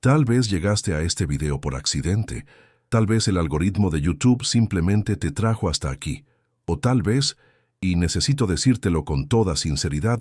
Tal vez llegaste a este video por accidente, tal vez el algoritmo de YouTube simplemente te trajo hasta aquí, o tal vez, y necesito decírtelo con toda sinceridad,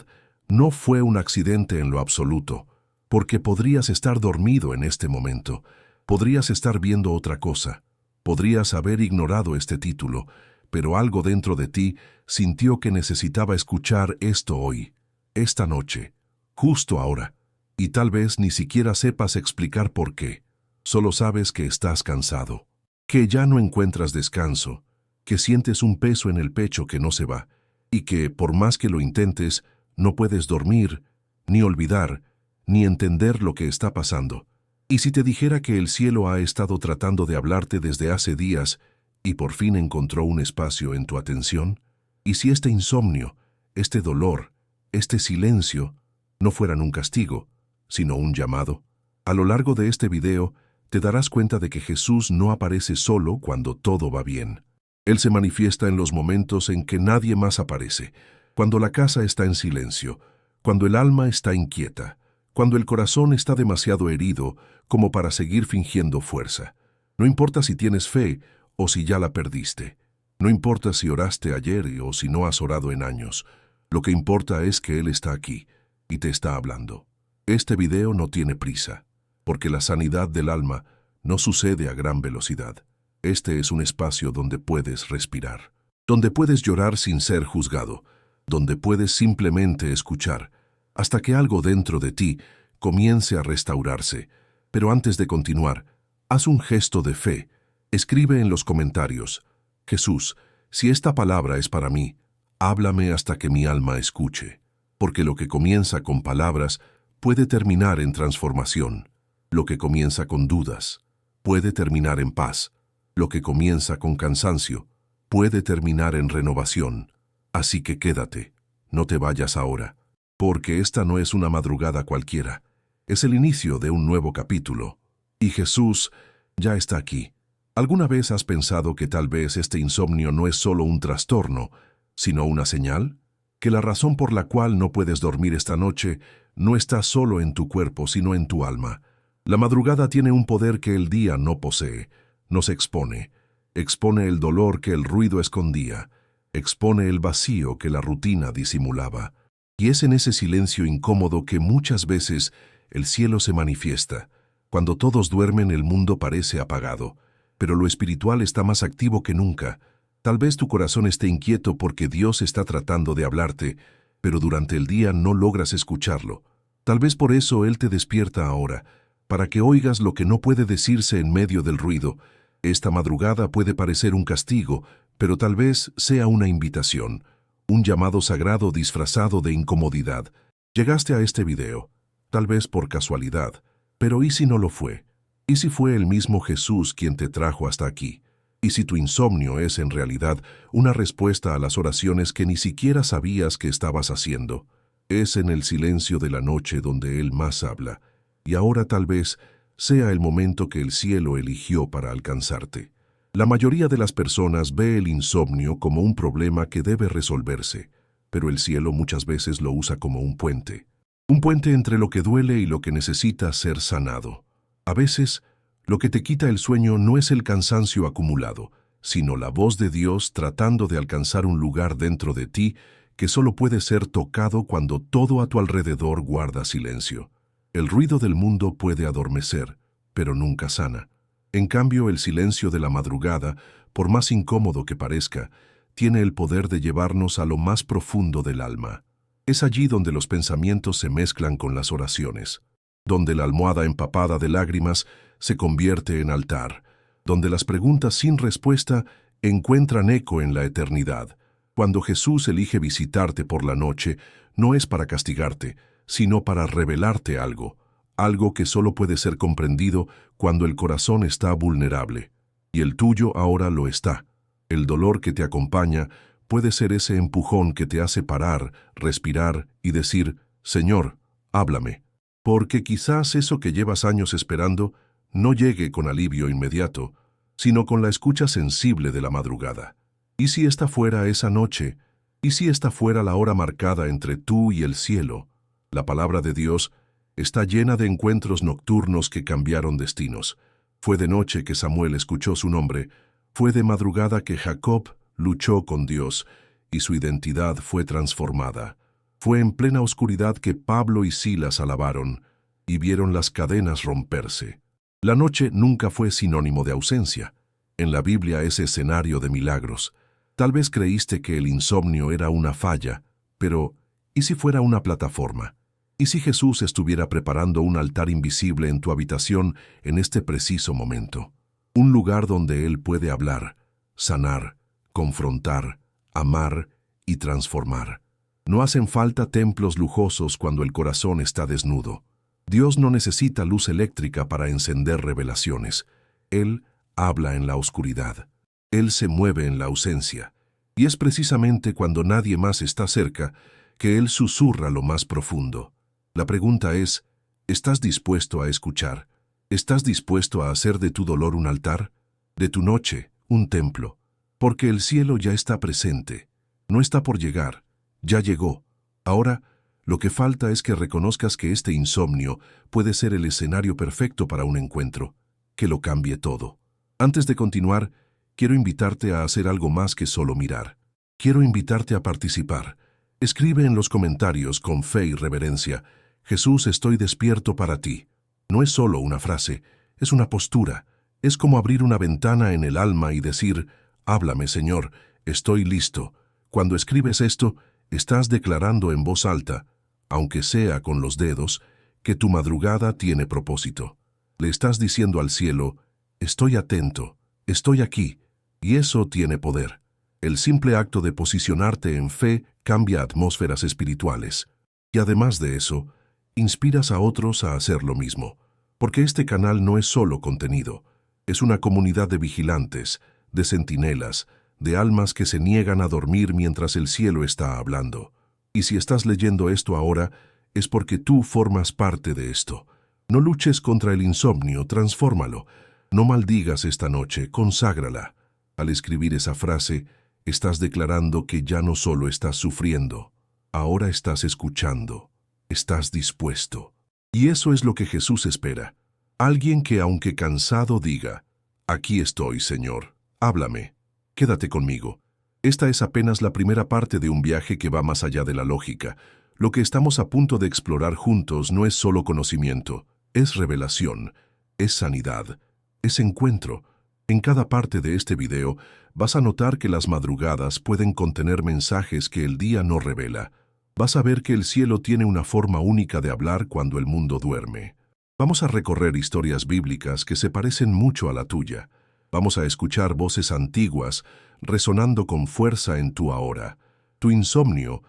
no fue un accidente en lo absoluto, porque podrías estar dormido en este momento, podrías estar viendo otra cosa, podrías haber ignorado este título, pero algo dentro de ti sintió que necesitaba escuchar esto hoy, esta noche, justo ahora, y tal vez ni siquiera sepas explicar por qué. Solo sabes que estás cansado, que ya no encuentras descanso, que sientes un peso en el pecho que no se va, y que, por más que lo intentes, no puedes dormir, ni olvidar, ni entender lo que está pasando. Y si te dijera que el cielo ha estado tratando de hablarte desde hace días y por fin encontró un espacio en tu atención, y si este insomnio, este dolor, este silencio, no fueran un castigo, sino un llamado, a lo largo de este video te darás cuenta de que Jesús no aparece solo cuando todo va bien. Él se manifiesta en los momentos en que nadie más aparece, cuando la casa está en silencio, cuando el alma está inquieta, cuando el corazón está demasiado herido como para seguir fingiendo fuerza. No importa si tienes fe o si ya la perdiste. No importa si oraste ayer o si no has orado en años. Lo que importa es que Él está aquí y te está hablando. Este video no tiene prisa, porque la sanidad del alma no sucede a gran velocidad. Este es un espacio donde puedes respirar, donde puedes llorar sin ser juzgado, donde puedes simplemente escuchar, hasta que algo dentro de ti comience a restaurarse. Pero antes de continuar, haz un gesto de fe. Escribe en los comentarios: Jesús, si esta palabra es para mí, háblame hasta que mi alma escuche. Porque lo que comienza con palabras puede terminar en transformación. Lo que comienza con dudas puede terminar en paz. Lo que comienza con cansancio puede terminar en renovación. Así que quédate, no te vayas ahora, porque esta no es una madrugada cualquiera, es el inicio de un nuevo capítulo. Y Jesús ya está aquí. ¿Alguna vez has pensado que tal vez este insomnio no es solo un trastorno, sino una señal? Que la razón por la cual no puedes dormir esta noche no está solo en tu cuerpo, sino en tu alma. La madrugada tiene un poder que el día no posee. Nos expone el dolor que el ruido escondía, expone el vacío que la rutina disimulaba. Y es en ese silencio incómodo que muchas veces el cielo se manifiesta. Cuando todos duermen, el mundo parece apagado, pero lo espiritual está más activo que nunca. Tal vez tu corazón esté inquieto porque Dios está tratando de hablarte, pero durante el día no logras escucharlo. Tal vez por eso Él te despierta ahora, para que oigas lo que no puede decirse en medio del ruido. Esta madrugada puede parecer un castigo, pero tal vez sea una invitación, un llamado sagrado disfrazado de incomodidad. Llegaste a este video, tal vez por casualidad, pero ¿y si no lo fue? ¿Y si fue el mismo Jesús quien te trajo hasta aquí? ¿Y si tu insomnio es en realidad una respuesta a las oraciones que ni siquiera sabías que estabas haciendo? Es en el silencio de la noche donde Él más habla, y ahora tal vez sea el momento que el cielo eligió para alcanzarte. La mayoría de las personas ve el insomnio como un problema que debe resolverse, pero el cielo muchas veces lo usa como un puente entre lo que duele y lo que necesita ser sanado. A veces, lo que te quita el sueño no es el cansancio acumulado, sino la voz de Dios tratando de alcanzar un lugar dentro de ti que solo puede ser tocado cuando todo a tu alrededor guarda silencio. El ruido del mundo puede adormecer, pero nunca sana. En cambio, el silencio de la madrugada, por más incómodo que parezca, tiene el poder de llevarnos a lo más profundo del alma. Es allí donde los pensamientos se mezclan con las oraciones, donde la almohada empapada de lágrimas se convierte en altar, donde las preguntas sin respuesta encuentran eco en la eternidad. Cuando Jesús elige visitarte por la noche, no es para castigarte, sino para revelarte algo que solo puede ser comprendido cuando el corazón está vulnerable. Y el tuyo ahora lo está. El dolor que te acompaña puede ser ese empujón que te hace parar, respirar y decir: Señor, háblame. Porque quizás eso que llevas años esperando no llegue con alivio inmediato, sino con la escucha sensible de la madrugada. ¿Y si esta fuera esa noche? ¿Y si esta fuera la hora marcada entre tú y el cielo? La palabra de Dios Está llena de encuentros nocturnos que cambiaron destinos. Fue de noche que Samuel escuchó su nombre. Fue de madrugada que Jacob luchó con Dios y su identidad fue transformada. Fue en plena oscuridad que Pablo y Silas alabaron y vieron las cadenas romperse. La noche nunca fue sinónimo de ausencia. En la Biblia es escenario de milagros. Tal vez creíste que el insomnio era una falla, pero ¿y si fuera una plataforma? ¿Y si Jesús estuviera preparando un altar invisible en tu habitación en este preciso momento? Un lugar donde Él puede hablar, sanar, confrontar, amar y transformar. No hacen falta templos lujosos cuando el corazón está desnudo. Dios no necesita luz eléctrica para encender revelaciones. Él habla en la oscuridad. Él se mueve en la ausencia. Y es precisamente cuando nadie más está cerca que Él susurra lo más profundo. La pregunta es, ¿estás dispuesto a escuchar? ¿Estás dispuesto a hacer de tu dolor un altar? ¿De tu noche un templo? Porque el cielo ya está presente. No está por llegar. Ya llegó. Ahora, lo que falta es que reconozcas que este insomnio puede ser el escenario perfecto para un encuentro, que lo cambie todo. Antes de continuar, quiero invitarte a hacer algo más que solo mirar. Quiero invitarte a participar. Escribe en los comentarios con fe y reverencia, Jesús, estoy despierto para ti. No es solo una frase, es una postura. Es como abrir una ventana en el alma y decir, háblame, Señor, estoy listo. Cuando escribes esto, estás declarando en voz alta, aunque sea con los dedos, que tu madrugada tiene propósito. Le estás diciendo al cielo, estoy atento, estoy aquí, y eso tiene poder. El simple acto de posicionarte en fe cambia atmósferas espirituales. Y además de eso, inspiras a otros a hacer lo mismo. Porque este canal no es solo contenido, es una comunidad de vigilantes, de centinelas, de almas que se niegan a dormir mientras el cielo está hablando. Y si estás leyendo esto ahora, es porque tú formas parte de esto. No luches contra el insomnio, transfórmalo. No maldigas esta noche, conságrala. Al escribir esa frase, estás declarando que ya no solo estás sufriendo, ahora estás escuchando, estás dispuesto. Y eso es lo que Jesús espera. Alguien que, aunque cansado, diga, aquí estoy, Señor, háblame, quédate conmigo. Esta es apenas la primera parte de un viaje que va más allá de la lógica. Lo que estamos a punto de explorar juntos no es solo conocimiento, es revelación, es sanidad, es encuentro. En cada parte de este video vas a notar que las madrugadas pueden contener mensajes que el día no revela. Vas a ver que el cielo tiene una forma única de hablar cuando el mundo duerme. Vamos a recorrer historias bíblicas que se parecen mucho a la tuya. Vamos a escuchar voces antiguas resonando con fuerza en tu ahora. Tu insomnio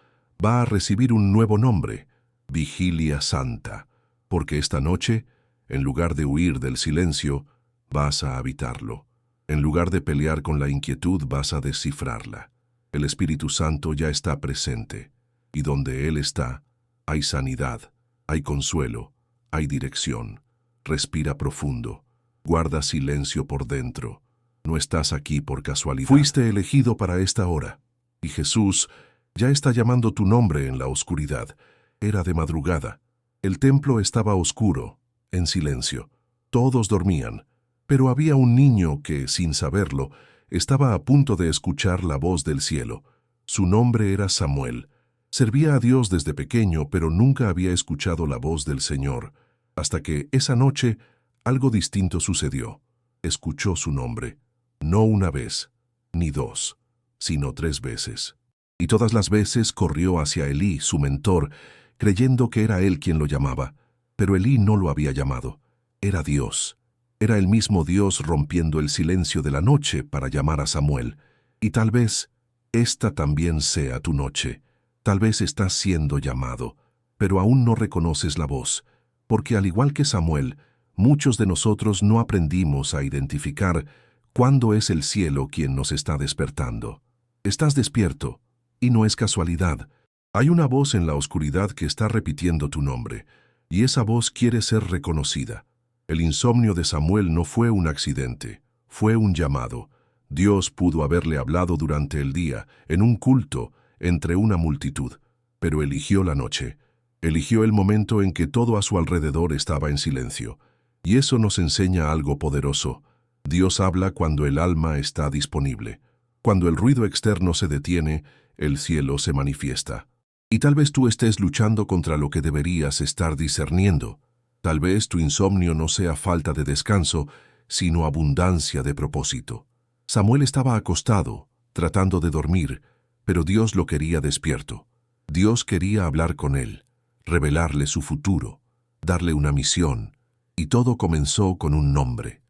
va a recibir un nuevo nombre, Vigilia Santa, porque esta noche, en lugar de huir del silencio, vas a habitarlo. En lugar de pelear con la inquietud, vas a descifrarla. El Espíritu Santo ya está presente, y donde Él está, hay sanidad, hay consuelo, hay dirección. Respira profundo, guarda silencio por dentro. No estás aquí por casualidad. Fuiste elegido para esta hora, y Jesús ya está llamando tu nombre en la oscuridad. Era de madrugada. El templo estaba oscuro, en silencio. Todos dormían. Pero había un niño que, sin saberlo, estaba a punto de escuchar la voz del cielo. Su nombre era Samuel. Servía a Dios desde pequeño, pero nunca había escuchado la voz del Señor, hasta que, esa noche, algo distinto sucedió. Escuchó su nombre, no una vez, ni dos, sino 3 veces. Y todas las veces corrió hacia Elí, su mentor, creyendo que era él quien lo llamaba. Pero Elí no lo había llamado. Era Dios. Era el mismo Dios rompiendo el silencio de la noche para llamar a Samuel. Y tal vez esta también sea tu noche. Tal vez estás siendo llamado, pero aún no reconoces la voz, porque al igual que Samuel, muchos de nosotros no aprendimos a identificar cuándo es el cielo quien nos está despertando. Estás despierto, y no es casualidad. Hay una voz en la oscuridad que está repitiendo tu nombre, y esa voz quiere ser reconocida. El insomnio de Samuel no fue un accidente, fue un llamado. Dios pudo haberle hablado durante el día, en un culto, entre una multitud, pero eligió la noche. Eligió el momento en que todo a su alrededor estaba en silencio. Y eso nos enseña algo poderoso. Dios habla cuando el alma está disponible. Cuando el ruido externo se detiene, el cielo se manifiesta. Y tal vez tú estés luchando contra lo que deberías estar discerniendo. Tal vez tu insomnio no sea falta de descanso, sino abundancia de propósito. Samuel estaba acostado, tratando de dormir, pero Dios lo quería despierto. Dios quería hablar con él, revelarle su futuro, darle una misión, y todo comenzó con un nombre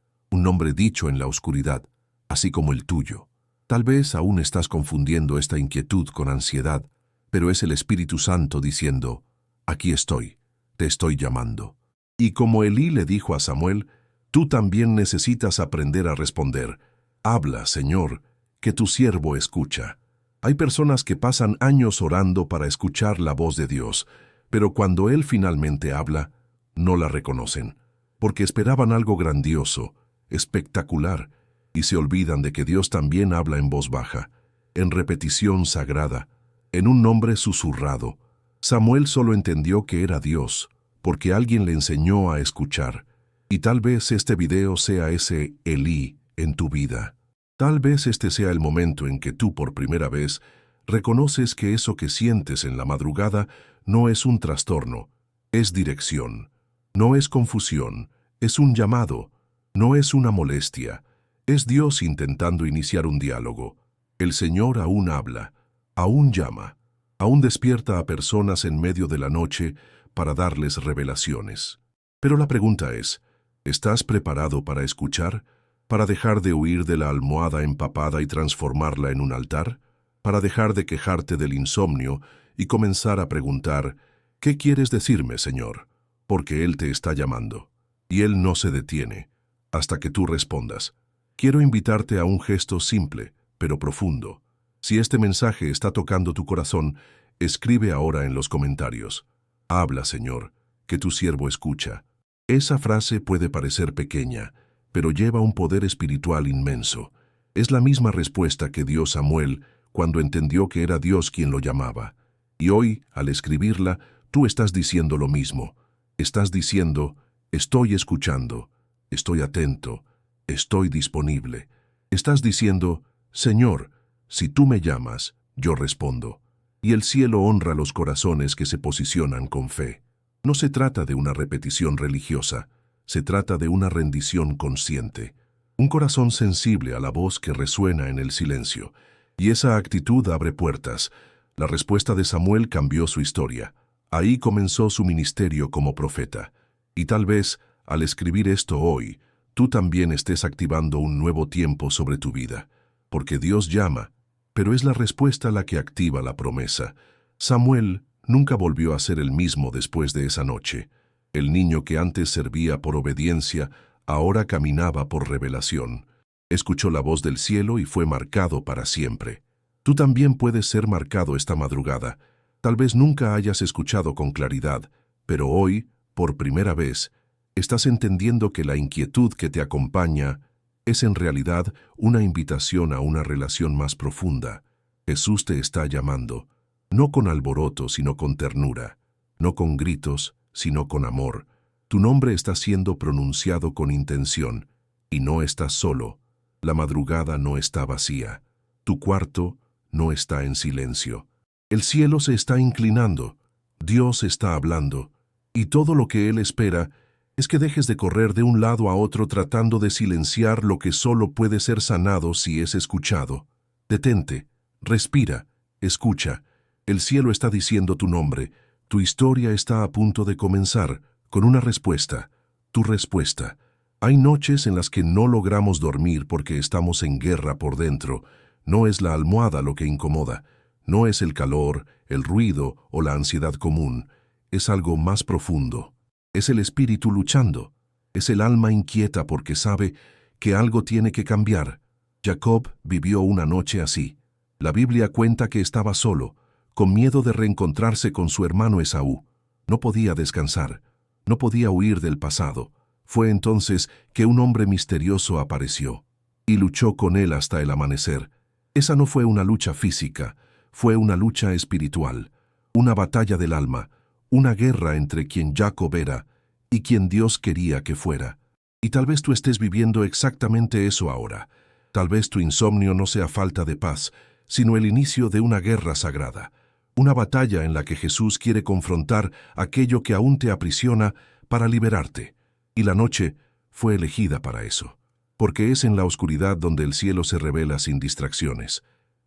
dicho en la oscuridad, así como el tuyo. Tal vez aún estás confundiendo esta inquietud con ansiedad, pero es el Espíritu Santo diciendo, aquí estoy, te estoy llamando. Y como Elí le dijo a Samuel, tú también necesitas aprender a responder, habla, Señor, que tu siervo escucha. Hay personas que pasan años orando para escuchar la voz de Dios, pero cuando Él finalmente habla, no la reconocen, porque esperaban algo grandioso, espectacular, y se olvidan de que Dios también habla en voz baja, en repetición sagrada, en un nombre susurrado. Samuel solo entendió que era Dios, porque alguien le enseñó a escuchar, y tal vez este video sea ese Elí en tu vida. Tal vez este sea el momento en que tú por primera vez reconoces que eso que sientes en la madrugada no es un trastorno, es dirección, no es confusión, es un llamado, no es una molestia, es Dios intentando iniciar un diálogo. El Señor aún habla, aún llama, aún despierta a personas en medio de la noche para darles revelaciones. Pero la pregunta es, ¿estás preparado para escuchar? ¿Para dejar de huir de la almohada empapada y transformarla en un altar? ¿Para dejar de quejarte del insomnio y comenzar a preguntar, ¿qué quieres decirme, Señor? Porque Él te está llamando, y Él no se detiene hasta que tú respondas. Quiero invitarte a un gesto simple, pero profundo. Si este mensaje está tocando tu corazón, escribe ahora en los comentarios. Habla, Señor, que tu siervo escucha. Esa frase puede parecer pequeña, pero lleva un poder espiritual inmenso. Es la misma respuesta que dio Samuel cuando entendió que era Dios quien lo llamaba. Y hoy, al escribirla, tú estás diciendo lo mismo. Estás diciendo, estoy escuchando, estoy atento, estoy disponible. Estás diciendo, Señor, si tú me llamas, yo respondo. Y el cielo honra los corazones que se posicionan con fe. No se trata de una repetición religiosa, se trata de una rendición consciente. Un corazón sensible a la voz que resuena en el silencio. Y esa actitud abre puertas. La respuesta de Samuel cambió su historia. Ahí comenzó su ministerio como profeta. Y tal vez, al escribir esto hoy, tú también estés activando un nuevo tiempo sobre tu vida. Porque Dios llama, pero es la respuesta la que activa la promesa. Samuel nunca volvió a ser el mismo después de esa noche. El niño que antes servía por obediencia, ahora caminaba por revelación. Escuchó la voz del cielo y fue marcado para siempre. Tú también puedes ser marcado esta madrugada. Tal vez nunca hayas escuchado con claridad, pero hoy, por primera vez, estás entendiendo que la inquietud que te acompaña es en realidad una invitación a una relación más profunda. Jesús te está llamando, no con alboroto, sino con ternura, no con gritos, sino con amor. Tu nombre está siendo pronunciado con intención, y no estás solo. La madrugada no está vacía. Tu cuarto no está en silencio. El cielo se está inclinando, Dios está hablando, y todo lo que Él espera es que dejes de correr de un lado a otro tratando de silenciar lo que solo puede ser sanado si es escuchado. Detente, respira, escucha. El cielo está diciendo tu nombre. Tu historia está a punto de comenzar con una respuesta. Tu respuesta. Hay noches en las que no logramos dormir porque estamos en guerra por dentro. No es la almohada lo que incomoda. No es el calor, el ruido o la ansiedad común. Es algo más profundo. Es el espíritu luchando. Es el alma inquieta porque sabe que algo tiene que cambiar. Jacob vivió una noche así. La Biblia cuenta que estaba solo, con miedo de reencontrarse con su hermano Esaú. No podía descansar, no podía huir del pasado. Fue entonces que un hombre misterioso apareció y luchó con él hasta el amanecer. Esa no fue una lucha física, fue una lucha espiritual, una batalla del alma, una guerra entre quien Jacob era y quien Dios quería que fuera. Y tal vez tú estés viviendo exactamente eso ahora. Tal vez tu insomnio no sea falta de paz, sino el inicio de una guerra sagrada, una batalla en la que Jesús quiere confrontar aquello que aún te aprisiona para liberarte. Y la noche fue elegida para eso, porque es en la oscuridad donde el cielo se revela sin distracciones.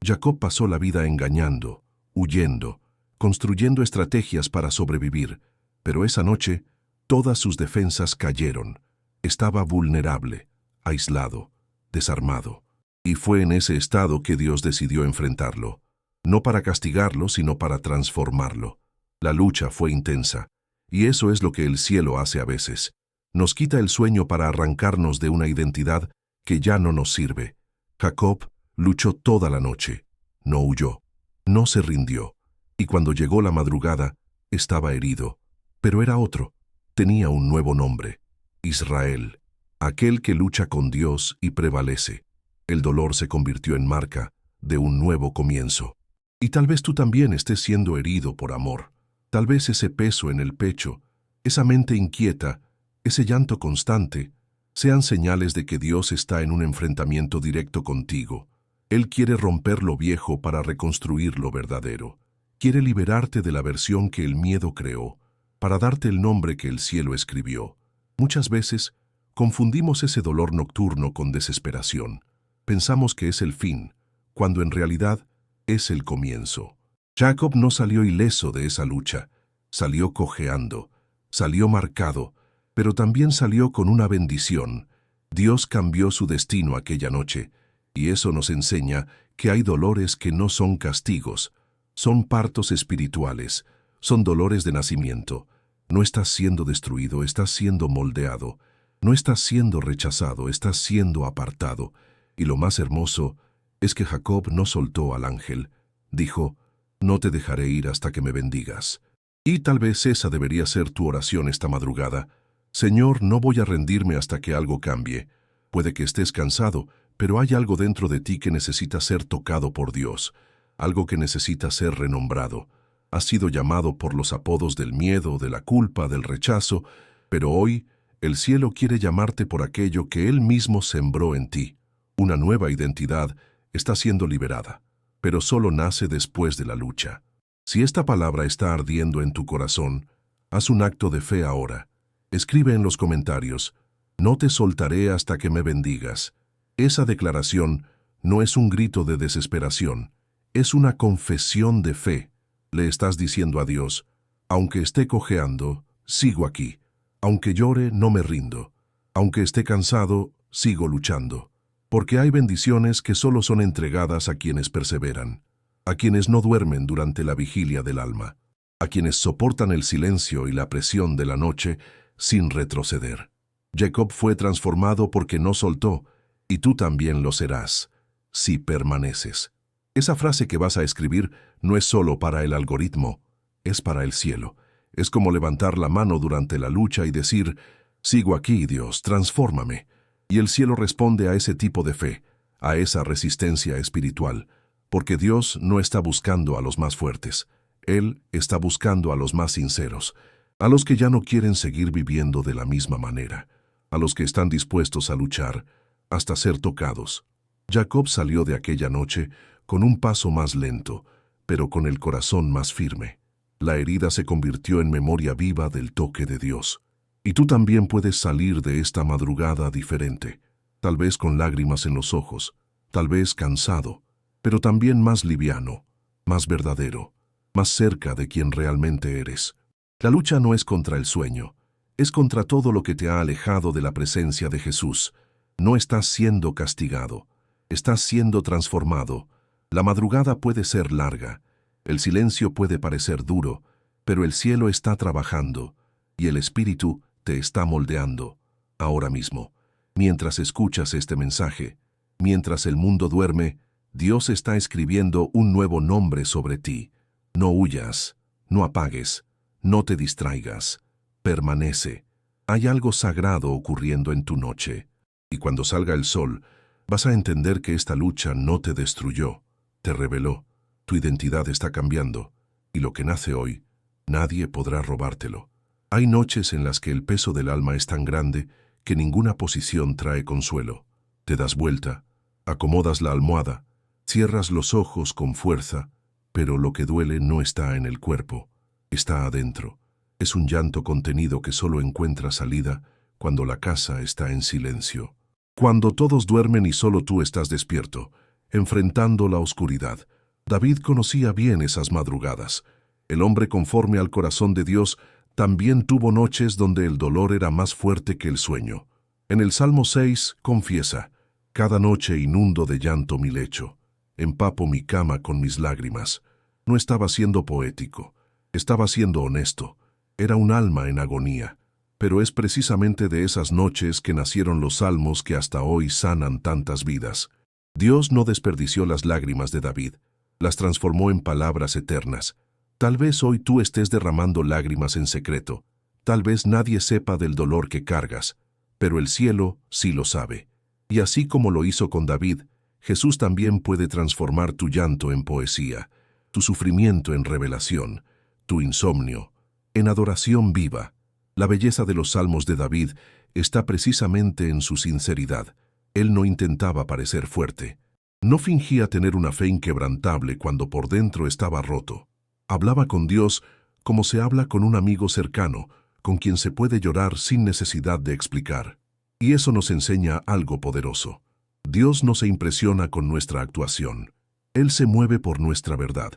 Jacob pasó la vida engañando, huyendo, construyendo estrategias para sobrevivir, pero esa noche todas sus defensas cayeron. Estaba vulnerable, aislado, desarmado. Y fue en ese estado que Dios decidió enfrentarlo, no para castigarlo, sino para transformarlo. La lucha fue intensa, y eso es lo que el cielo hace a veces. Nos quita el sueño para arrancarnos de una identidad que ya no nos sirve. Jacob luchó toda la noche, no huyó, no se rindió, y cuando llegó la madrugada, estaba herido, pero era otro, tenía un nuevo nombre, Israel, aquel que lucha con Dios y prevalece. El dolor se convirtió en marca de un nuevo comienzo. Y tal vez tú también estés siendo herido por amor. Tal vez ese peso en el pecho, esa mente inquieta, ese llanto constante, sean señales de que Dios está en un enfrentamiento directo contigo. Él quiere romper lo viejo para reconstruir lo verdadero. Quiere liberarte de la versión que el miedo creó, para darte el nombre que el cielo escribió. Muchas veces confundimos ese dolor nocturno con desesperación. Pensamos que es el fin, cuando en realidad es el comienzo. Jacob no salió ileso de esa lucha, salió cojeando, salió marcado, pero también salió con una bendición. Dios cambió su destino aquella noche, y eso nos enseña que hay dolores que no son castigos, son partos espirituales, son dolores de nacimiento. No estás siendo destruido, estás siendo moldeado. No estás siendo rechazado, estás siendo apartado. Y lo más hermoso es que Jacob no soltó al ángel. Dijo, no te dejaré ir hasta que me bendigas. Y tal vez esa debería ser tu oración esta madrugada. Señor, no voy a rendirme hasta que algo cambie. Puede que estés cansado, pero hay algo dentro de ti que necesita ser tocado por Dios, algo que necesita ser renombrado. Has sido llamado por los apodos del miedo, de la culpa, del rechazo, pero hoy el cielo quiere llamarte por aquello que Él mismo sembró en ti. Una nueva identidad está siendo liberada, pero solo nace después de la lucha. Si esta palabra está ardiendo en tu corazón, haz un acto de fe ahora. Escribe en los comentarios, no te soltaré hasta que me bendigas. Esa declaración no es un grito de desesperación, es una confesión de fe. Le estás diciendo a Dios, aunque esté cojeando, sigo aquí. Aunque llore, no me rindo. Aunque esté cansado, sigo luchando. Porque hay bendiciones que solo son entregadas a quienes perseveran, a quienes no duermen durante la vigilia del alma, a quienes soportan el silencio y la presión de la noche sin retroceder. Jacob fue transformado porque no soltó, y tú también lo serás, si permaneces. Esa frase que vas a escribir no es solo para el algoritmo, es para el cielo. Es como levantar la mano durante la lucha y decir, sigo aquí, Dios, transfórmame. Y el cielo responde a ese tipo de fe, a esa resistencia espiritual, porque Dios no está buscando a los más fuertes. Él está buscando a los más sinceros, a los que ya no quieren seguir viviendo de la misma manera, a los que están dispuestos a luchar hasta ser tocados. Jacob salió de aquella noche con un paso más lento, pero con el corazón más firme. La herida se convirtió en memoria viva del toque de Dios. Y tú también puedes salir de esta madrugada diferente, tal vez con lágrimas en los ojos, tal vez cansado, pero también más liviano, más verdadero, más cerca de quien realmente eres. La lucha no es contra el sueño, es contra todo lo que te ha alejado de la presencia de Jesús. No estás siendo castigado, estás siendo transformado. La madrugada puede ser larga, el silencio puede parecer duro, pero el cielo está trabajando y el Espíritu te está moldeando ahora mismo. Mientras escuchas este mensaje, mientras el mundo duerme, Dios está escribiendo un nuevo nombre sobre ti. No huyas, no apagues, no te distraigas, permanece. Hay algo sagrado ocurriendo en tu noche. Y cuando salga el sol, vas a entender que esta lucha no te destruyó, te reveló. Tu identidad está cambiando, y lo que nace hoy Nadie podrá robártelo. Hay noches en las que el peso del alma es tan grande que ninguna posición trae consuelo. Te das vuelta, acomodas la almohada, cierras los ojos con fuerza, pero lo que duele no está en el cuerpo, está adentro. Es un llanto contenido que solo encuentra salida cuando la casa está en silencio. Cuando todos duermen y solo tú estás despierto, enfrentando la oscuridad. David conocía bien esas madrugadas. El hombre conforme al corazón de Dios también tuvo noches donde el dolor era más fuerte que el sueño. En el Salmo 6 confiesa: cada noche inundo de llanto mi lecho, empapo mi cama con mis lágrimas. No estaba siendo poético, estaba siendo honesto. Era un alma en agonía. Pero es precisamente de esas noches que nacieron los salmos que hasta hoy sanan tantas vidas. Dios no desperdició las lágrimas de David, las transformó en palabras eternas. Tal vez hoy tú estés derramando lágrimas en secreto, tal vez nadie sepa del dolor que cargas, pero el cielo sí lo sabe. Y así como lo hizo con David, Jesús también puede transformar tu llanto en poesía, tu sufrimiento en revelación, tu insomnio en adoración viva. La belleza de los salmos de David está precisamente en su sinceridad. Él no intentaba parecer fuerte. No fingía tener una fe inquebrantable cuando por dentro estaba roto. Hablaba con Dios como se habla con un amigo cercano, con quien se puede llorar sin necesidad de explicar. Y eso nos enseña algo poderoso. Dios no se impresiona con nuestra actuación. Él se mueve por nuestra verdad.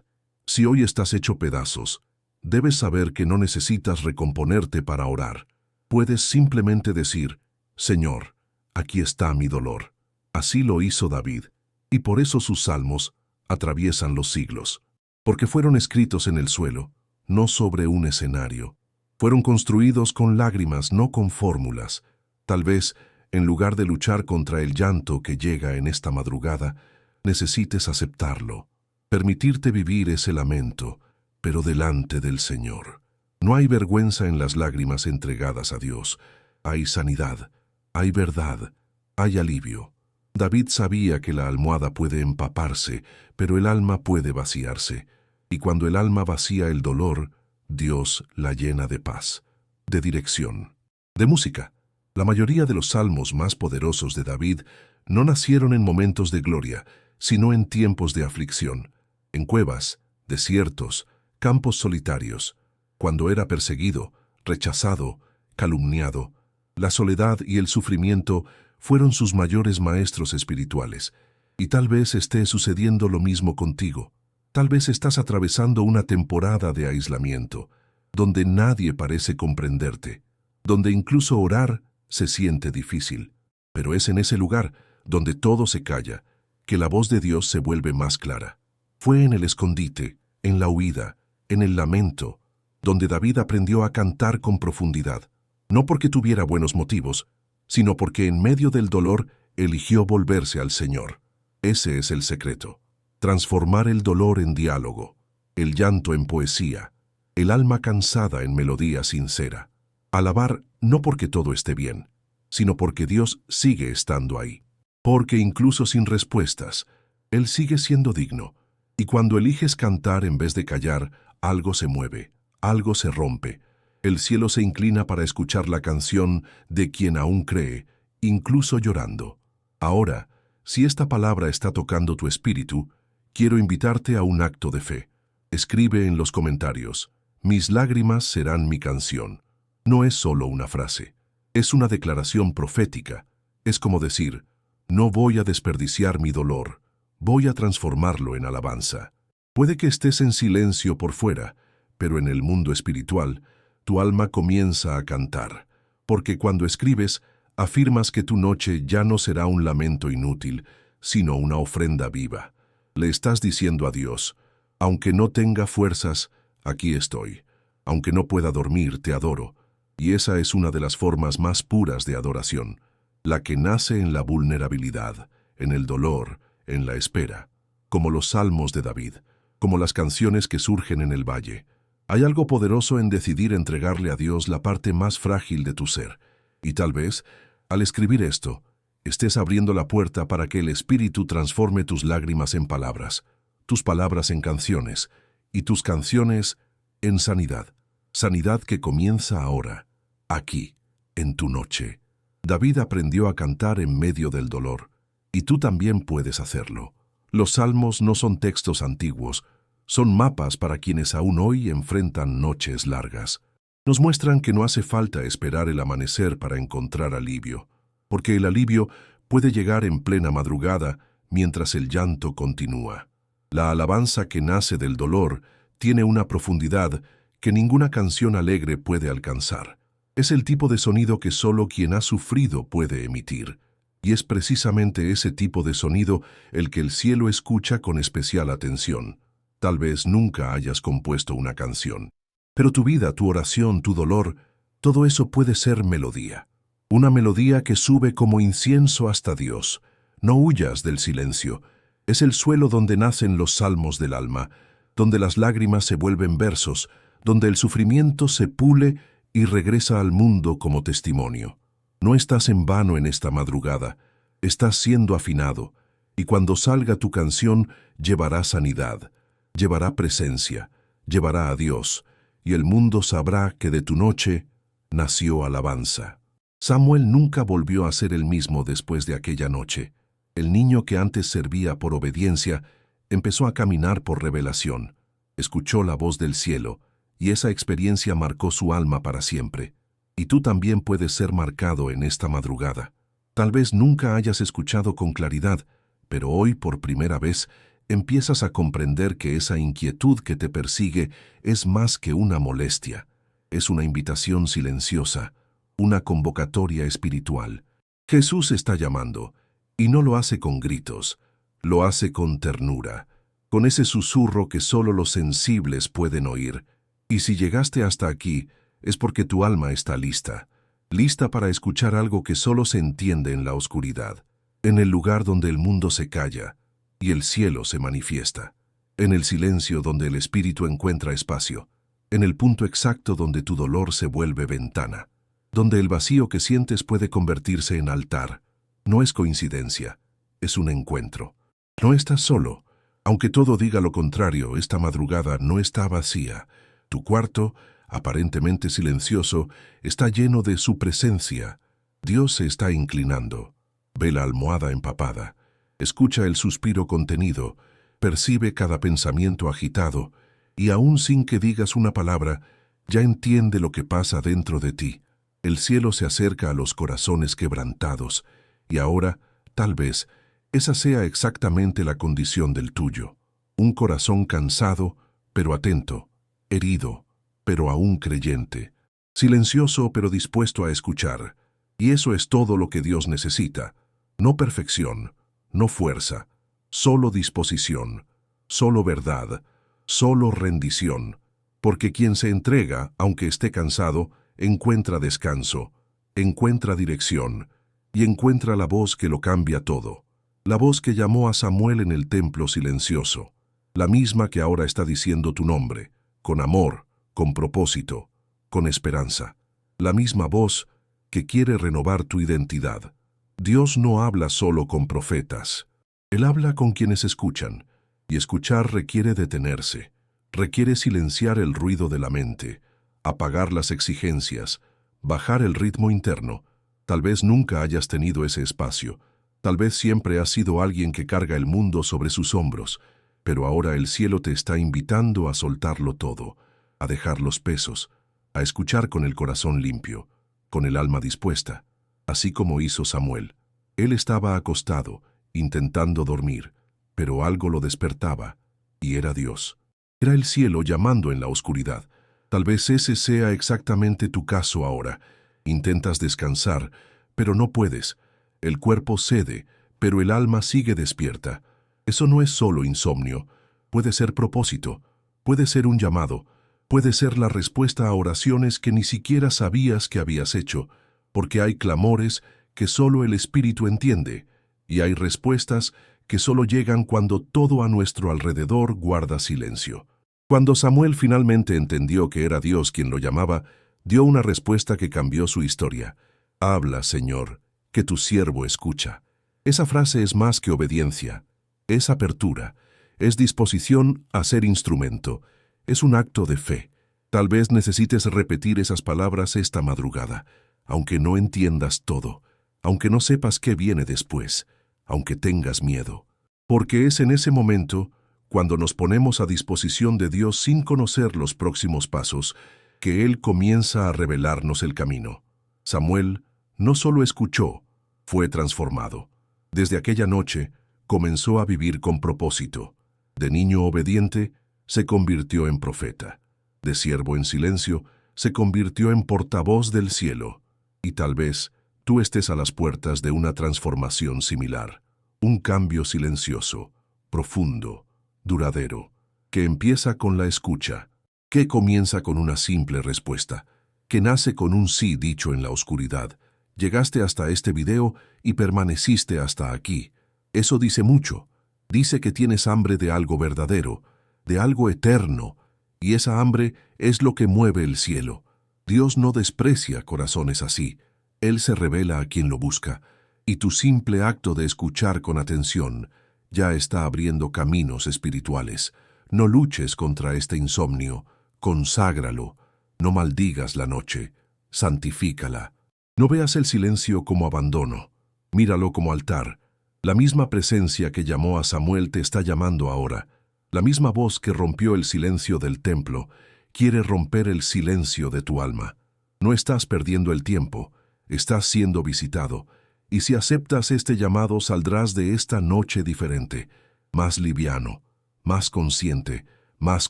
Si hoy estás hecho pedazos, debes saber que no necesitas recomponerte para orar. Puedes simplemente decir: Señor, aquí está mi dolor. Así lo hizo David, y por eso sus salmos atraviesan los siglos. Porque fueron escritos en el suelo, no sobre un escenario. Fueron construidos con lágrimas, no con fórmulas. Tal vez, en lugar de luchar contra el llanto que llega en esta madrugada, necesites aceptarlo. Permitirte vivir ese lamento, pero delante del Señor. No hay vergüenza en las lágrimas entregadas a Dios. Hay sanidad, hay verdad, hay alivio. David sabía que la almohada puede empaparse, pero el alma puede vaciarse. Y cuando el alma vacía el dolor, Dios la llena de paz, de dirección, de música. La mayoría de los salmos más poderosos de David no nacieron en momentos de gloria, sino en tiempos de aflicción, en cuevas, desiertos, campos solitarios, cuando era perseguido, rechazado, calumniado. La soledad y el sufrimiento fueron sus mayores maestros espirituales. Y tal vez esté sucediendo lo mismo contigo. Tal vez estás atravesando una temporada de aislamiento, donde nadie parece comprenderte, donde incluso orar se siente difícil. Pero es en ese lugar, donde todo se calla, que la voz de Dios se vuelve más clara. Fue en el escondite, en la huida, en el lamento, donde David aprendió a cantar con profundidad, no porque tuviera buenos motivos, sino porque en medio del dolor eligió volverse al Señor. Ese es el secreto. Transformar el dolor en diálogo, el llanto en poesía, el alma cansada en melodía sincera. Alabar no porque todo esté bien, sino porque Dios sigue estando ahí. Porque incluso sin respuestas, Él sigue siendo digno. Y cuando eliges cantar en vez de callar, algo se mueve, algo se rompe. El cielo se inclina para escuchar la canción de quien aún cree, incluso llorando. Ahora, si esta palabra está tocando tu espíritu, quiero invitarte a un acto de fe. Escribe en los comentarios: mis lágrimas serán mi canción. No es solo una frase, es una declaración profética. Es como decir: no voy a desperdiciar mi dolor, voy a transformarlo en alabanza. Puede que estés en silencio por fuera, pero en el mundo espiritual, tu alma comienza a cantar, porque cuando escribes, afirmas que tu noche ya no será un lamento inútil, sino una ofrenda viva. Le estás diciendo a Dios: aunque no tenga fuerzas, aquí estoy. Aunque no pueda dormir, te adoro. Y esa es una de las formas más puras de adoración, la que nace en la vulnerabilidad, en el dolor, en la espera, como los salmos de David, como las canciones que surgen en el valle. Hay algo poderoso en decidir entregarle a Dios la parte más frágil de tu ser. Y tal vez, al escribir esto, estés abriendo la puerta para que el Espíritu transforme tus lágrimas en palabras, tus palabras en canciones, y tus canciones en sanidad. sanidad que comienza ahora, aquí, en tu noche. David aprendió a cantar en medio del dolor, y tú también puedes hacerlo. Los salmos no son textos antiguos, son mapas para quienes aún hoy enfrentan noches largas. Nos muestran que no hace falta esperar el amanecer para encontrar alivio, porque el alivio puede llegar en plena madrugada mientras el llanto continúa. La alabanza que nace del dolor tiene una profundidad que ninguna canción alegre puede alcanzar. Es el tipo de sonido que solo quien ha sufrido puede emitir, y es precisamente ese tipo de sonido el que el cielo escucha con especial atención. Tal vez nunca hayas compuesto una canción, pero tu vida, tu oración, tu dolor, todo eso puede ser melodía. Una melodía que sube como incienso hasta Dios. No huyas del silencio. Es el suelo donde nacen los salmos del alma, donde las lágrimas se vuelven versos, donde el sufrimiento se pule y regresa al mundo como testimonio. No estás en vano en esta madrugada, estás siendo afinado, y cuando salga tu canción llevará sanidad, llevará presencia, llevará a Dios, y el mundo sabrá que de tu noche nació alabanza. Samuel nunca volvió a ser el mismo después de aquella noche. El niño que antes servía por obediencia empezó a caminar por revelación. Escuchó la voz del cielo, y esa experiencia marcó su alma para siempre. Y tú también puedes ser marcado en esta madrugada. Tal vez nunca hayas escuchado con claridad, pero hoy por primera vez empiezas a comprender que esa inquietud que te persigue es más que una molestia. Es una invitación silenciosa, una convocatoria espiritual. Jesús está llamando, y no lo hace con gritos, lo hace con ternura, con ese susurro que solo los sensibles pueden oír. Y si llegaste hasta aquí, es porque tu alma está lista, lista para escuchar algo que solo se entiende en la oscuridad, en el lugar donde el mundo se calla y el cielo se manifiesta, en el silencio donde el espíritu encuentra espacio, en el punto exacto donde tu dolor se vuelve ventana, donde el vacío que sientes puede convertirse en altar. No es coincidencia, es un encuentro. No estás solo. Aunque todo diga lo contrario, esta madrugada no está vacía. Tu cuarto, aparentemente silencioso, está lleno de su presencia. Dios se está inclinando. Ve la almohada empapada. Escucha el suspiro contenido. Percibe cada pensamiento agitado. Y aún sin que digas una palabra, ya entiende lo que pasa dentro de ti. El cielo se acerca a los corazones quebrantados. Y ahora, tal vez, esa sea exactamente la condición del tuyo. Un corazón cansado, pero atento, herido, pero aún creyente, silencioso pero dispuesto a escuchar. Y eso es todo lo que Dios necesita. No perfección, no fuerza, solo disposición, solo verdad, solo rendición. Porque quien se entrega, aunque esté cansado, encuentra descanso, encuentra dirección, y encuentra la voz que lo cambia todo. La voz que llamó a Samuel en el templo silencioso, la misma que ahora está diciendo tu nombre, con amor, con propósito, con esperanza. La misma voz que quiere renovar tu identidad. Dios no habla solo con profetas. Él habla con quienes escuchan, y escuchar requiere detenerse, requiere silenciar el ruido de la mente, apagar las exigencias, bajar el ritmo interno. Tal vez nunca hayas tenido ese espacio. Tal vez siempre has sido alguien que carga el mundo sobre sus hombros, pero ahora el cielo te está invitando a soltarlo todo, a dejar los pesos, a escuchar con el corazón limpio, con el alma dispuesta, así como hizo Samuel. Él estaba acostado, intentando dormir, pero algo lo despertaba, y era Dios. Era el cielo llamando en la oscuridad. Tal vez ese sea exactamente tu caso ahora. Intentas descansar, pero no puedes. El cuerpo cede, pero el alma sigue despierta. Eso no es solo insomnio. Puede ser propósito, puede ser un llamado, puede ser la respuesta a oraciones que ni siquiera sabías que habías hecho, porque hay clamores que solo el Espíritu entiende, y hay respuestas que solo llegan cuando todo a nuestro alrededor guarda silencio. Cuando Samuel finalmente entendió que era Dios quien lo llamaba, dio una respuesta que cambió su historia. Habla, Señor, que tu siervo escucha. Esa frase es más que obediencia, es apertura, es disposición a ser instrumento, es un acto de fe. Tal vez necesites repetir esas palabras esta madrugada, aunque no entiendas todo, aunque no sepas qué viene después, aunque tengas miedo. Porque es en ese momento, cuando nos ponemos a disposición de Dios sin conocer los próximos pasos, que Él comienza a revelarnos el camino. Samuel no solo escuchó, fue transformado. Desde aquella noche, comenzó a vivir con propósito. De niño obediente, se convirtió en profeta. De siervo en silencio, se convirtió en portavoz del cielo. Y tal vez tú estés a las puertas de una transformación similar. Un cambio silencioso, profundo, duradero, que empieza con la escucha, que comienza con una simple respuesta, que nace con un sí dicho en la oscuridad. Llegaste hasta este video y permaneciste hasta aquí. Eso dice mucho. Dice que tienes hambre de algo verdadero, de algo eterno, y esa hambre es lo que mueve el cielo. Dios no desprecia corazones así. Él se revela a quien lo busca, y tu simple acto de escuchar con atención ya está abriendo caminos espirituales. No luches contra este insomnio, conságralo. No maldigas la noche, santifícala. No veas el silencio como abandono, míralo como altar. La misma presencia que llamó a Samuel te está llamando ahora. La misma voz que rompió el silencio del templo quiere romper el silencio de tu alma. No estás perdiendo el tiempo, estás siendo visitado, y si aceptas este llamado saldrás de esta noche diferente, más liviano, más consciente, más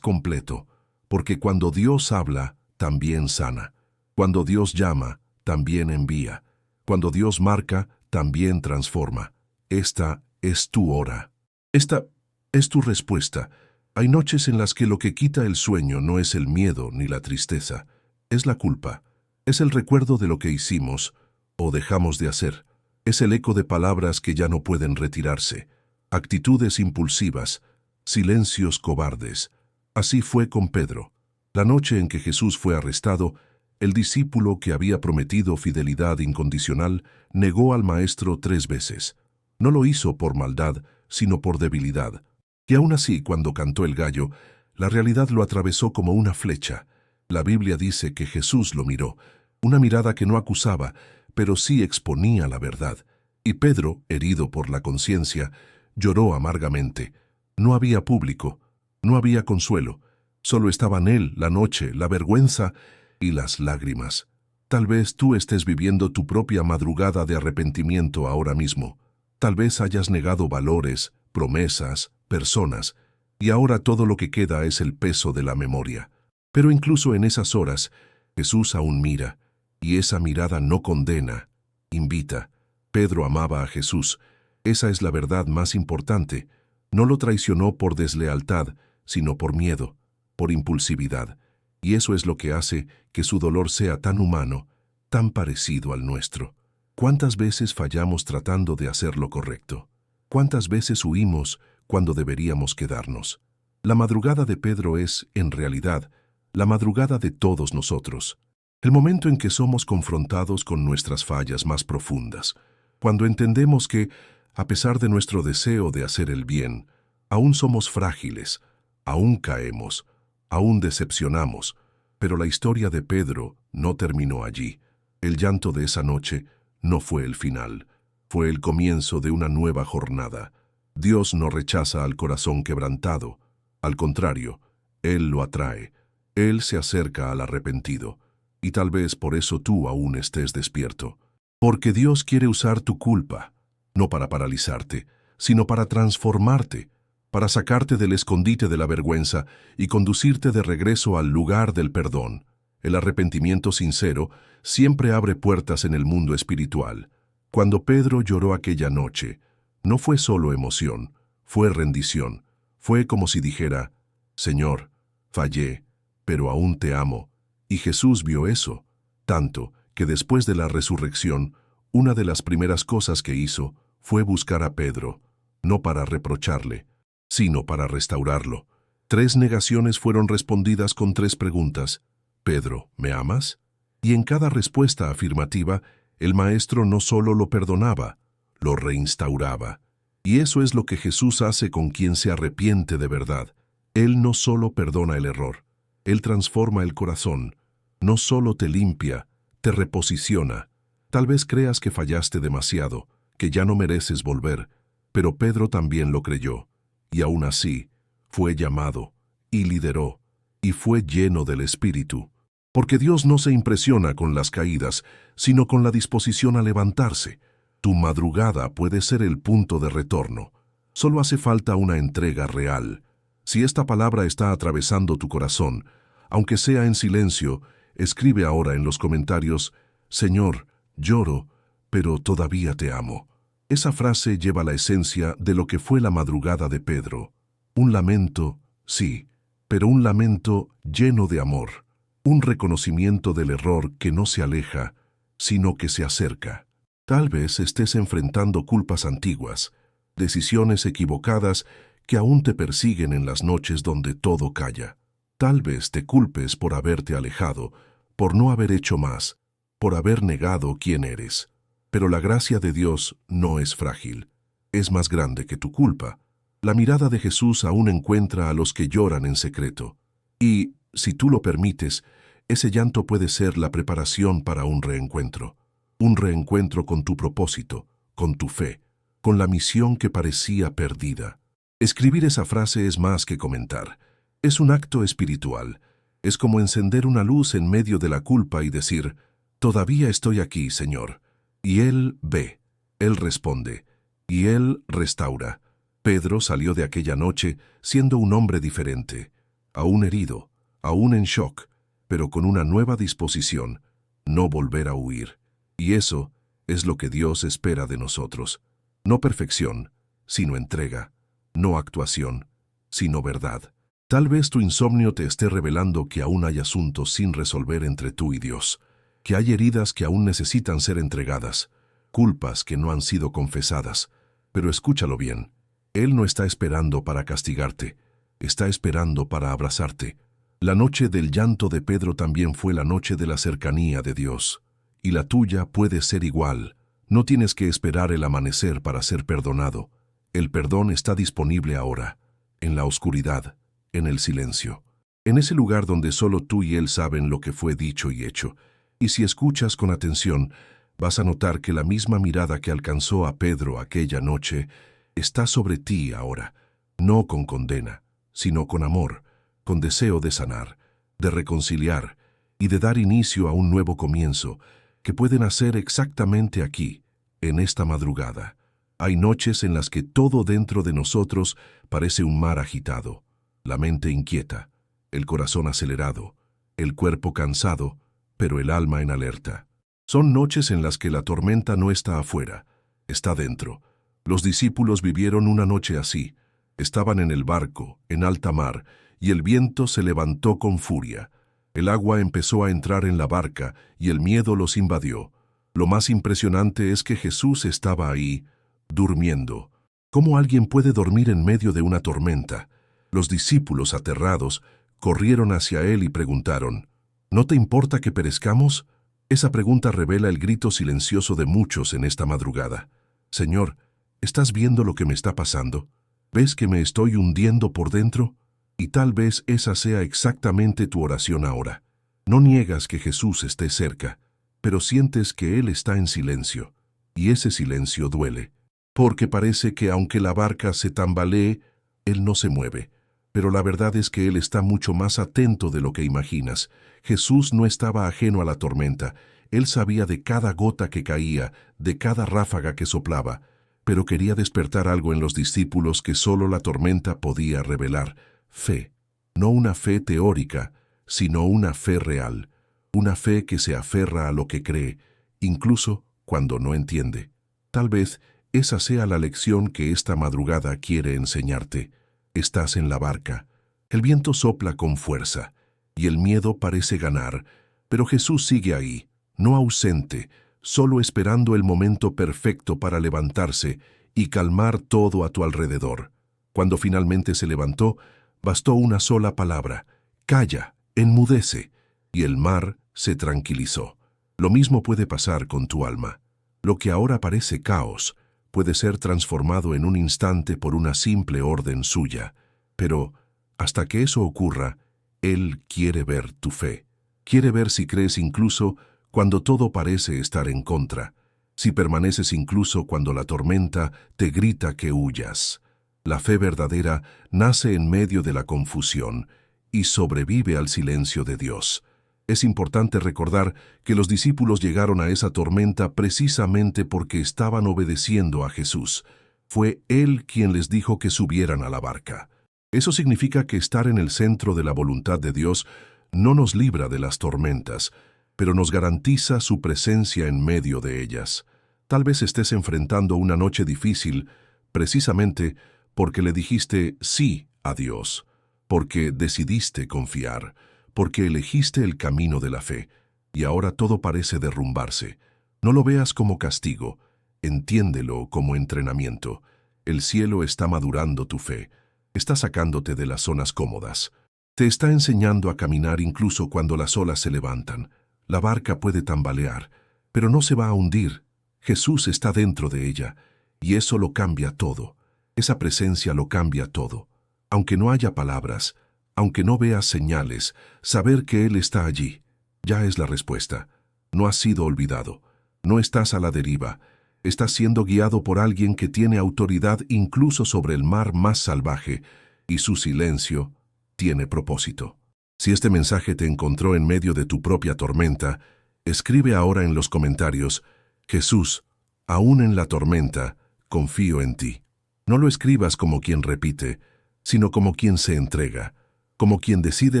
completo, porque cuando Dios habla, también sana. Cuando Dios llama, también envía. Cuando Dios marca, también transforma. Esta es tu hora. Esta es tu respuesta. Hay noches en las que lo que quita el sueño no es el miedo ni la tristeza, es la culpa. Es el recuerdo de lo que hicimos o dejamos de hacer. Es el eco de palabras que ya no pueden retirarse, actitudes impulsivas, silencios cobardes. Así fue con Pedro. La noche en que Jesús fue arrestado, el discípulo que había prometido fidelidad incondicional negó al Maestro 3 veces. No lo hizo por maldad, sino por debilidad. Y aún así, cuando cantó el gallo, la realidad lo atravesó como una flecha. La Biblia dice que Jesús lo miró, una mirada que no acusaba, pero sí exponía la verdad. Y Pedro, herido por la conciencia, lloró amargamente. No había público, no había consuelo. Solo estaban él, la noche, la vergüenza y las lágrimas. Tal vez tú estés viviendo tu propia madrugada de arrepentimiento ahora mismo. Tal vez hayas negado valores, promesas, personas, y ahora todo lo que queda es el peso de la memoria. Pero incluso en esas horas, Jesús aún mira, y esa mirada no condena, invita. Pedro amaba a Jesús. Esa es la verdad más importante. No lo traicionó por deslealtad, sino por miedo, por impulsividad. Y eso es lo que hace que su dolor sea tan humano, tan parecido al nuestro. ¿Cuántas veces fallamos tratando de hacer lo correcto? ¿Cuántas veces huimos cuando deberíamos quedarnos? La madrugada de Pedro es, en realidad, la madrugada de todos nosotros. El momento en que somos confrontados con nuestras fallas más profundas, cuando entendemos que, a pesar de nuestro deseo de hacer el bien, aún somos frágiles, aún caemos, aún decepcionamos, pero la historia de Pedro no terminó allí. El llanto de esa noche no fue el final, fue el comienzo de una nueva jornada. Dios no rechaza al corazón quebrantado, al contrario, Él lo atrae, Él se acerca al arrepentido, y tal vez por eso tú aún estés despierto. Porque Dios quiere usar tu culpa, no para paralizarte, sino para transformarte, para sacarte del escondite de la vergüenza y conducirte de regreso al lugar del perdón. El arrepentimiento sincero siempre abre puertas en el mundo espiritual. Cuando Pedro lloró aquella noche, no fue solo emoción, fue rendición. Fue como si dijera, Señor, fallé, pero aún te amo. Y Jesús vio eso, tanto que después de la resurrección, una de las primeras cosas que hizo fue buscar a Pedro, no para reprocharle, sino para restaurarlo. 3 negaciones fueron respondidas con 3 preguntas. Pedro, ¿me amas? Y en cada respuesta afirmativa, el Maestro no solo lo perdonaba, lo reinstauraba. Y eso es lo que Jesús hace con quien se arrepiente de verdad. Él no solo perdona el error, Él transforma el corazón. No solo te limpia, te reposiciona. Tal vez creas que fallaste demasiado, que ya no mereces volver, pero Pedro también lo creyó, y aún así fue llamado, y lideró, y fue lleno del Espíritu. Porque Dios no se impresiona con las caídas, sino con la disposición a levantarse. Tu madrugada puede ser el punto de retorno. Solo hace falta una entrega real. Si esta palabra está atravesando tu corazón, aunque sea en silencio, escribe ahora en los comentarios: Señor, lloro, pero todavía te amo. Esa frase lleva la esencia de lo que fue la madrugada de Pedro. Un lamento, sí, pero un lamento lleno de amor. Un reconocimiento del error que no se aleja, sino que se acerca. Tal vez estés enfrentando culpas antiguas, decisiones equivocadas que aún te persiguen en las noches donde todo calla. Tal vez te culpes por haberte alejado, por no haber hecho más, por haber negado quién eres. Pero la gracia de Dios no es frágil. Es más grande que tu culpa. La mirada de Jesús aún encuentra a los que lloran en secreto. Y, si tú lo permites, ese llanto puede ser la preparación para un reencuentro. Un reencuentro con tu propósito, con tu fe, con la misión que parecía perdida. Escribir esa frase es más que comentar. Es un acto espiritual. Es como encender una luz en medio de la culpa y decir: todavía estoy aquí, Señor. Y Él ve, Él responde, y Él restaura. Pedro salió de aquella noche siendo un hombre diferente, aún herido, aún en shock, pero con una nueva disposición: no volver a huir. Y eso es lo que Dios espera de nosotros. No perfección, sino entrega. No actuación, sino verdad. Tal vez tu insomnio te esté revelando que aún hay asuntos sin resolver entre tú y Dios, que hay heridas que aún necesitan ser entregadas, culpas que no han sido confesadas. Pero escúchalo bien, Él no está esperando para castigarte, está esperando para abrazarte. La noche del llanto de Pedro también fue la noche de la cercanía de Dios, y la tuya puede ser igual. No tienes que esperar el amanecer para ser perdonado. El perdón está disponible ahora, en la oscuridad, en el silencio, en ese lugar donde solo tú y Él saben lo que fue dicho y hecho. Y si escuchas con atención, vas a notar que la misma mirada que alcanzó a Pedro aquella noche está sobre ti ahora, no con condena, sino con amor, con deseo de sanar, de reconciliar y de dar inicio a un nuevo comienzo que puede nacer exactamente aquí, en esta madrugada. Hay noches en las que todo dentro de nosotros parece un mar agitado, la mente inquieta, el corazón acelerado, el cuerpo cansado, pero el alma en alerta. Son noches en las que la tormenta no está afuera, está dentro. Los discípulos vivieron una noche así. Estaban en el barco, en alta mar, y el viento se levantó con furia. El agua empezó a entrar en la barca y el miedo los invadió. Lo más impresionante es que Jesús estaba ahí, durmiendo. ¿Cómo alguien puede dormir en medio de una tormenta? Los discípulos, aterrados, corrieron hacia él y preguntaron: ¿no te importa que perezcamos? Esa pregunta revela el grito silencioso de muchos en esta madrugada. Señor, ¿estás viendo lo que me está pasando? ¿Ves que me estoy hundiendo por dentro? Y tal vez esa sea exactamente tu oración ahora. No niegas que Jesús esté cerca, pero sientes que Él está en silencio, y ese silencio duele. Porque parece que aunque la barca se tambalee, Él no se mueve. Pero la verdad es que Él está mucho más atento de lo que imaginas. Jesús no estaba ajeno a la tormenta. Él sabía de cada gota que caía, de cada ráfaga que soplaba, pero quería despertar algo en los discípulos que solo la tormenta podía revelar: fe. No una fe teórica, sino una fe real. Una fe que se aferra a lo que cree, incluso cuando no entiende. Tal vez esa sea la lección que esta madrugada quiere enseñarte. Estás en la barca. El viento sopla con fuerza, y el miedo parece ganar, pero Jesús sigue ahí, no ausente, solo esperando el momento perfecto para levantarse y calmar todo a tu alrededor. Cuando finalmente se levantó, bastó una sola palabra: calla, enmudece, y el mar se tranquilizó. Lo mismo puede pasar con tu alma. Lo que ahora parece caos puede ser transformado en un instante por una simple orden suya. Pero, hasta que eso ocurra, Él quiere ver tu fe. Quiere ver si crees incluso cuando todo parece estar en contra, si permaneces incluso cuando la tormenta te grita que huyas. La fe verdadera nace en medio de la confusión y sobrevive al silencio de Dios. Es importante recordar que los discípulos llegaron a esa tormenta precisamente porque estaban obedeciendo a Jesús. Fue Él quien les dijo que subieran a la barca. Eso significa que estar en el centro de la voluntad de Dios no nos libra de las tormentas, pero nos garantiza su presencia en medio de ellas. Tal vez estés enfrentando una noche difícil precisamente porque le dijiste sí a Dios, porque decidiste confiar, porque elegiste el camino de la fe, y ahora todo parece derrumbarse. No lo veas como castigo, entiéndelo como entrenamiento. El cielo está madurando tu fe, está sacándote de las zonas cómodas. Te está enseñando a caminar incluso cuando las olas se levantan. La barca puede tambalear, pero no se va a hundir. Jesús está dentro de ella, y eso lo cambia todo. Esa presencia lo cambia todo. Aunque no haya palabras, aunque no veas señales, saber que Él está allí, ya es la respuesta. No has sido olvidado, no estás a la deriva, estás siendo guiado por alguien que tiene autoridad incluso sobre el mar más salvaje, y su silencio tiene propósito. Si este mensaje te encontró en medio de tu propia tormenta, escribe ahora en los comentarios: Jesús, aún en la tormenta, confío en ti. No lo escribas como quien repite, sino como quien se entrega, como quien decide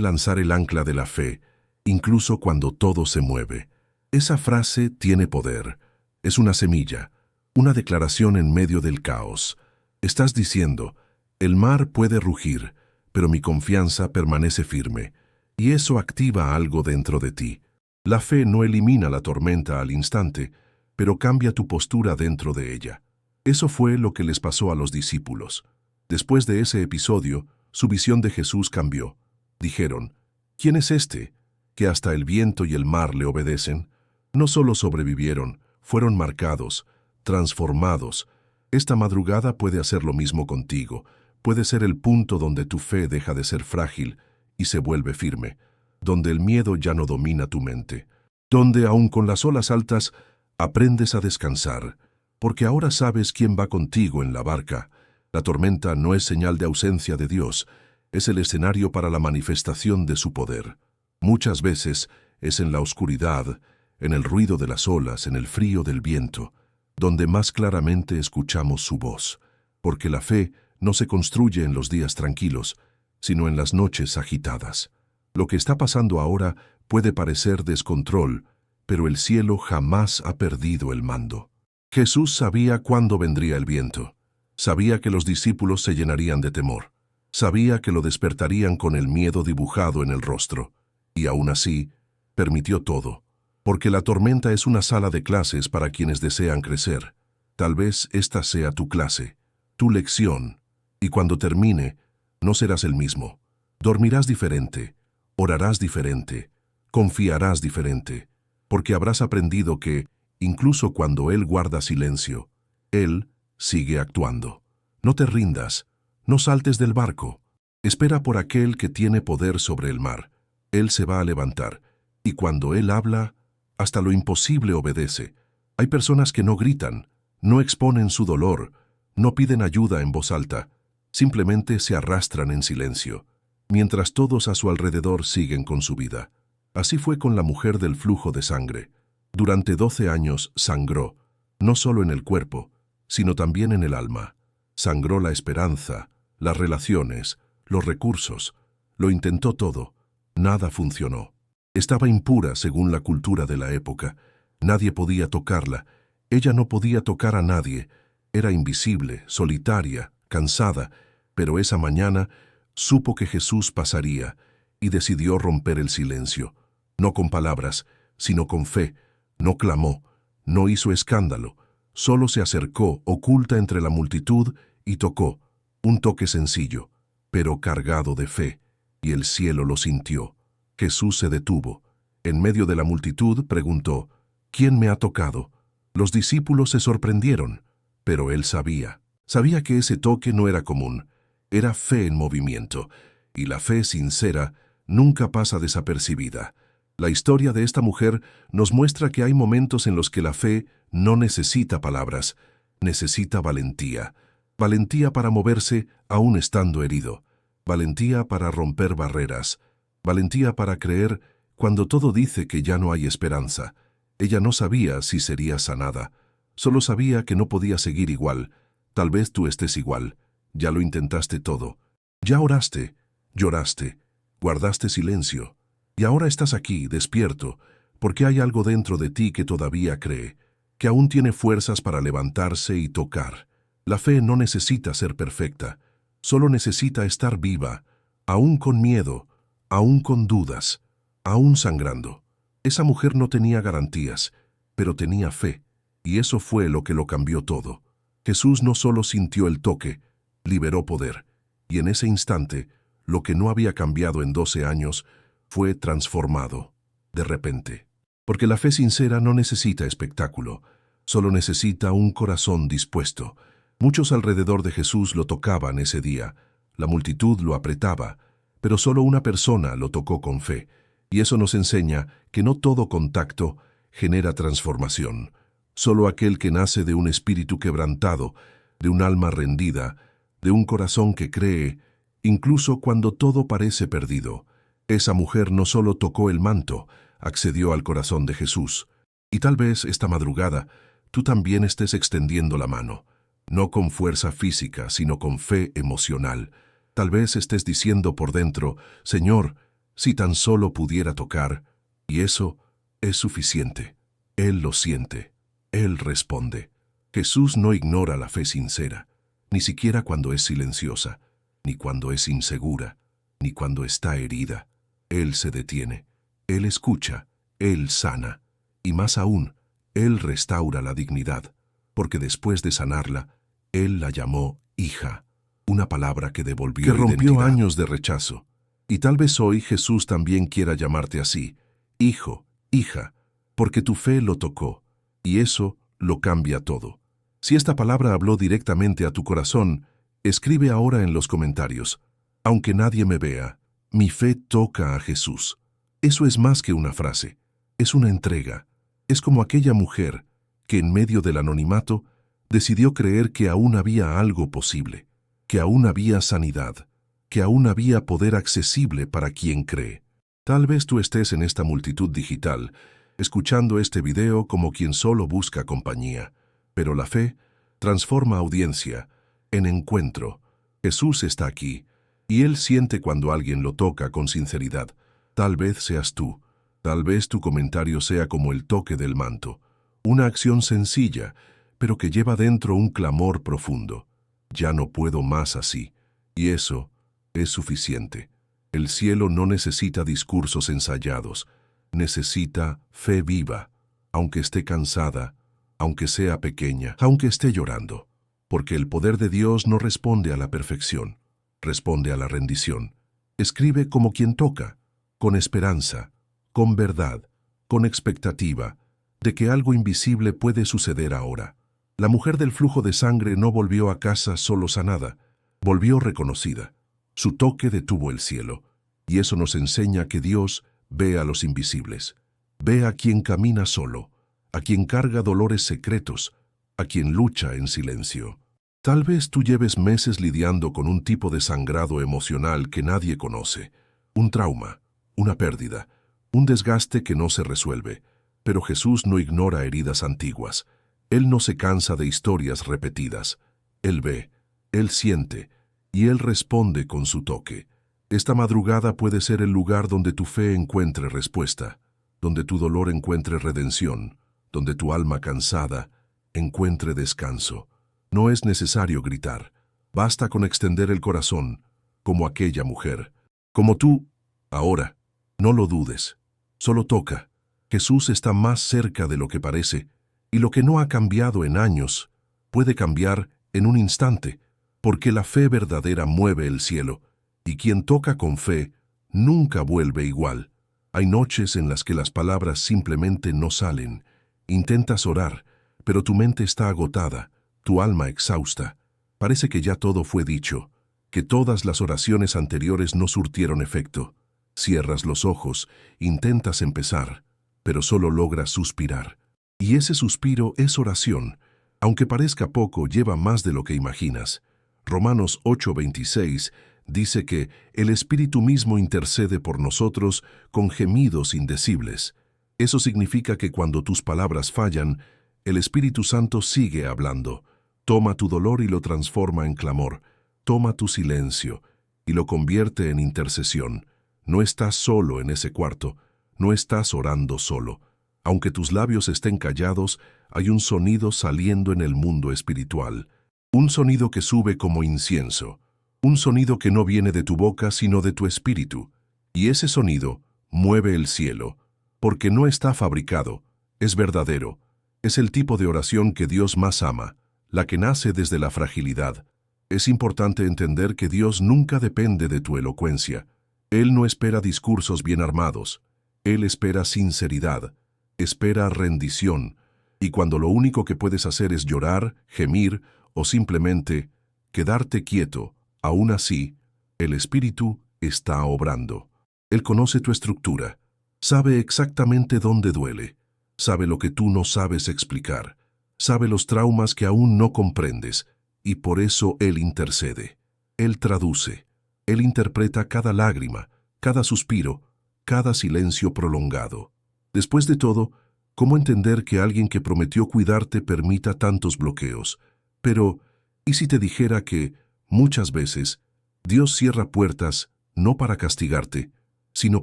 lanzar el ancla de la fe, incluso cuando todo se mueve. Esa frase tiene poder. Es una semilla, una declaración en medio del caos. Estás diciendo: el mar puede rugir, pero mi confianza permanece firme, y eso activa algo dentro de ti. La fe no elimina la tormenta al instante, pero cambia tu postura dentro de ella. Eso fue lo que les pasó a los discípulos. Después de ese episodio, su visión de Jesús cambió. Dijeron: ¿quién es este, que hasta el viento y el mar le obedecen? No solo sobrevivieron, fueron marcados, transformados. Esta madrugada puede hacer lo mismo contigo. Puede ser el punto donde tu fe deja de ser frágil y se vuelve firme, donde el miedo ya no domina tu mente, donde aun con las olas altas aprendes a descansar, porque ahora sabes quién va contigo en la barca. La tormenta no es señal de ausencia de Dios, es el escenario para la manifestación de su poder. Muchas veces es en la oscuridad, en el ruido de las olas, en el frío del viento, donde más claramente escuchamos su voz, porque la fe no se construye en los días tranquilos, sino en las noches agitadas. Lo que está pasando ahora puede parecer descontrol, pero el cielo jamás ha perdido el mando. Jesús sabía cuándo vendría el viento. Sabía que los discípulos se llenarían de temor. Sabía que lo despertarían con el miedo dibujado en el rostro. Y aún así, permitió todo. Porque la tormenta es una sala de clases para quienes desean crecer. Tal vez esta sea tu clase, tu lección. Y cuando termine, no serás el mismo. Dormirás diferente, orarás diferente, confiarás diferente, porque habrás aprendido que, incluso cuando Él guarda silencio, Él sigue actuando. No te rindas, no saltes del barco. Espera por aquel que tiene poder sobre el mar. Él se va a levantar, y cuando Él habla, hasta lo imposible obedece. Hay personas que no gritan, no exponen su dolor, no piden ayuda en voz alta, simplemente se arrastran en silencio, mientras todos a su alrededor siguen con su vida. Así fue con la mujer del flujo de sangre. Durante 12 años sangró, no solo en el cuerpo, sino también en el alma. Sangró la esperanza, las relaciones, los recursos. Lo intentó todo. Nada funcionó. Estaba impura según la cultura de la época. Nadie podía tocarla. Ella no podía tocar a nadie. Era invisible, solitaria, cansada, pero esa mañana supo que Jesús pasaría y decidió romper el silencio. No con palabras, sino con fe. No clamó, no hizo escándalo, solo se acercó oculta entre la multitud y tocó, un toque sencillo, pero cargado de fe, y el cielo lo sintió. Jesús se detuvo. En medio de la multitud preguntó: ¿quién me ha tocado? Los discípulos se sorprendieron, pero él sabía. Sabía que ese toque no era común, era fe en movimiento, y la fe sincera nunca pasa desapercibida. La historia de esta mujer nos muestra que hay momentos en los que la fe no necesita palabras, necesita valentía. Valentía para moverse aún estando herido. Valentía para romper barreras. Valentía para creer cuando todo dice que ya no hay esperanza. Ella no sabía si sería sanada. Solo sabía que no podía seguir igual. Tal vez tú estés igual. Ya lo intentaste todo. Ya oraste, lloraste, guardaste silencio. Y ahora estás aquí, despierto, porque hay algo dentro de ti que todavía cree, que aún tiene fuerzas para levantarse y tocar. La fe no necesita ser perfecta, solo necesita estar viva, aún con miedo, aún con dudas, aún sangrando. Esa mujer no tenía garantías, pero tenía fe, y eso fue lo que lo cambió todo. Jesús no solo sintió el toque, liberó poder, y en ese instante, lo que no había cambiado en 12 años fue transformado, de repente. Porque la fe sincera no necesita espectáculo, solo necesita un corazón dispuesto. Muchos alrededor de Jesús lo tocaban ese día, la multitud lo apretaba, pero solo una persona lo tocó con fe, y eso nos enseña que no todo contacto genera transformación. Solo aquel que nace de un espíritu quebrantado, de un alma rendida, de un corazón que cree, incluso cuando todo parece perdido. Esa mujer no solo tocó el manto, accedió al corazón de Jesús. Y tal vez esta madrugada tú también estés extendiendo la mano, no con fuerza física, sino con fe emocional. Tal vez estés diciendo por dentro, Señor, si tan solo pudiera tocar, y eso es suficiente. Él lo siente, Él responde. Jesús no ignora la fe sincera, ni siquiera cuando es silenciosa, ni cuando es insegura, ni cuando está herida. Él se detiene, Él escucha, Él sana, y más aún, Él restaura la dignidad, porque después de sanarla, Él la llamó hija, una palabra que devolvió que rompió identidad. Años de rechazo. Y tal vez hoy Jesús también quiera llamarte así, hijo, hija, porque tu fe lo tocó, y eso lo cambia todo. Si esta palabra habló directamente a tu corazón, escribe ahora en los comentarios, aunque nadie me vea, mi fe toca a Jesús. Eso es más que una frase, es una entrega. Es como aquella mujer que en medio del anonimato decidió creer que aún había algo posible, que aún había sanidad, que aún había poder accesible para quien cree. Tal vez tú estés en esta multitud digital, escuchando este video como quien solo busca compañía, pero la fe transforma audiencia en encuentro. Jesús está aquí, y Él siente cuando alguien lo toca con sinceridad. Tal vez seas tú, tal vez tu comentario sea como el toque del manto, una acción sencilla, pero que lleva dentro un clamor profundo. Ya no puedo más así, y eso es suficiente. El cielo no necesita discursos ensayados, necesita fe viva, aunque esté cansada, aunque sea pequeña, aunque esté llorando, porque el poder de Dios no responde a la perfección, responde a la rendición. Escribe como quien toca, con esperanza, con verdad, con expectativa, de que algo invisible puede suceder ahora. La mujer del flujo de sangre no volvió a casa solo sanada, volvió reconocida. Su toque detuvo el cielo, y eso nos enseña que Dios ve a los invisibles, ve a quien camina solo, a quien carga dolores secretos, a quien lucha en silencio. Tal vez tú lleves meses lidiando con un tipo de sangrado emocional que nadie conoce, un trauma, una pérdida, un desgaste que no se resuelve, pero Jesús no ignora heridas antiguas. Él no se cansa de historias repetidas. Él ve, Él siente, y Él responde con su toque. Esta madrugada puede ser el lugar donde tu fe encuentre respuesta, donde tu dolor encuentre redención, donde tu alma cansada encuentre descanso. No es necesario gritar, basta con extender el corazón, como aquella mujer. Como tú, ahora, no lo dudes, solo toca. Jesús está más cerca de lo que parece, y lo que no ha cambiado en años puede cambiar en un instante, porque la fe verdadera mueve el cielo, y quien toca con fe nunca vuelve igual. Hay noches en las que las palabras simplemente no salen. Intentas orar, pero tu mente está agotada, tu alma exhausta. Parece que ya todo fue dicho, que todas las oraciones anteriores no surtieron efecto. Cierras los ojos, intentas empezar, pero solo logras suspirar. Y ese suspiro es oración. Aunque parezca poco, lleva más de lo que imaginas. Romanos 8:26 dice que el Espíritu mismo intercede por nosotros con gemidos indecibles. Eso significa que cuando tus palabras fallan, el Espíritu Santo sigue hablando. Toma tu dolor y lo transforma en clamor. Toma tu silencio y lo convierte en intercesión. No estás solo en ese cuarto, no estás orando solo. Aunque tus labios estén callados, hay un sonido saliendo en el mundo espiritual. Un sonido que sube como incienso. Un sonido que no viene de tu boca, sino de tu espíritu. Y ese sonido mueve el cielo, porque no está fabricado, es verdadero. Es el tipo de oración que Dios más ama, la que nace desde la fragilidad. Es importante entender que Dios nunca depende de tu elocuencia. Él no espera discursos bien armados. Él espera sinceridad, espera rendición. Y cuando lo único que puedes hacer es llorar, gemir o simplemente quedarte quieto, aún así, el Espíritu está obrando. Él conoce tu estructura, sabe exactamente dónde duele, sabe lo que tú no sabes explicar, sabe los traumas que aún no comprendes, y por eso Él intercede. Él traduce, Él interpreta cada lágrima, cada suspiro, cada silencio prolongado. Después de todo, ¿cómo entender que alguien que prometió cuidarte permita tantos bloqueos? Pero, ¿y si te dijera que, muchas veces, Dios cierra puertas no para castigarte, sino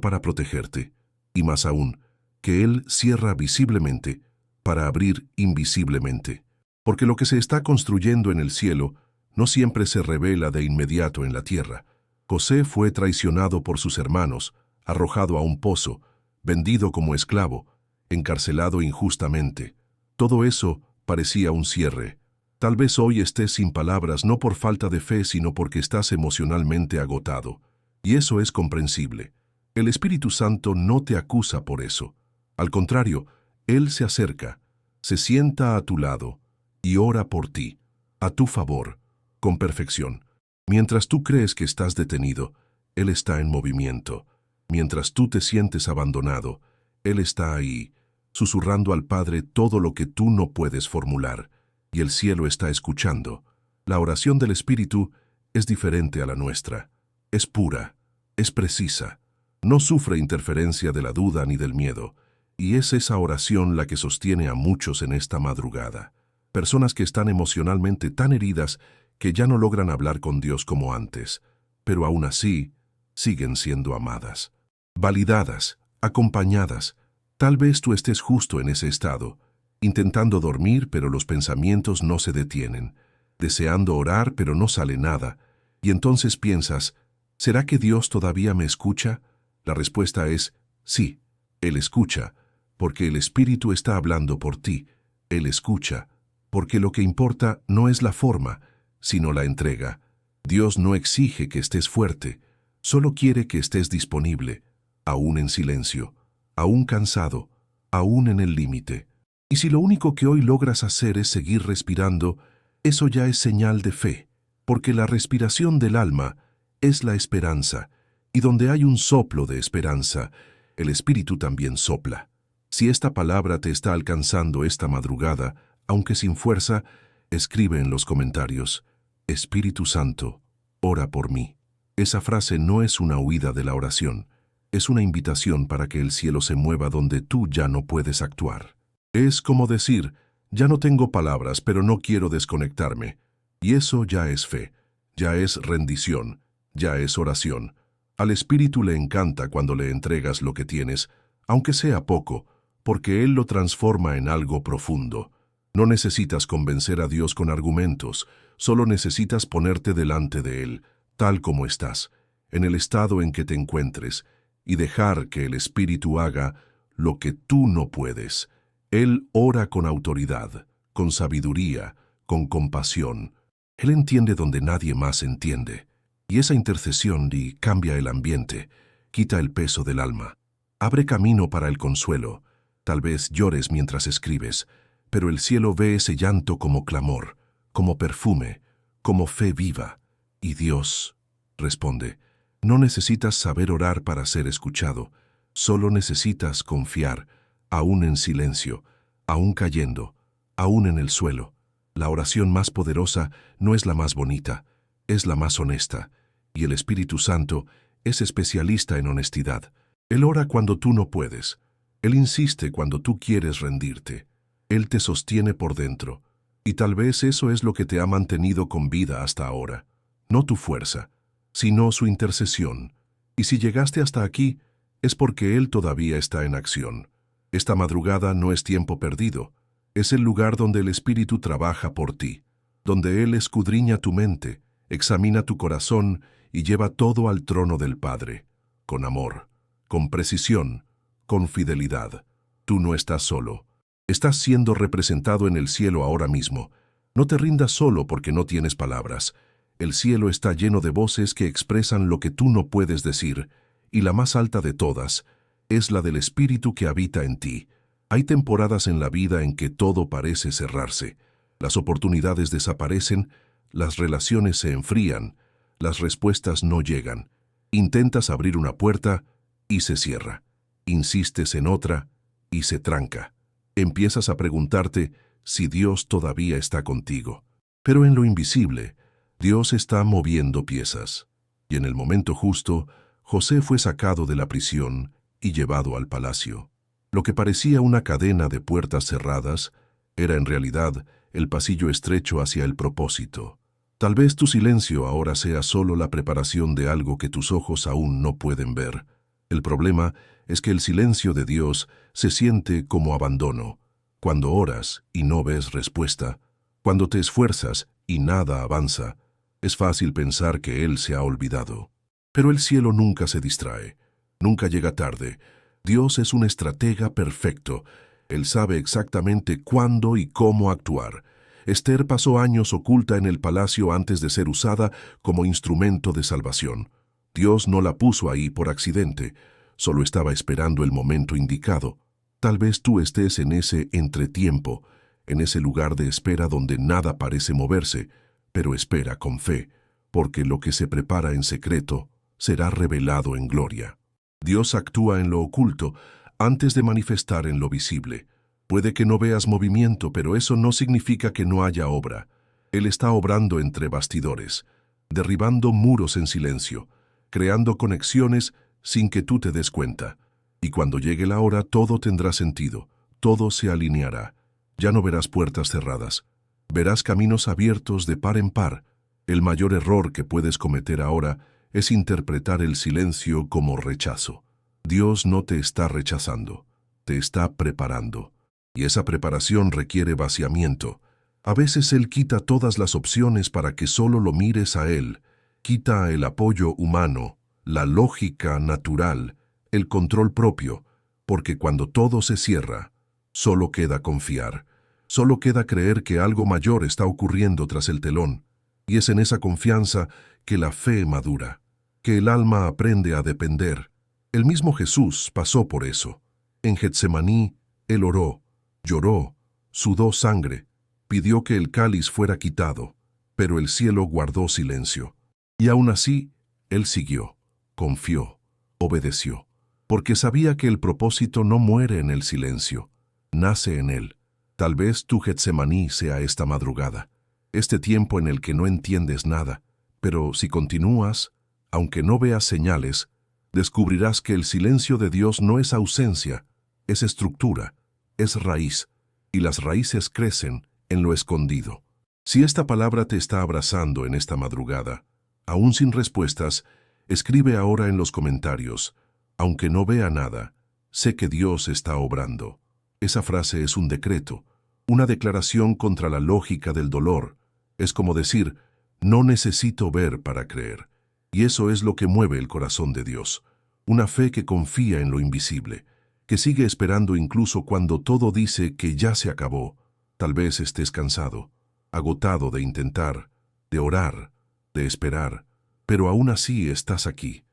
para protegerte? Y más aún, que Él cierra visiblemente para abrir invisiblemente. Porque lo que se está construyendo en el cielo no siempre se revela de inmediato en la tierra. José fue traicionado por sus hermanos, arrojado a un pozo, vendido como esclavo, encarcelado injustamente. Todo eso parecía un cierre. Tal vez hoy estés sin palabras no por falta de fe, sino porque estás emocionalmente agotado. Y eso es comprensible. El Espíritu Santo no te acusa por eso. Al contrario, Él se acerca, se sienta a tu lado y ora por ti, a tu favor, con perfección. Mientras tú crees que estás detenido, Él está en movimiento. Mientras tú te sientes abandonado, Él está ahí, susurrando al Padre todo lo que tú no puedes formular, y el cielo está escuchando. La oración del Espíritu es diferente a la nuestra. Es pura, es precisa, no sufre interferencia de la duda ni del miedo, y es esa oración la que sostiene a muchos en esta madrugada. Personas que están emocionalmente tan heridas que ya no logran hablar con Dios como antes, pero aún así siguen siendo amadas, validadas, acompañadas. Tal vez tú estés justo en ese estado, intentando dormir pero los pensamientos no se detienen, deseando orar pero no sale nada, y entonces piensas, ¿será que Dios todavía me escucha? La respuesta es sí, Él escucha, porque el Espíritu está hablando por ti. Él escucha, porque lo que importa no es la forma, sino la entrega. Dios no exige que estés fuerte, solo quiere que estés disponible, aún en silencio, aún cansado, aún en el límite. Y si lo único que hoy logras hacer es seguir respirando, eso ya es señal de fe, porque la respiración del alma es la esperanza, y donde hay un soplo de esperanza, el Espíritu también sopla. Si esta palabra te está alcanzando esta madrugada, aunque sin fuerza, escribe en los comentarios, Espíritu Santo, ora por mí. Esa frase no es una huida de la oración, es una invitación para que el cielo se mueva donde tú ya no puedes actuar. Es como decir, ya no tengo palabras, pero no quiero desconectarme. Y eso ya es fe, ya es rendición, ya es oración. Al Espíritu le encanta cuando le entregas lo que tienes, aunque sea poco, porque Él lo transforma en algo profundo. No necesitas convencer a Dios con argumentos, solo necesitas ponerte delante de Él, tal como estás, en el estado en que te encuentres, y dejar que el Espíritu haga lo que tú no puedes. Él ora con autoridad, con sabiduría, con compasión. Él entiende donde nadie más entiende. Y esa intercesión cambia el ambiente, quita el peso del alma, abre camino para el consuelo. Tal vez llores mientras escribes, pero el cielo ve ese llanto como clamor, como perfume, como fe viva. Y Dios responde, No necesitas saber orar para ser escuchado, solo necesitas confiar, aún en silencio, aún cayendo, aún en el suelo. La oración más poderosa no es la más bonita, es la más honesta, y el Espíritu Santo es especialista en honestidad. Él ora cuando tú no puedes. Él insiste cuando tú quieres rendirte. Él te sostiene por dentro. Y tal vez eso es lo que te ha mantenido con vida hasta ahora. No tu fuerza, sino su intercesión. Y si llegaste hasta aquí, es porque Él todavía está en acción. Esta madrugada no es tiempo perdido. Es el lugar donde el Espíritu trabaja por ti, donde Él escudriña tu mente, examina tu corazón y lleva todo al trono del Padre, con amor, con precisión, con fidelidad. Tú no estás solo. Estás siendo representado en el cielo ahora mismo. No te rindas solo porque no tienes palabras. El cielo está lleno de voces que expresan lo que tú no puedes decir, y la más alta de todas es la del Espíritu que habita en ti. Hay temporadas en la vida en que todo parece cerrarse. Las oportunidades desaparecen, las relaciones se enfrían, las respuestas no llegan. Intentas abrir una puerta y se cierra. Insistes en otra y se tranca. Empiezas a preguntarte si Dios todavía está contigo. Pero en lo invisible, Dios está moviendo piezas. Y en el momento justo, José fue sacado de la prisión y llevado al palacio. Lo que parecía una cadena de puertas cerradas era en realidad el pasillo estrecho hacia el propósito. Tal vez tu silencio ahora sea solo la preparación de algo que tus ojos aún no pueden ver. El problema es que el silencio de Dios se siente como abandono. Cuando oras y no ves respuesta, cuando te esfuerzas y nada avanza, es fácil pensar que Él se ha olvidado. Pero el cielo nunca se distrae, nunca llega tarde. Dios es un estratega perfecto. Él sabe exactamente cuándo y cómo actuar. Esther pasó años oculta en el palacio antes de ser usada como instrumento de salvación. Dios no la puso ahí por accidente, solo estaba esperando el momento indicado. Tal vez tú estés en ese entretiempo, en ese lugar de espera donde nada parece moverse, pero espera con fe, porque lo que se prepara en secreto será revelado en gloria. Dios actúa en lo oculto antes de manifestar en lo visible. Puede que no veas movimiento, pero eso no significa que no haya obra. Él está obrando entre bastidores, derribando muros en silencio, creando conexiones sin que tú te des cuenta. Y cuando llegue la hora, todo tendrá sentido, todo se alineará. Ya no verás puertas cerradas, verás caminos abiertos de par en par. El mayor error que puedes cometer ahora es interpretar el silencio como rechazo. Dios no te está rechazando, te está preparando. Y esa preparación requiere vaciamiento. A veces Él quita todas las opciones para que solo lo mires a Él. Quita el apoyo humano, la lógica natural, el control propio, porque cuando todo se cierra, solo queda confiar. Solo queda creer que algo mayor está ocurriendo tras el telón. Y es en esa confianza que la fe madura, que el alma aprende a depender. El mismo Jesús pasó por eso. En Getsemaní, Él oró, lloró, sudó sangre, pidió que el cáliz fuera quitado, pero el cielo guardó silencio. Y aún así, Él siguió, confió, obedeció, porque sabía que el propósito no muere en el silencio, nace en él. Tal vez tu Getsemaní sea esta madrugada, este tiempo en el que no entiendes nada, pero si continúas, aunque no veas señales, descubrirás que el silencio de Dios no es ausencia, es estructura, es raíz, y las raíces crecen en lo escondido. Si esta palabra te está abrazando en esta madrugada, aún sin respuestas, escribe ahora en los comentarios, aunque no vea nada, sé que Dios está obrando. Esa frase es un decreto, una declaración contra la lógica del dolor. Es como decir, no necesito ver para creer. Y eso es lo que mueve el corazón de Dios. Una fe que confía en lo invisible, que sigue esperando incluso cuando todo dice que ya se acabó. Tal vez estés cansado, agotado de intentar, de orar, de esperar, pero aún así estás aquí.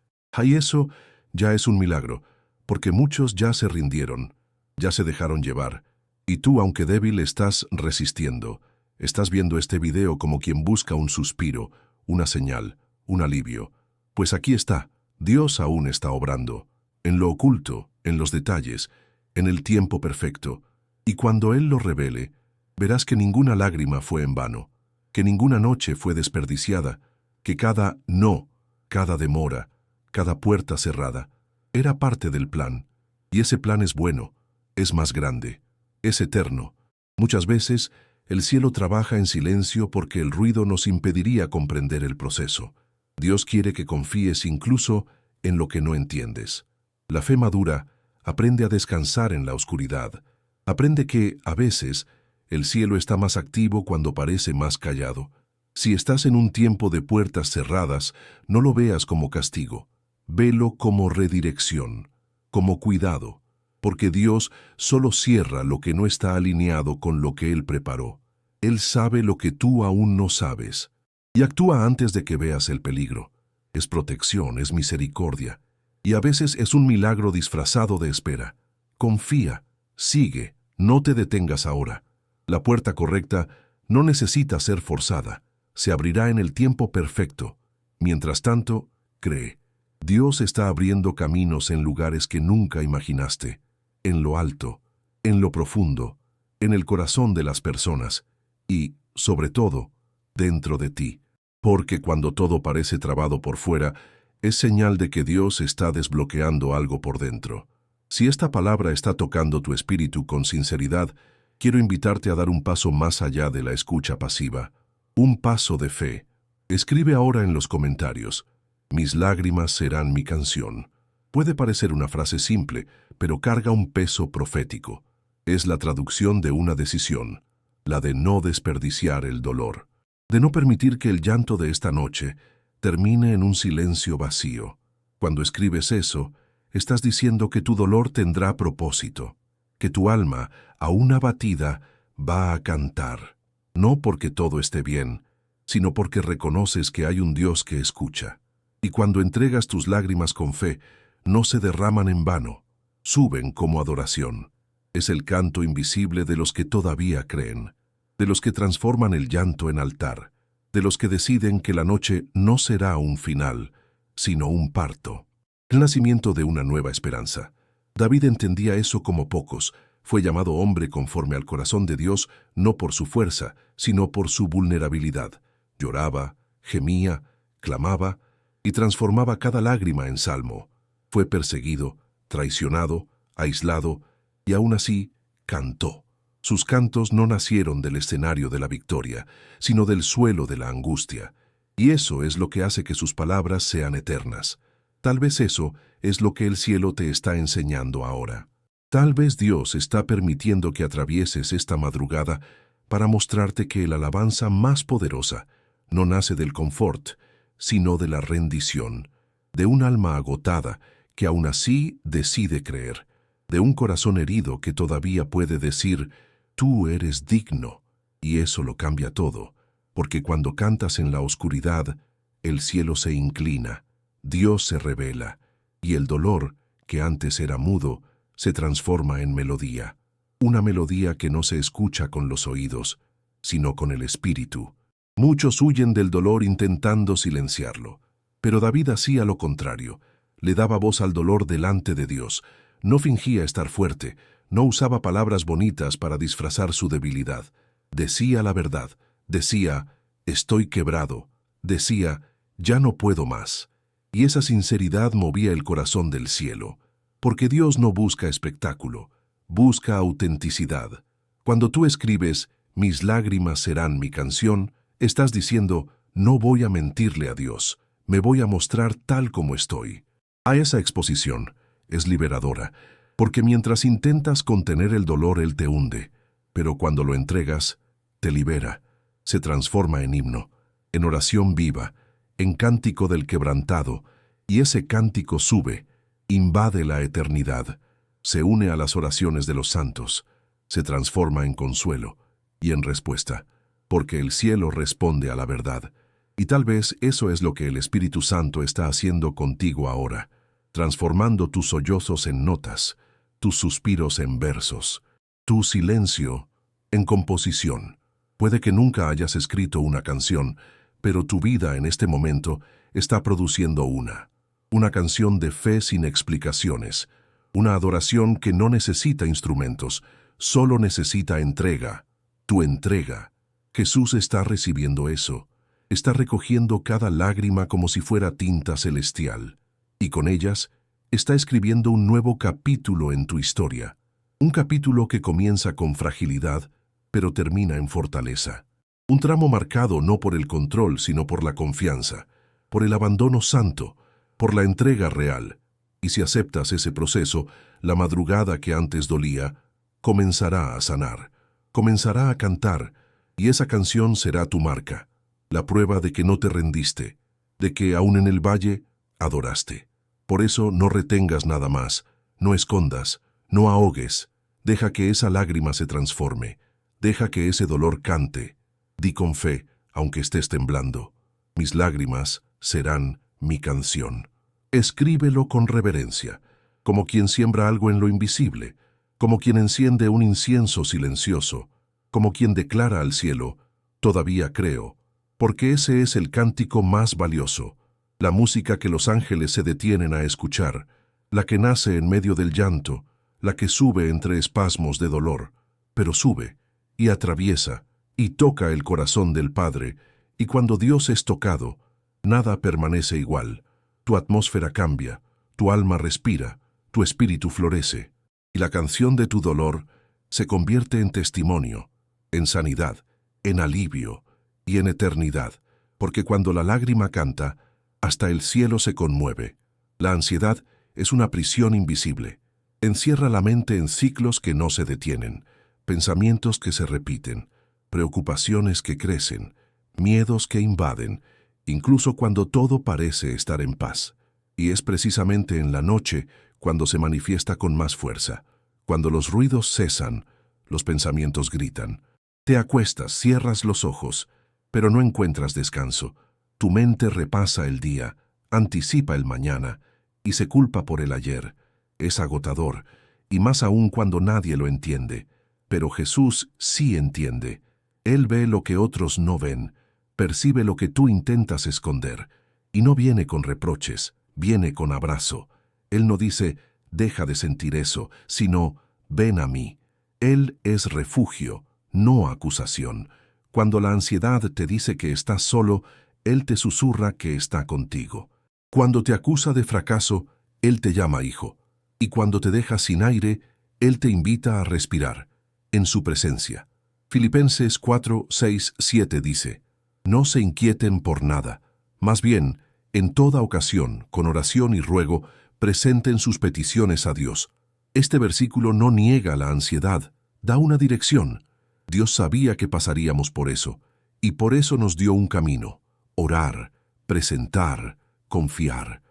Y eso ya es un milagro, porque muchos ya se rindieron, ya se dejaron llevar, y tú, aunque débil, estás resistiendo. Estás viendo este video como quien busca un suspiro, una señal, un alivio. Pues aquí está. Dios aún está obrando, en lo oculto, en los detalles, en el tiempo perfecto, y cuando Él lo revele, verás que ninguna lágrima fue en vano, que ninguna noche fue desperdiciada, que cada no, cada demora, cada puerta cerrada, era parte del plan, y ese plan es bueno, es más grande, es eterno. Muchas veces, el cielo trabaja en silencio porque el ruido nos impediría comprender el proceso. Dios quiere que confíes incluso en lo que no entiendes. La fe madura aprende a descansar en la oscuridad. Aprende que, a veces, el cielo está más activo cuando parece más callado. Si estás en un tiempo de puertas cerradas, no lo veas como castigo. Velo como redirección, como cuidado, porque Dios solo cierra lo que no está alineado con lo que Él preparó. Él sabe lo que tú aún no sabes, y actúa antes de que veas el peligro. Es protección, es misericordia, y a veces es un milagro disfrazado de espera. Confía, sigue, no te detengas ahora. La puerta correcta no necesita ser forzada, se abrirá en el tiempo perfecto. Mientras tanto, cree. Dios está abriendo caminos en lugares que nunca imaginaste, en lo alto, en lo profundo, en el corazón de las personas y, sobre todo, dentro de ti. Porque cuando todo parece trabado por fuera, es señal de que Dios está desbloqueando algo por dentro. Si esta palabra está tocando tu espíritu con sinceridad, quiero invitarte a dar un paso más allá de la escucha pasiva, un paso de fe. Escribe ahora en los comentarios: mis lágrimas serán mi canción. Puede parecer una frase simple, pero carga un peso profético. Es la traducción de una decisión, la de no desperdiciar el dolor, de no permitir que el llanto de esta noche termine en un silencio vacío. Cuando escribes eso, estás diciendo que tu dolor tendrá propósito, que tu alma, aún abatida, va a cantar, no porque todo esté bien, sino porque reconoces que hay un Dios que escucha. Y cuando entregas tus lágrimas con fe, no se derraman en vano, suben como adoración. Es el canto invisible de los que todavía creen, de los que transforman el llanto en altar, de los que deciden que la noche no será un final, sino un parto, el nacimiento de una nueva esperanza. David entendía eso como pocos. Fue llamado hombre conforme al corazón de Dios, no por su fuerza, sino por su vulnerabilidad. Lloraba, gemía, clamaba y transformaba cada lágrima en salmo. Fue perseguido, traicionado, aislado, y aún así cantó. Sus cantos no nacieron del escenario de la victoria, sino del suelo de la angustia, y eso es lo que hace que sus palabras sean eternas. Tal vez eso es lo que el cielo te está enseñando ahora. Tal vez Dios está permitiendo que atravieses esta madrugada para mostrarte que la alabanza más poderosa no nace del confort, sino de la rendición, de un alma agotada que aún así decide creer, de un corazón herido que todavía puede decir: tú eres digno, y eso lo cambia todo, porque cuando cantas en la oscuridad, el cielo se inclina, Dios se revela, y el dolor, que antes era mudo, se transforma en melodía, una melodía que no se escucha con los oídos, sino con el espíritu. Muchos huyen del dolor intentando silenciarlo, pero David hacía lo contrario, le daba voz al dolor delante de Dios, no fingía estar fuerte, no usaba palabras bonitas para disfrazar su debilidad, decía la verdad, decía: estoy quebrado, decía: ya no puedo más. Y esa sinceridad movía el corazón del cielo, porque Dios no busca espectáculo, busca autenticidad. Cuando tú escribes: mis lágrimas serán mi canción, estás diciendo: no voy a mentirle a Dios, me voy a mostrar tal como estoy. A esa exposición es liberadora, porque mientras intentas contener el dolor, Él te hunde, pero cuando lo entregas, te libera, se transforma en himno, en oración viva, en cántico del quebrantado, y ese cántico sube, invade la eternidad, se une a las oraciones de los santos, se transforma en consuelo y en respuesta, porque el cielo responde a la verdad. Y tal vez eso es lo que el Espíritu Santo está haciendo contigo ahora, transformando tus sollozos en notas, tus suspiros en versos, tu silencio en composición. Puede que nunca hayas escrito una canción, pero tu vida en este momento está produciendo una. una canción de fe sin explicaciones, una adoración que no necesita instrumentos, solo necesita entrega, tu entrega. Jesús está recibiendo eso, está recogiendo cada lágrima como si fuera tinta celestial, y con ellas está escribiendo un nuevo capítulo en tu historia, un capítulo que comienza con fragilidad, pero termina en fortaleza. Un tramo marcado no por el control, sino por la confianza, por el abandono santo, por la entrega real. Y si aceptas ese proceso, la madrugada que antes dolía comenzará a sanar, comenzará a cantar, y esa canción será tu marca, la prueba de que no te rendiste, de que aún en el valle adoraste. Por eso no retengas nada más, no escondas, no ahogues, deja que esa lágrima se transforme, deja que ese dolor cante. Di con fe, aunque estés temblando, mis lágrimas serán mi canción. Escríbelo con reverencia, como quien siembra algo en lo invisible, como quien enciende un incienso silencioso, como quien declara al cielo, todavía creo, porque ese es el cántico más valioso, la música que los ángeles se detienen a escuchar, la que nace en medio del llanto, la que sube entre espasmos de dolor, pero sube y atraviesa y toca el corazón del Padre, y cuando Dios es tocado, nada permanece igual. Tu atmósfera cambia, tu alma respira, tu espíritu florece, y la canción de tu dolor se convierte en testimonio, en sanidad, en alivio y en eternidad, porque cuando la lágrima canta, hasta el cielo se conmueve. La ansiedad es una prisión invisible. Encierra la mente en ciclos que no se detienen, pensamientos que se repiten, preocupaciones que crecen, miedos que invaden, incluso cuando todo parece estar en paz. Y es precisamente en la noche cuando se manifiesta con más fuerza, cuando los ruidos cesan, los pensamientos gritan. Te acuestas, cierras los ojos, pero no encuentras descanso. Tu mente repasa el día, anticipa el mañana y se culpa por el ayer. Es agotador, y más aún cuando nadie lo entiende. Pero Jesús sí entiende. Él ve lo que otros no ven, percibe lo que tú intentas esconder, y no viene con reproches, viene con abrazo. Él no dice, deja de sentir eso, sino, ven a mí. Él es refugio, no acusación. Cuando la ansiedad te dice que estás solo, Él te susurra que está contigo. Cuando te acusa de fracaso, Él te llama hijo. Y cuando te deja sin aire, Él te invita a respirar, en su presencia. Filipenses 4, 6, 7 dice, no se inquieten por nada, más bien, en toda ocasión, con oración y ruego, presenten sus peticiones a Dios. Este versículo no niega la ansiedad, da una dirección. Dios sabía que pasaríamos por eso, y por eso nos dio un camino: orar, presentar, confiar.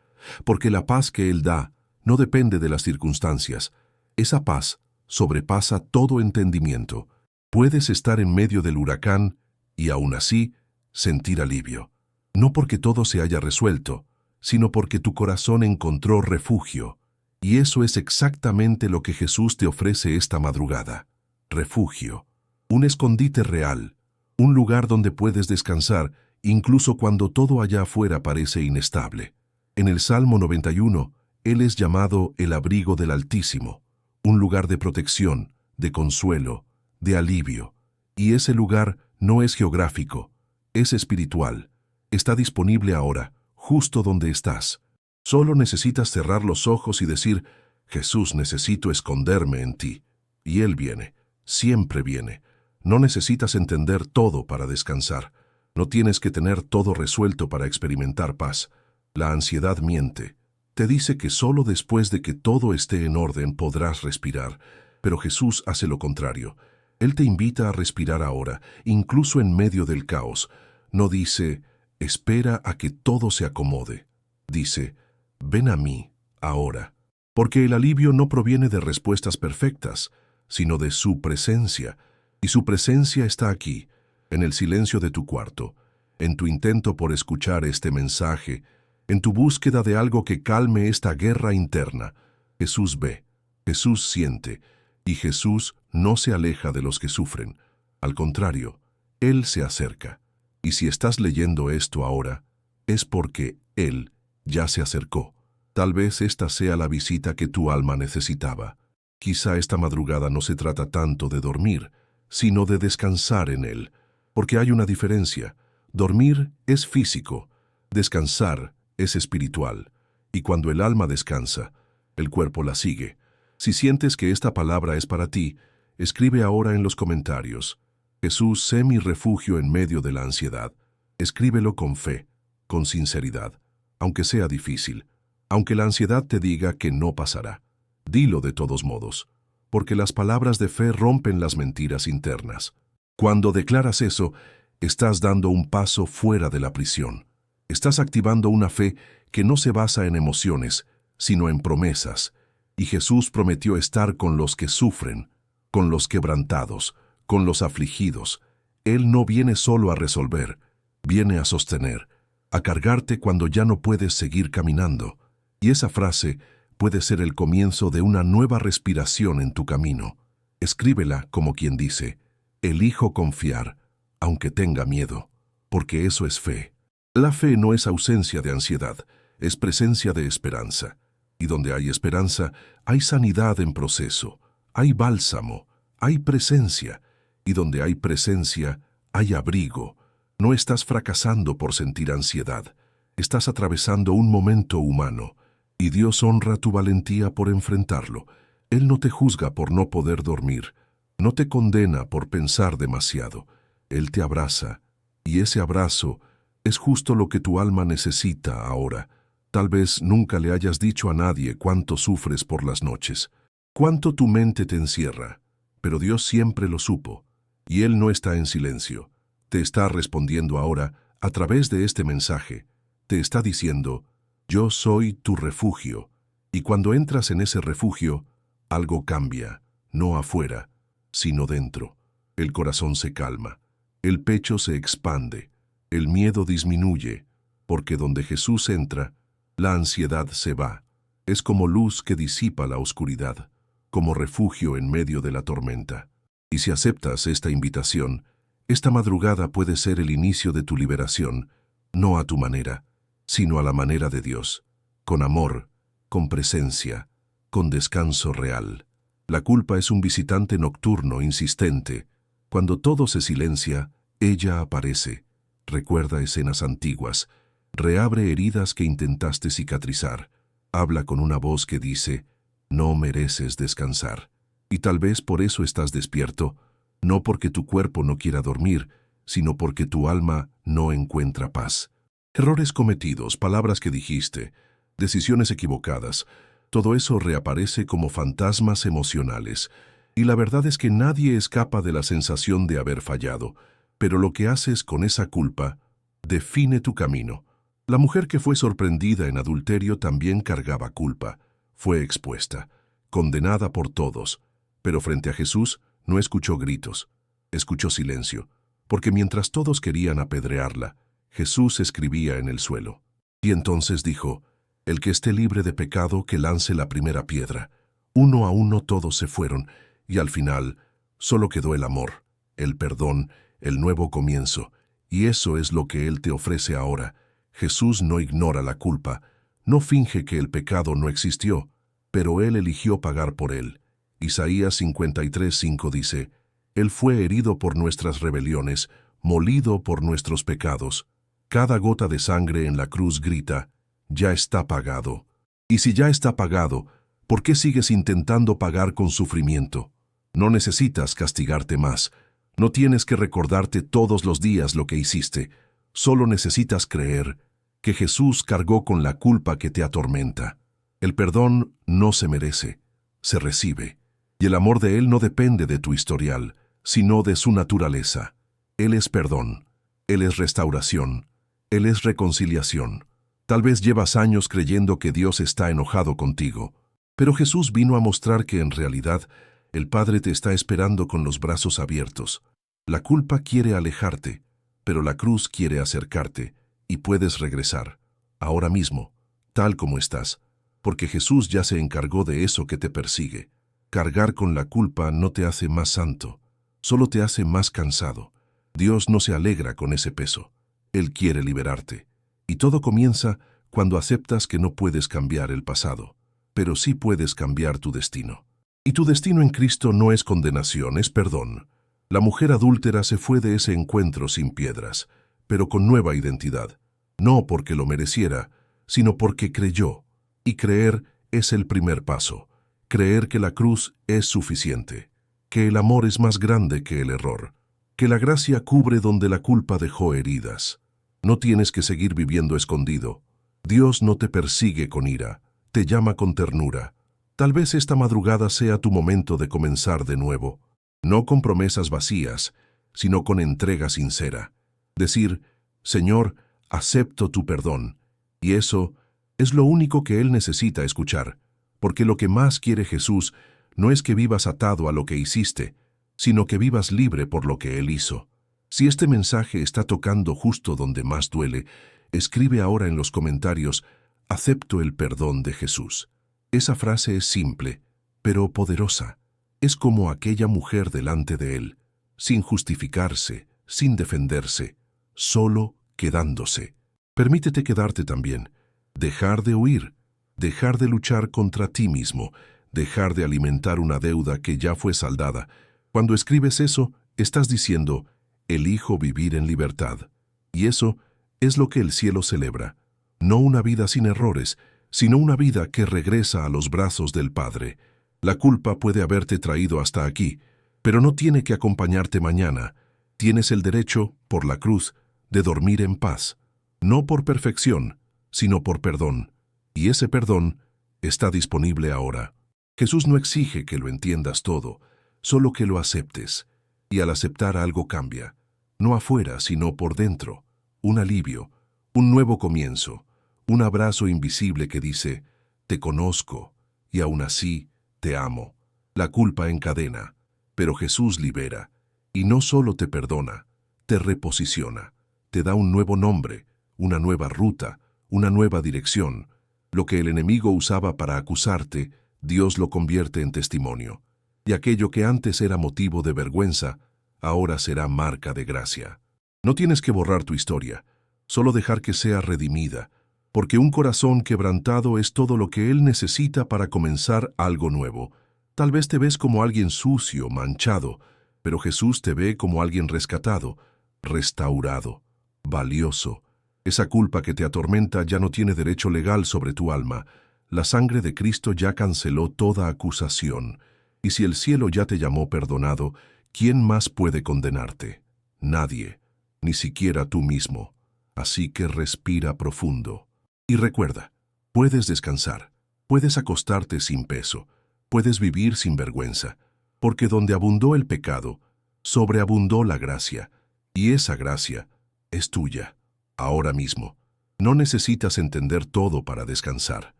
Porque la paz que Él da no depende de las circunstancias. Esa paz sobrepasa todo entendimiento. Puedes estar en medio del huracán y aún así sentir alivio. No porque todo se haya resuelto, sino porque tu corazón encontró refugio. Y eso es exactamente lo que Jesús te ofrece esta madrugada. Refugio. Un escondite real. Un lugar donde puedes descansar incluso cuando todo allá afuera parece inestable. En el Salmo 91, Él es llamado el abrigo del Altísimo. Un lugar de protección, de consuelo, de alivio. Y ese lugar no es geográfico, es espiritual. Está disponible ahora, justo donde estás. Solo necesitas cerrar los ojos y decir, Jesús, necesito esconderme en ti. Y Él viene, siempre viene. No necesitas entender todo para descansar. No tienes que tener todo resuelto para experimentar paz. La ansiedad miente. Te dice que solo después de que todo esté en orden podrás respirar. Pero Jesús hace lo contrario. Él te invita a respirar ahora, incluso en medio del caos. No dice, espera a que todo se acomode. Dice, ven a mí, ahora. Porque el alivio no proviene de respuestas perfectas, sino de su presencia. Y su presencia está aquí, en el silencio de tu cuarto, en tu intento por escuchar este mensaje, en tu búsqueda de algo que calme esta guerra interna. Jesús ve, Jesús siente, y Jesús no se aleja de los que sufren. Al contrario, Él se acerca. Y si estás leyendo esto ahora, es porque Él ya se acercó. Tal vez esta sea la visita que tu alma necesitaba. Quizá esta madrugada no se trata tanto de dormir, sino de descansar en Él, porque hay una diferencia. Dormir es físico, descansar es espiritual, y cuando el alma descansa, el cuerpo la sigue. Si sientes que esta palabra es para ti, escribe ahora en los comentarios: Jesús, sé mi refugio en medio de la ansiedad. Escríbelo con fe, con sinceridad, aunque sea difícil, aunque la ansiedad te diga que no pasará. Dilo de todos modos, porque las palabras de fe rompen las mentiras internas. Cuando declaras eso, estás dando un paso fuera de la prisión. Estás activando una fe que no se basa en emociones, sino en promesas. Y Jesús prometió estar con los que sufren, con los quebrantados, con los afligidos. Él no viene solo a resolver, viene a sostener, a cargarte cuando ya no puedes seguir caminando. Y esa frase puede ser el comienzo de una nueva respiración en tu camino. Escríbela como quien dice: elijo confiar, aunque tenga miedo, porque eso es fe. La fe no es ausencia de ansiedad, es presencia de esperanza. Y donde hay esperanza, hay sanidad en proceso, hay bálsamo, hay presencia. Y donde hay presencia, hay abrigo. No estás fracasando por sentir ansiedad, estás atravesando un momento humano. Y Dios honra tu valentía por enfrentarlo. Él no te juzga por no poder dormir, no te condena por pensar demasiado. Él te abraza, y ese abrazo es justo lo que tu alma necesita ahora. Tal vez nunca le hayas dicho a nadie cuánto sufres por las noches, cuánto tu mente te encierra, pero Dios siempre lo supo, y Él no está en silencio. Te está respondiendo ahora a través de este mensaje. Te está diciendo: yo soy tu refugio. Y cuando entras en ese refugio, algo cambia, no afuera, sino dentro. El corazón se calma, el pecho se expande, el miedo disminuye, porque donde Jesús entra, la ansiedad se va. Es como luz que disipa la oscuridad, como refugio en medio de la tormenta. Y si aceptas esta invitación, esta madrugada puede ser el inicio de tu liberación, no a tu manera, sino a la manera de Dios, con amor, con presencia, con descanso real. La culpa es un visitante nocturno insistente. Cuando todo se silencia, ella aparece, recuerda escenas antiguas, reabre heridas que intentaste cicatrizar, habla con una voz que dice: no mereces descansar. Y tal vez por eso estás despierto, no porque tu cuerpo no quiera dormir, sino porque tu alma no encuentra paz. Errores cometidos, palabras que dijiste, decisiones equivocadas, todo eso reaparece como fantasmas emocionales. Y la verdad es que nadie escapa de la sensación de haber fallado, pero lo que haces con esa culpa define tu camino. La mujer que fue sorprendida en adulterio también cargaba culpa, fue expuesta, condenada por todos, pero frente a Jesús no escuchó gritos, escuchó silencio, porque mientras todos querían apedrearla, Jesús escribía en el suelo. Y entonces dijo: el que esté libre de pecado, que lance la primera piedra. Uno a uno todos se fueron, y al final solo quedó el amor, el perdón, el nuevo comienzo, y eso es lo que Él te ofrece ahora. Jesús no ignora la culpa, no finge que el pecado no existió, pero Él eligió pagar por él. Isaías 53:5 dice: Él fue herido por nuestras rebeliones, molido por nuestros pecados. Cada gota de sangre en la cruz grita: ya está pagado. Y si ya está pagado, ¿por qué sigues intentando pagar con sufrimiento? No necesitas castigarte más. No tienes que recordarte todos los días lo que hiciste. Solo necesitas creer que Jesús cargó con la culpa que te atormenta. El perdón no se merece, se recibe. Y el amor de Él no depende de tu historial, sino de su naturaleza. Él es perdón, Él es restauración, Él es reconciliación. Tal vez llevas años creyendo que Dios está enojado contigo, pero Jesús vino a mostrar que en realidad el Padre te está esperando con los brazos abiertos. La culpa quiere alejarte, pero la cruz quiere acercarte, y puedes regresar, ahora mismo, tal como estás, porque Jesús ya se encargó de eso que te persigue. Cargar con la culpa no te hace más santo, solo te hace más cansado. Dios no se alegra con ese peso. Él quiere liberarte. Y todo comienza cuando aceptas que no puedes cambiar el pasado, pero sí puedes cambiar tu destino. Y tu destino en Cristo no es condenación, es perdón. La mujer adúltera se fue de ese encuentro sin piedras, pero con nueva identidad. No porque lo mereciera, sino porque creyó. Y creer es el primer paso. Creer que la cruz es suficiente, que el amor es más grande que el error, que la gracia cubre donde la culpa dejó heridas. No tienes que seguir viviendo escondido. Dios no te persigue con ira, te llama con ternura. Tal vez esta madrugada sea tu momento de comenzar de nuevo, no con promesas vacías, sino con entrega sincera. Decir, Señor, acepto tu perdón, y eso es lo único que Él necesita escuchar, porque lo que más quiere Jesús no es que vivas atado a lo que hiciste, sino que vivas libre por lo que Él hizo. Si este mensaje está tocando justo donde más duele, escribe ahora en los comentarios, acepto el perdón de Jesús. Esa frase es simple, pero poderosa. Es como aquella mujer delante de Él, sin justificarse, sin defenderse, solo quedándose. Permítete quedarte también, dejar de huir, dejar de luchar contra ti mismo, dejar de alimentar una deuda que ya fue saldada. Cuando escribes eso, estás diciendo, elijo vivir en libertad. Y eso es lo que el cielo celebra. No una vida sin errores, sino una vida que regresa a los brazos del Padre. La culpa puede haberte traído hasta aquí, pero no tiene que acompañarte mañana. Tienes el derecho, por la cruz, de dormir en paz. No por perfección, sino por perdón. Y ese perdón está disponible ahora. Jesús no exige que lo entiendas todo, solo que lo aceptes. Y al aceptar algo cambia, no afuera, sino por dentro. Un alivio, un nuevo comienzo, un abrazo invisible que dice, te conozco, y aún así te amo. La culpa encadena, pero Jesús libera, y no solo te perdona, te reposiciona, te da un nuevo nombre, una nueva ruta, una nueva dirección. Lo que el enemigo usaba para acusarte, Dios lo convierte en testimonio. Y aquello que antes era motivo de vergüenza, ahora será marca de gracia. No tienes que borrar tu historia, solo dejar que sea redimida, porque un corazón quebrantado es todo lo que Él necesita para comenzar algo nuevo. Tal vez te ves como alguien sucio, manchado, pero Jesús te ve como alguien rescatado, restaurado, valioso. Esa culpa que te atormenta ya no tiene derecho legal sobre tu alma. La sangre de Cristo ya canceló toda acusación. Y si el cielo ya te llamó perdonado, ¿quién más puede condenarte? Nadie, ni siquiera tú mismo. Así que respira profundo. Y recuerda, puedes descansar, puedes acostarte sin peso, puedes vivir sin vergüenza, porque donde abundó el pecado, sobreabundó la gracia, y esa gracia es tuya, ahora mismo. No necesitas entender todo para descansar.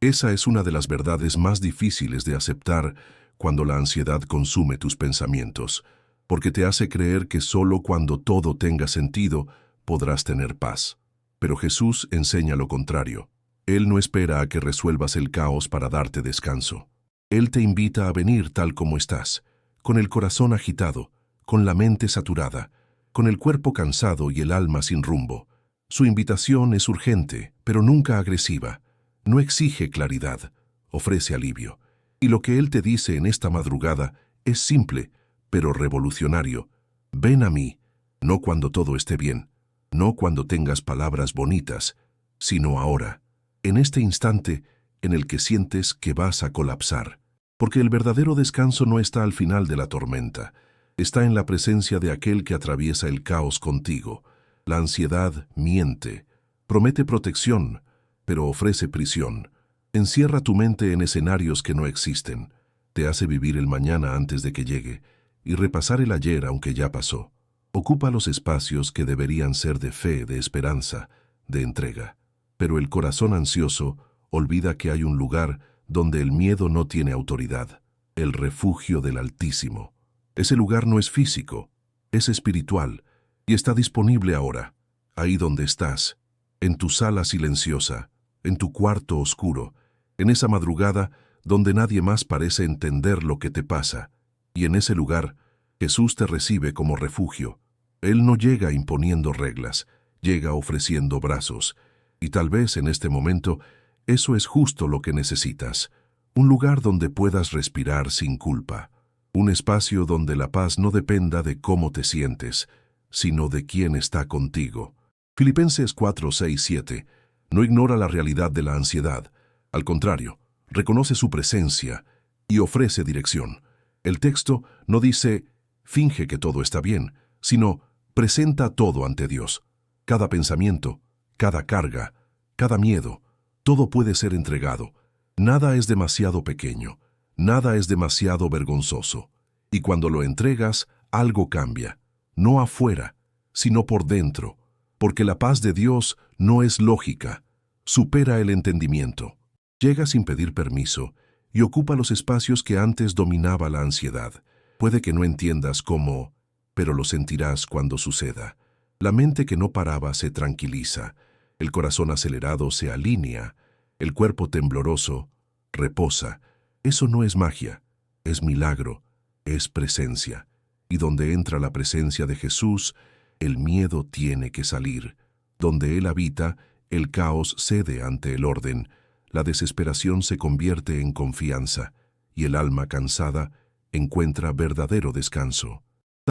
Esa es una de las verdades más difíciles de aceptar cuando la ansiedad consume tus pensamientos, porque te hace creer que solo cuando todo tenga sentido podrás tener paz. Pero Jesús enseña lo contrario. Él no espera a que resuelvas el caos para darte descanso. Él te invita a venir tal como estás, con el corazón agitado, con la mente saturada, con el cuerpo cansado y el alma sin rumbo. Su invitación es urgente, pero nunca agresiva. No exige claridad, ofrece alivio. Y lo que Él te dice en esta madrugada es simple, pero revolucionario. Ven a mí, no cuando todo esté bien, no cuando tengas palabras bonitas, sino ahora, en este instante en el que sientes que vas a colapsar. Porque el verdadero descanso no está al final de la tormenta, está en la presencia de aquel que atraviesa el caos contigo. La ansiedad miente, promete protección, pero ofrece prisión. Encierra tu mente en escenarios que no existen, te hace vivir el mañana antes de que llegue y repasar el ayer aunque ya pasó. Ocupa los espacios que deberían ser de fe, de esperanza, de entrega. Pero el corazón ansioso olvida que hay un lugar donde el miedo no tiene autoridad, el refugio del Altísimo. Ese lugar no es físico, es espiritual y está disponible ahora, ahí donde estás, en tu sala silenciosa, en tu cuarto oscuro, en esa madrugada donde nadie más parece entender lo que te pasa. Y en ese lugar, Jesús te recibe como refugio. Él no llega imponiendo reglas, llega ofreciendo brazos. Y tal vez en este momento eso es justo lo que necesitas. Un lugar donde puedas respirar sin culpa. Un espacio donde la paz no dependa de cómo te sientes, sino de quién está contigo. Filipenses 4, 6, 7. No ignora la realidad de la ansiedad. Al contrario, reconoce su presencia y ofrece dirección. El texto no dice, finge que todo está bien, sino, presenta todo ante Dios. Cada pensamiento, cada carga, cada miedo, todo puede ser entregado. Nada es demasiado pequeño, nada es demasiado vergonzoso. Y cuando lo entregas, algo cambia. No afuera, sino por dentro. Porque la paz de Dios no es lógica, supera el entendimiento. Llega sin pedir permiso y ocupa los espacios que antes dominaba la ansiedad. Puede que no entiendas cómo, pero lo sentirás cuando suceda. La mente que no paraba se tranquiliza, el corazón acelerado se alinea, el cuerpo tembloroso reposa. Eso no es magia, es milagro, es presencia. Y donde entra la presencia de Jesús, el miedo tiene que salir. Donde Él habita, el caos cede ante el orden, la desesperación se convierte en confianza, y el alma cansada encuentra verdadero descanso.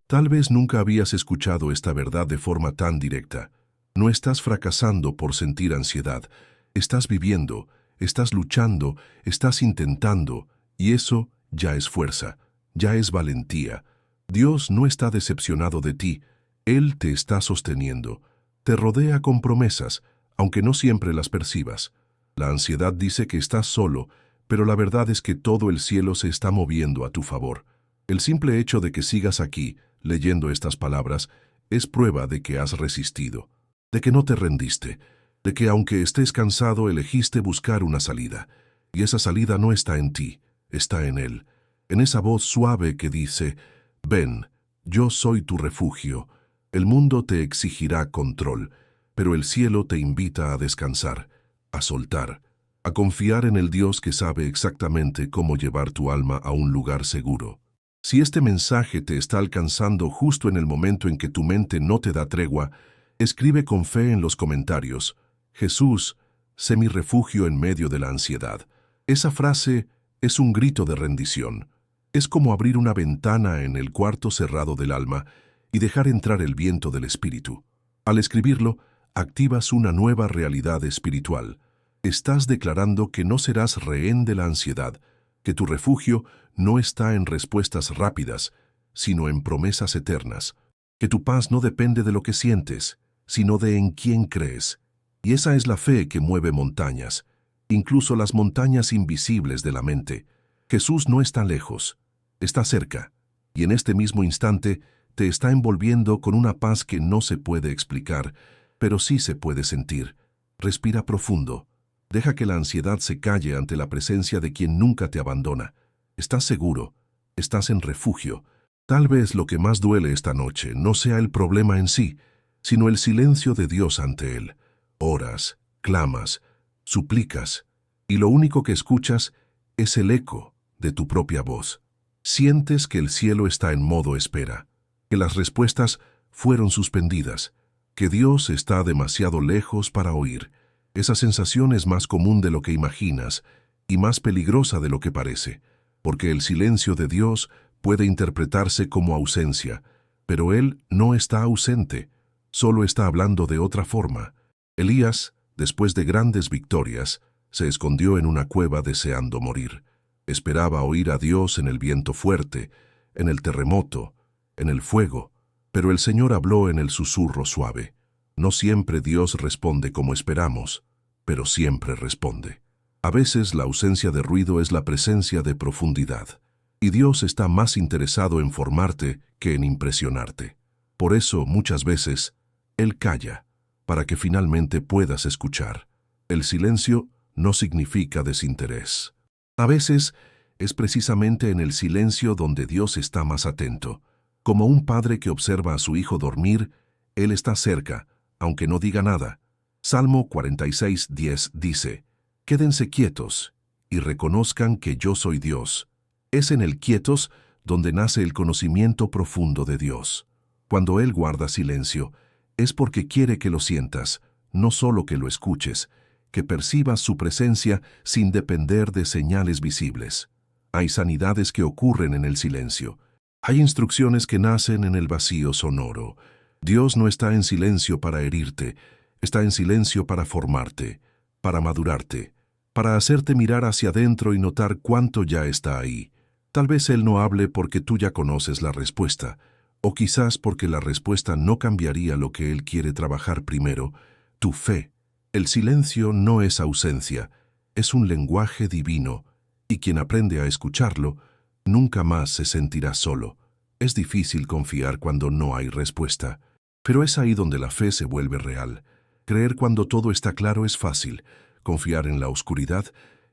Tal vez nunca habías escuchado esta verdad de forma tan directa. No estás fracasando por sentir ansiedad. Estás viviendo, estás luchando, estás intentando, y eso ya es fuerza, ya es valentía. Dios no está decepcionado de ti. Él te está sosteniendo. Te rodea con promesas, aunque no siempre las percibas. La ansiedad dice que estás solo, pero la verdad es que todo el cielo se está moviendo a tu favor. El simple hecho de que sigas aquí, leyendo estas palabras, es prueba de que has resistido, de que no te rendiste, de que aunque estés cansado elegiste buscar una salida. Y esa salida no está en ti, está en Él. En esa voz suave que dice, ven, yo soy tu refugio. El mundo te exigirá control, pero el cielo te invita a descansar, a soltar, a confiar en el Dios que sabe exactamente cómo llevar tu alma a un lugar seguro. Si este mensaje te está alcanzando justo en el momento en que tu mente no te da tregua, escribe con fe en los comentarios, Jesús, sé mi refugio en medio de la ansiedad. Esa frase es un grito de rendición. Es como abrir una ventana en el cuarto cerrado del alma y dejar entrar el viento del espíritu. Al escribirlo, activas una nueva realidad espiritual. Estás declarando que no serás rehén de la ansiedad, que tu refugio no está en respuestas rápidas, sino en promesas eternas, que tu paz no depende de lo que sientes, sino de en quién crees. Y esa es la fe que mueve montañas, incluso las montañas invisibles de la mente. Jesús no está lejos, está cerca, y en este mismo instante te está envolviendo con una paz que no se puede explicar, pero sí se puede sentir. Respira profundo. Deja que la ansiedad se calle ante la presencia de quien nunca te abandona. Estás seguro, estás en refugio. Tal vez lo que más duele esta noche no sea el problema en sí, sino el silencio de Dios ante él. Oras, clamas, suplicas, y lo único que escuchas es el eco de tu propia voz. Sientes que el cielo está en modo espera, que las respuestas fueron suspendidas, que Dios está demasiado lejos para oír. Esa sensación es más común de lo que imaginas y más peligrosa de lo que parece, porque el silencio de Dios puede interpretarse como ausencia, pero Él no está ausente, solo está hablando de otra forma. Elías, después de grandes victorias, se escondió en una cueva deseando morir. Esperaba oír a Dios en el viento fuerte, en el terremoto, en el fuego, pero el Señor habló en el susurro suave. No siempre Dios responde como esperamos, pero siempre responde. A veces la ausencia de ruido es la presencia de profundidad, y Dios está más interesado en formarte que en impresionarte. Por eso, muchas veces, Él calla, para que finalmente puedas escuchar. El silencio no significa desinterés. A veces, es precisamente en el silencio donde Dios está más atento. Como un padre que observa a su hijo dormir, Él está cerca, aunque no diga nada. Salmo 46:10 dice, «Quédense quietos y reconozcan que yo soy Dios». Es en el quietos donde nace el conocimiento profundo de Dios. Cuando Él guarda silencio, es porque quiere que lo sientas, no solo que lo escuches, que percibas su presencia sin depender de señales visibles. Hay sanidades que ocurren en el silencio. Hay instrucciones que nacen en el vacío sonoro. Dios no está en silencio para herirte, está en silencio para formarte, para madurarte, para hacerte mirar hacia adentro y notar cuánto ya está ahí. Tal vez Él no hable porque tú ya conoces la respuesta, o quizás porque la respuesta no cambiaría lo que Él quiere trabajar primero, tu fe. El silencio no es ausencia, es un lenguaje divino, y quien aprende a escucharlo, nunca más se sentirá solo. Es difícil confiar cuando no hay respuesta, pero es ahí donde la fe se vuelve real. Creer cuando todo está claro es fácil, confiar en la oscuridad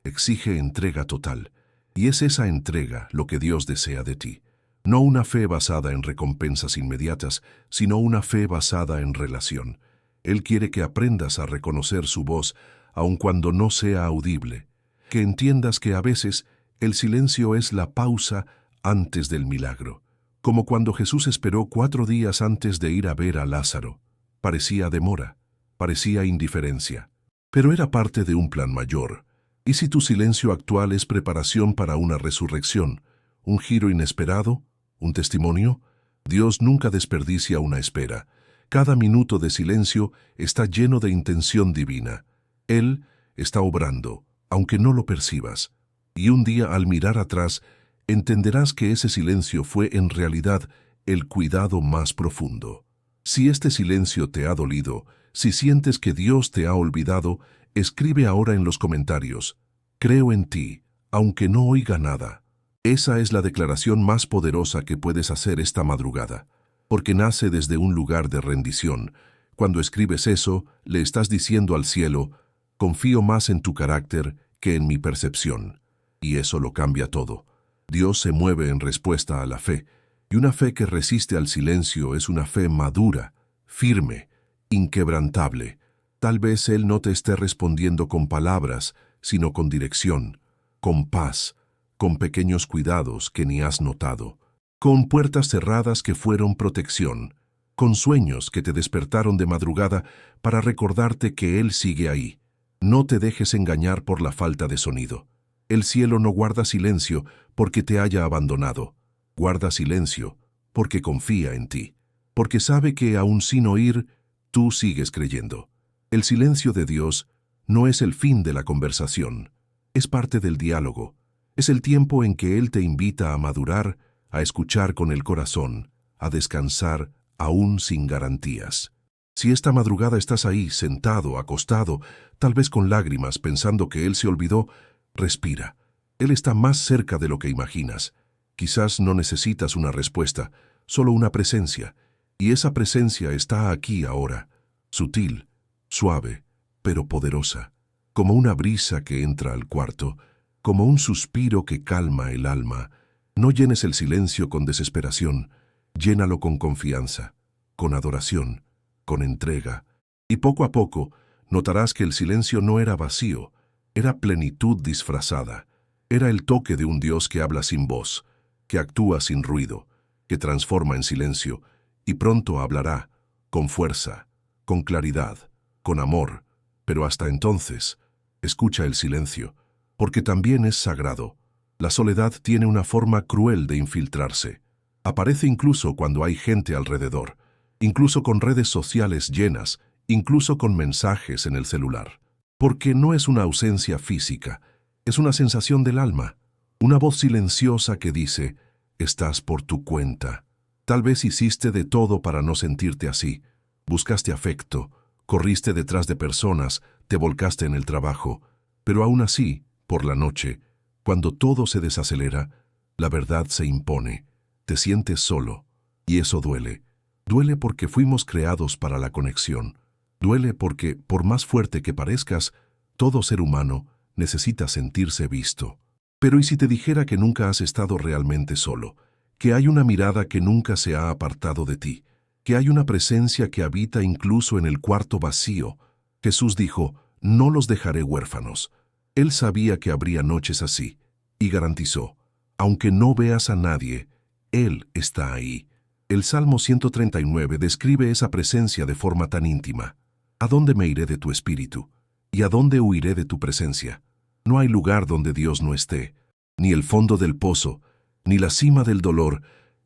exige entrega total, y es esa entrega lo que Dios desea de ti. No una fe basada en recompensas inmediatas, sino una fe basada en relación. Él quiere que aprendas a reconocer su voz, aun cuando no sea audible, que entiendas que a veces el silencio es la pausa antes del milagro, como cuando Jesús esperó 4 días antes de ir a ver a Lázaro. Parecía demora, parecía indiferencia, pero era parte de un plan mayor. ¿Y si tu silencio actual es preparación para una resurrección, un giro inesperado, un testimonio? Dios nunca desperdicia una espera. Cada minuto de silencio está lleno de intención divina. Él está obrando, aunque no lo percibas. Y un día al mirar atrás, entenderás que ese silencio fue en realidad el cuidado más profundo. Si este silencio te ha dolido, si sientes que Dios te ha olvidado, escribe ahora en los comentarios: creo en ti, aunque no oiga nada. Esa es la declaración más poderosa que puedes hacer esta madrugada, porque nace desde un lugar de rendición. Cuando escribes eso, le estás diciendo al cielo: confío más en tu carácter que en mi percepción. Y eso lo cambia todo. Dios se mueve en respuesta a la fe, y una fe que resiste al silencio es una fe madura, firme, inquebrantable. Tal vez Él no te esté respondiendo con palabras, sino con dirección, con paz, con pequeños cuidados que ni has notado, con puertas cerradas que fueron protección, con sueños que te despertaron de madrugada para recordarte que Él sigue ahí. No te dejes engañar por la falta de sonido. El cielo no guarda silencio porque te haya abandonado. Guarda silencio porque confía en ti, porque sabe que aun sin oír, tú sigues creyendo. El silencio de Dios no es el fin de la conversación, es parte del diálogo. Es el tiempo en que Él te invita a madurar, a escuchar con el corazón, a descansar aún sin garantías. Si esta madrugada estás ahí, sentado, acostado, tal vez con lágrimas, pensando que Él se olvidó, respira. Él está más cerca de lo que imaginas. Quizás no necesitas una respuesta, solo una presencia. Y esa presencia está aquí ahora, sutil, suave, pero poderosa, como una brisa que entra al cuarto, como un suspiro que calma el alma. No llenes el silencio con desesperación, llénalo con confianza, con adoración, con entrega. Y poco a poco notarás que el silencio no era vacío, era plenitud disfrazada. Era el toque de un Dios que habla sin voz, que actúa sin ruido, que transforma en silencio, y pronto hablará, con fuerza, con claridad, con amor. Pero hasta entonces, escucha el silencio, porque también es sagrado. La soledad tiene una forma cruel de infiltrarse. Aparece incluso cuando hay gente alrededor, incluso con redes sociales llenas, incluso con mensajes en el celular. Porque no es una ausencia física, es una sensación del alma, una voz silenciosa que dice: estás por tu cuenta. Tal vez hiciste de todo para no sentirte así. Buscaste afecto, corriste detrás de personas, te volcaste en el trabajo, pero aún así, por la noche, cuando todo se desacelera, la verdad se impone. Te sientes solo, y eso duele. Duele porque fuimos creados para la conexión. Duele porque, por más fuerte que parezcas, todo ser humano necesita sentirse visto. Pero ¿y si te dijera que nunca has estado realmente solo? Que hay una mirada que nunca se ha apartado de ti, que hay una presencia que habita incluso en el cuarto vacío. Jesús dijo: no los dejaré huérfanos. Él sabía que habría noches así, y garantizó: aunque no veas a nadie, Él está ahí. El Salmo 139 describe esa presencia de forma tan íntima. ¿A dónde me iré de tu espíritu? ¿Y a dónde huiré de tu presencia? No hay lugar donde Dios no esté, ni el fondo del pozo, ni la cima del dolor,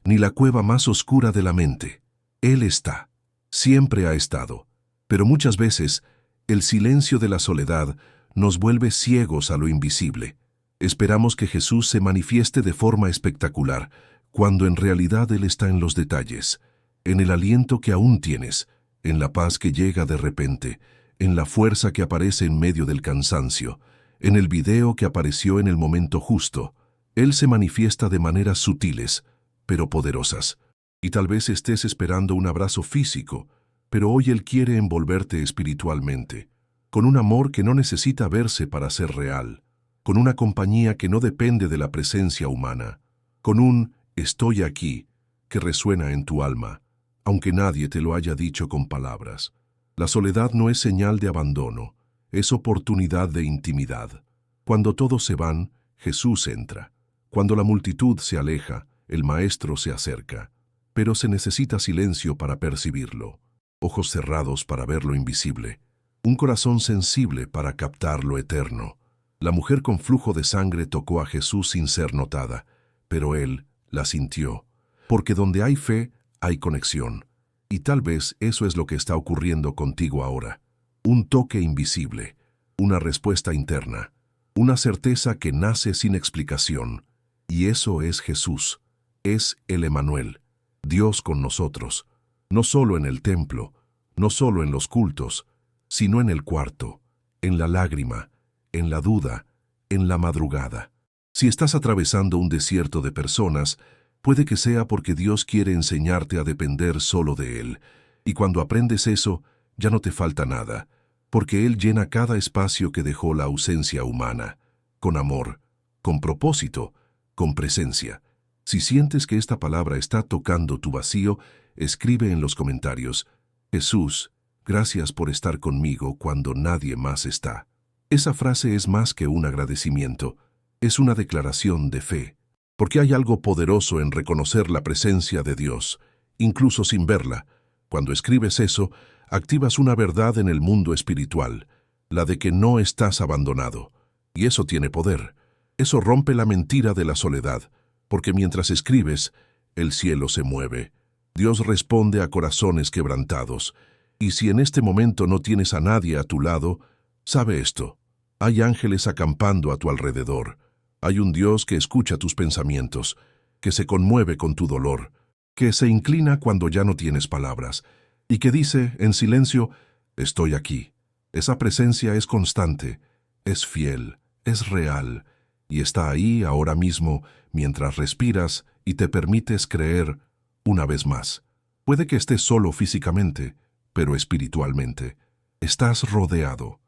ni la cueva más oscura de la mente. Él está, siempre ha estado, pero muchas veces el silencio de la soledad nos vuelve ciegos a lo invisible. Esperamos que Jesús se manifieste de forma espectacular, cuando en realidad Él está en los detalles, en el aliento que aún tienes, en la paz que llega de repente, en la fuerza que aparece en medio del cansancio, en el video que apareció en el momento justo. Él se manifiesta de maneras sutiles, pero poderosas. Y tal vez estés esperando un abrazo físico, pero hoy Él quiere envolverte espiritualmente, con un amor que no necesita verse para ser real, con una compañía que no depende de la presencia humana, con un «estoy aquí» que resuena en tu alma, aunque nadie te lo haya dicho con palabras. La soledad no es señal de abandono, es oportunidad de intimidad. Cuando todos se van, Jesús entra. Cuando la multitud se aleja, el Maestro se acerca. Pero se necesita silencio para percibirlo, ojos cerrados para ver lo invisible, un corazón sensible para captar lo eterno. La mujer con flujo de sangre tocó a Jesús sin ser notada, pero Él la sintió, porque donde hay fe, hay conexión. Y tal vez eso es lo que está ocurriendo contigo ahora. Un toque invisible, una respuesta interna, una certeza que nace sin explicación. Y eso es Jesús, es el Emmanuel, Dios con nosotros, no solo en el templo, no solo en los cultos, sino en el cuarto, en la lágrima, en la duda, en la madrugada. Si estás atravesando un desierto de personas, puede que sea porque Dios quiere enseñarte a depender solo de Él, y cuando aprendes eso, ya no te falta nada, porque Él llena cada espacio que dejó la ausencia humana, con amor, con propósito, con presencia. Si sientes que esta palabra está tocando tu vacío, escribe en los comentarios: Jesús, gracias por estar conmigo cuando nadie más está. Esa frase es más que un agradecimiento, es una declaración de fe, porque hay algo poderoso en reconocer la presencia de Dios, incluso sin verla. Cuando escribes eso, activas una verdad en el mundo espiritual, la de que no estás abandonado. Y eso tiene poder. Eso rompe la mentira de la soledad, porque mientras escribes, el cielo se mueve. Dios responde a corazones quebrantados. Y si en este momento no tienes a nadie a tu lado, sabe esto: hay ángeles acampando a tu alrededor. Hay un Dios que escucha tus pensamientos, que se conmueve con tu dolor, que se inclina cuando ya no tienes palabras, y que dice en silencio: estoy aquí. Esa presencia es constante, es fiel, es real, y está ahí ahora mismo mientras respiras y te permites creer una vez más. Puede que estés solo físicamente, pero espiritualmente. Estás rodeado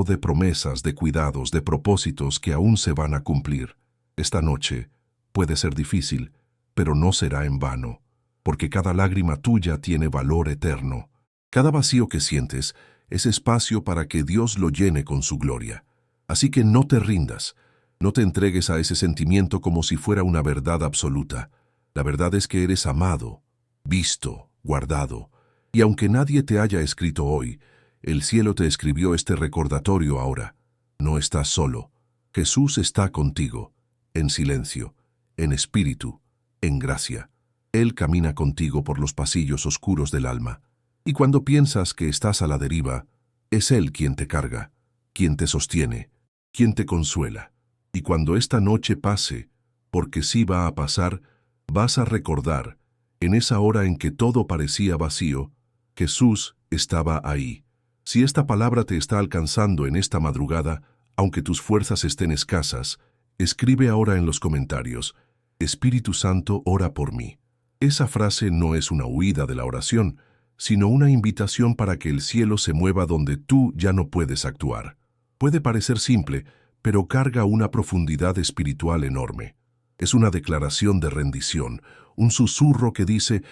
de promesas, de cuidados, de propósitos que aún se van a cumplir. Esta noche puede ser difícil, pero no será en vano, porque cada lágrima tuya tiene valor eterno. Cada vacío que sientes es espacio para que Dios lo llene con su gloria. Así que no te rindas, no te entregues a ese sentimiento como si fuera una verdad absoluta. La verdad es que eres amado, visto, guardado, y aunque nadie te haya escrito hoy, el cielo te escribió este recordatorio ahora. No estás solo. Jesús está contigo, en silencio, en espíritu, en gracia. Él camina contigo por los pasillos oscuros del alma. Y cuando piensas que estás a la deriva, es Él quien te carga, quien te sostiene, quien te consuela. Y cuando esta noche pase, porque sí va a pasar, vas a recordar, en esa hora en que todo parecía vacío, Jesús estaba ahí. Si esta palabra te está alcanzando en esta madrugada, aunque tus fuerzas estén escasas, escribe ahora en los comentarios: Espíritu Santo, ora por mí. Esa frase no es una huida de la oración, sino una invitación para que el cielo se mueva donde tú ya no puedes actuar. Puede parecer simple, pero carga una profundidad espiritual enorme. Es una declaración de rendición, un susurro que dice: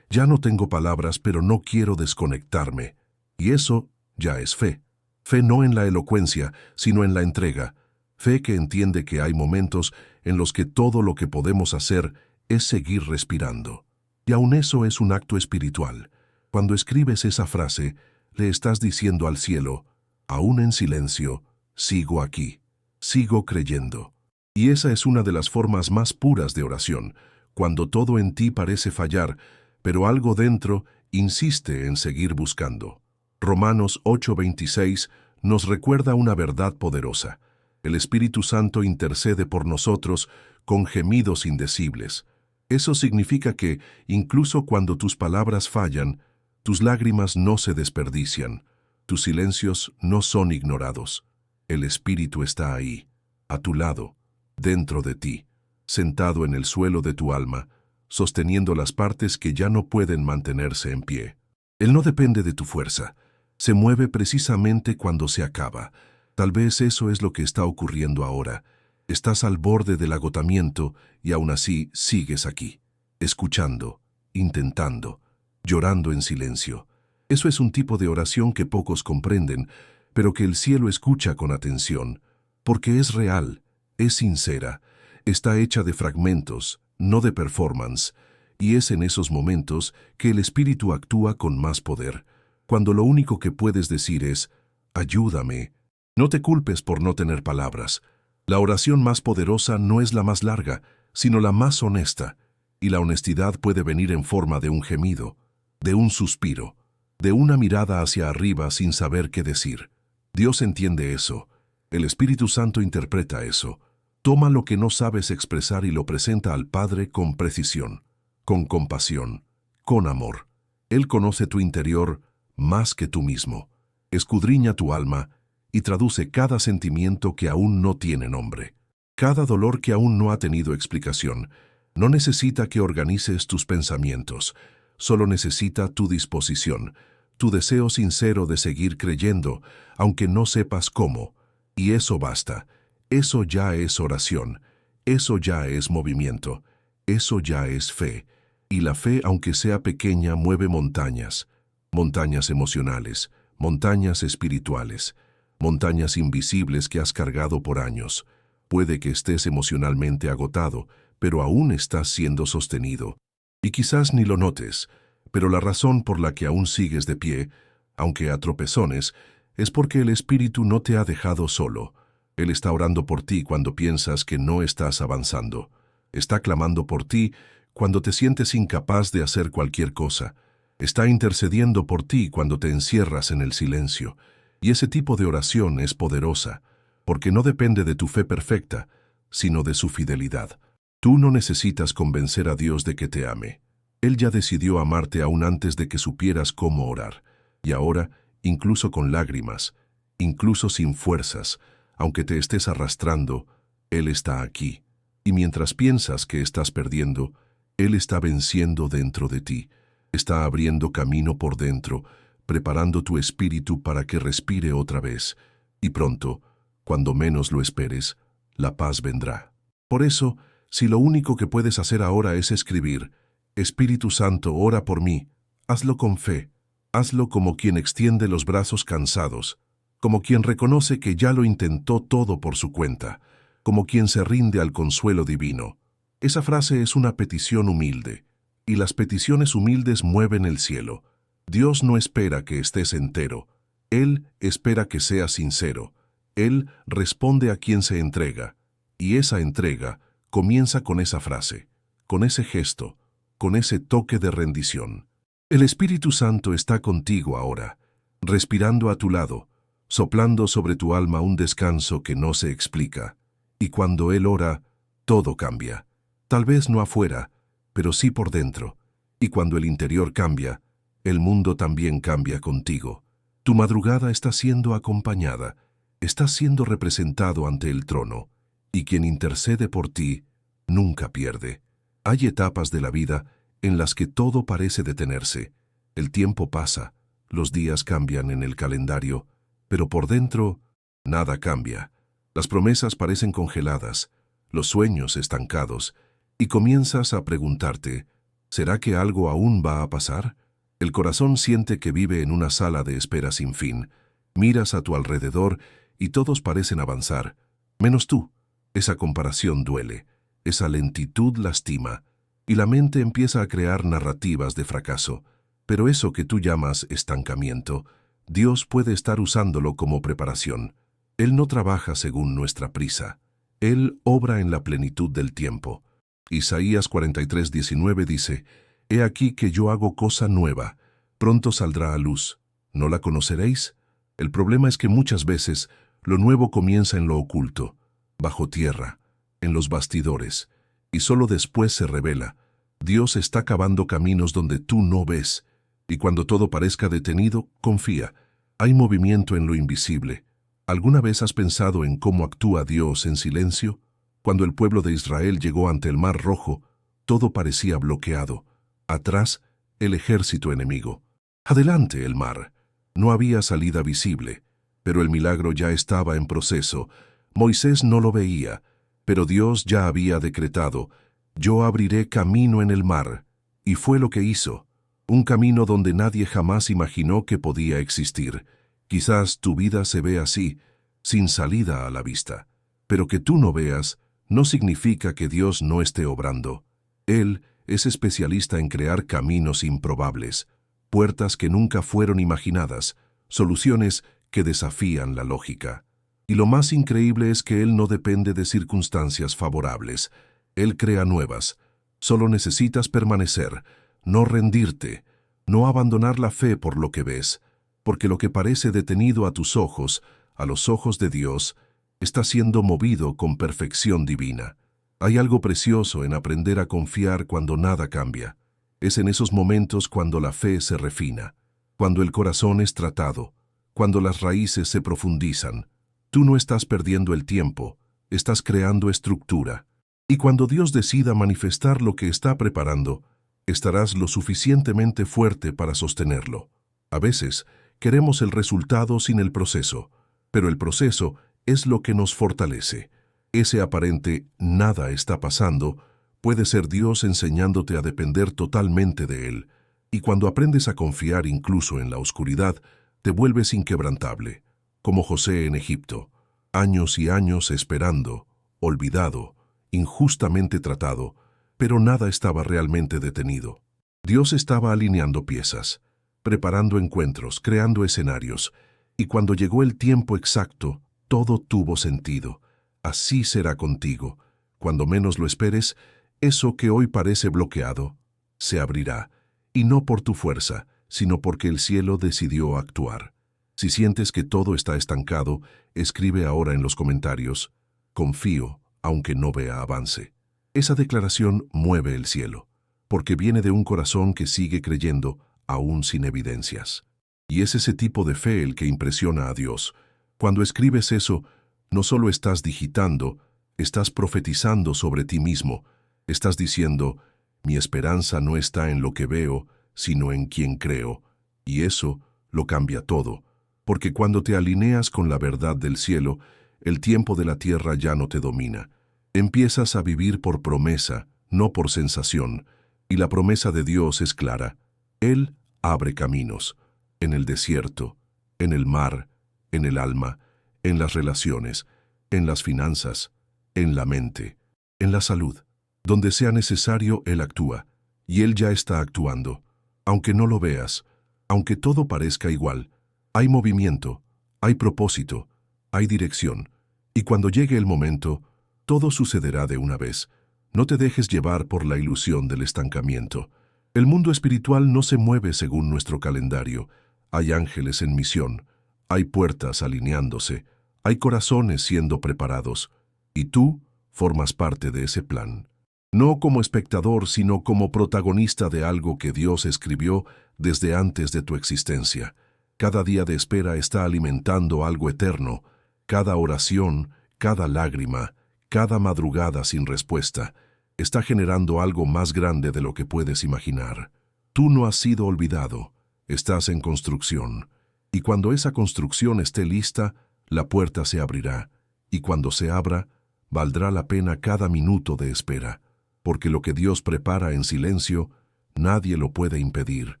ya no tengo palabras, pero no quiero desconectarme. Y eso ya es fe. Fe no en la elocuencia, sino en la entrega. Fe que entiende que hay momentos en los que todo lo que podemos hacer es seguir respirando. Y aun eso es un acto espiritual. Cuando escribes esa frase, le estás diciendo al cielo, aún en silencio, sigo aquí, sigo creyendo. Y esa es una de las formas más puras de oración, cuando todo en ti parece fallar, pero algo dentro insiste en seguir buscando. Romanos 8:26 nos recuerda una verdad poderosa. El Espíritu Santo intercede por nosotros con gemidos indecibles. Eso significa que, incluso cuando tus palabras fallan, tus lágrimas no se desperdician, tus silencios no son ignorados. El Espíritu está ahí, a tu lado, dentro de ti, sentado en el suelo de tu alma, sosteniendo las partes que ya no pueden mantenerse en pie. Él no depende de tu fuerza, se mueve precisamente cuando se acaba. Tal vez eso es lo que está ocurriendo ahora. Estás al borde del agotamiento y aún así sigues aquí, escuchando, intentando, llorando en silencio. Eso es un tipo de oración que pocos comprenden, pero que el cielo escucha con atención, porque es real, es sincera, está hecha de fragmentos, no de performance, y es en esos momentos que el Espíritu actúa con más poder, cuando lo único que puedes decir es, ayúdame. No te culpes por no tener palabras. La oración más poderosa no es la más larga, sino la más honesta, y la honestidad puede venir en forma de un gemido, de un suspiro, de una mirada hacia arriba sin saber qué decir. Dios entiende eso. El Espíritu Santo interpreta eso. Toma lo que no sabes expresar y lo presenta al Padre con precisión, con compasión, con amor. Él conoce tu interior más que tú mismo. Escudriña tu alma y traduce cada sentimiento que aún no tiene nombre. Cada dolor que aún no ha tenido explicación. No necesita que organices tus pensamientos, solo necesita tu disposición, tu deseo sincero de seguir creyendo, aunque no sepas cómo. Y eso basta. Eso ya es oración. Eso ya es movimiento. Eso ya es fe. Y la fe, aunque sea pequeña, mueve montañas. Montañas emocionales, montañas espirituales, montañas invisibles que has cargado por años. Puede que estés emocionalmente agotado, pero aún estás siendo sostenido. Y quizás ni lo notes, pero la razón por la que aún sigues de pie, aunque a tropezones, es porque el Espíritu no te ha dejado solo. Él está orando por ti cuando piensas que no estás avanzando. Está clamando por ti cuando te sientes incapaz de hacer cualquier cosa. Está intercediendo por ti cuando te encierras en el silencio. Y ese tipo de oración es poderosa, porque no depende de tu fe perfecta, sino de su fidelidad. Tú no necesitas convencer a Dios de que te ame. Él ya decidió amarte aún antes de que supieras cómo orar. Y ahora, incluso con lágrimas, incluso sin fuerzas, aunque te estés arrastrando, Él está aquí. Y mientras piensas que estás perdiendo, Él está venciendo dentro de ti. Está abriendo camino por dentro, preparando tu espíritu para que respire otra vez. Y pronto, cuando menos lo esperes, la paz vendrá. Por eso, si lo único que puedes hacer ahora es escribir, Espíritu Santo, ora por mí, hazlo con fe, hazlo como quien extiende los brazos cansados, como quien reconoce que ya lo intentó todo por su cuenta, como quien se rinde al consuelo divino. Esa frase es una petición humilde, y las peticiones humildes mueven el cielo. Dios no espera que estés entero, Él espera que seas sincero. Él responde a quien se entrega, y esa entrega comienza con esa frase, con ese gesto, con ese toque de rendición. El Espíritu Santo está contigo ahora, respirando a tu lado, soplando sobre tu alma un descanso que no se explica. Y cuando Él ora, todo cambia. Tal vez no afuera, pero sí por dentro. Y cuando el interior cambia, el mundo también cambia contigo. Tu madrugada está siendo acompañada, estás siendo representado ante el trono, y quien intercede por ti nunca pierde. Hay etapas de la vida en las que todo parece detenerse. El tiempo pasa, los días cambian en el calendario, pero por dentro nada cambia. Las promesas parecen congeladas, los sueños estancados, y comienzas a preguntarte, ¿será que algo aún va a pasar? El corazón siente que vive en una sala de espera sin fin. Miras a tu alrededor y todos parecen avanzar, menos tú. Esa comparación duele, esa lentitud lastima, y la mente empieza a crear narrativas de fracaso. Pero eso que tú llamas estancamiento Dios puede estar usándolo como preparación. Él no trabaja según nuestra prisa. Él obra en la plenitud del tiempo. Isaías 43:19 dice, «He aquí que yo hago cosa nueva, pronto saldrá a luz. ¿No la conoceréis?». El problema es que muchas veces lo nuevo comienza en lo oculto, bajo tierra, en los bastidores, y solo después se revela. Dios está cavando caminos donde tú no ves, y cuando todo parezca detenido, confía. Hay movimiento en lo invisible. ¿Alguna vez has pensado en cómo actúa Dios en silencio? Cuando el pueblo de Israel llegó ante el Mar Rojo, todo parecía bloqueado. Atrás, el ejército enemigo. Adelante, el mar. No había salida visible, pero el milagro ya estaba en proceso. Moisés no lo veía, pero Dios ya había decretado, «Yo abriré camino en el mar», y fue lo que hizo. Un camino donde nadie jamás imaginó que podía existir. Quizás tu vida se ve así, sin salida a la vista. Pero que tú no veas no significa que Dios no esté obrando. Él es especialista en crear caminos improbables, puertas que nunca fueron imaginadas, soluciones que desafían la lógica. Y lo más increíble es que Él no depende de circunstancias favorables. Él crea nuevas. Solo necesitas permanecer, no rendirte, no abandonar la fe por lo que ves, porque lo que parece detenido a tus ojos, a los ojos de Dios, está siendo movido con perfección divina. Hay algo precioso en aprender a confiar cuando nada cambia. Es en esos momentos cuando la fe se refina, cuando el corazón es tratado, cuando las raíces se profundizan. Tú no estás perdiendo el tiempo, estás creando estructura. Y cuando Dios decida manifestar lo que está preparando, estarás lo suficientemente fuerte para sostenerlo. A veces, queremos el resultado sin el proceso, pero el proceso es lo que nos fortalece. Ese aparente «nada está pasando» puede ser Dios enseñándote a depender totalmente de Él. Y cuando aprendes a confiar incluso en la oscuridad, te vuelves inquebrantable, como José en Egipto, años y años esperando, olvidado, injustamente tratado, pero nada estaba realmente detenido. Dios estaba alineando piezas, preparando encuentros, creando escenarios, y cuando llegó el tiempo exacto, todo tuvo sentido. Así será contigo. Cuando menos lo esperes, eso que hoy parece bloqueado, se abrirá, y no por tu fuerza, sino porque el cielo decidió actuar. Si sientes que todo está estancado, escribe ahora en los comentarios, «Confío, aunque no vea avance». Esa declaración mueve el cielo, porque viene de un corazón que sigue creyendo, aún sin evidencias. Y es ese tipo de fe el que impresiona a Dios. Cuando escribes eso, no solo estás digitando, estás profetizando sobre ti mismo. Estás diciendo, «Mi esperanza no está en lo que veo, sino en quien creo». Y eso lo cambia todo, porque cuando te alineas con la verdad del cielo, el tiempo de la tierra ya no te domina. Empiezas a vivir por promesa, no por sensación, y la promesa de Dios es clara. Él abre caminos, en el desierto, en el mar, en el alma, en las relaciones, en las finanzas, en la mente, en la salud. Donde sea necesario, Él actúa, y Él ya está actuando. Aunque no lo veas, aunque todo parezca igual, hay movimiento, hay propósito, hay dirección, y cuando llegue el momento, todo sucederá de una vez. No te dejes llevar por la ilusión del estancamiento. El mundo espiritual no se mueve según nuestro calendario. Hay ángeles en misión, hay puertas alineándose, hay corazones siendo preparados, y tú formas parte de ese plan. No como espectador, sino como protagonista de algo que Dios escribió desde antes de tu existencia. Cada día de espera está alimentando algo eterno. Cada oración, cada lágrima, cada madrugada sin respuesta, está generando algo más grande de lo que puedes imaginar. Tú no has sido olvidado, estás en construcción. Y cuando esa construcción esté lista, la puerta se abrirá. Y cuando se abra, valdrá la pena cada minuto de espera. Porque lo que Dios prepara en silencio, nadie lo puede impedir.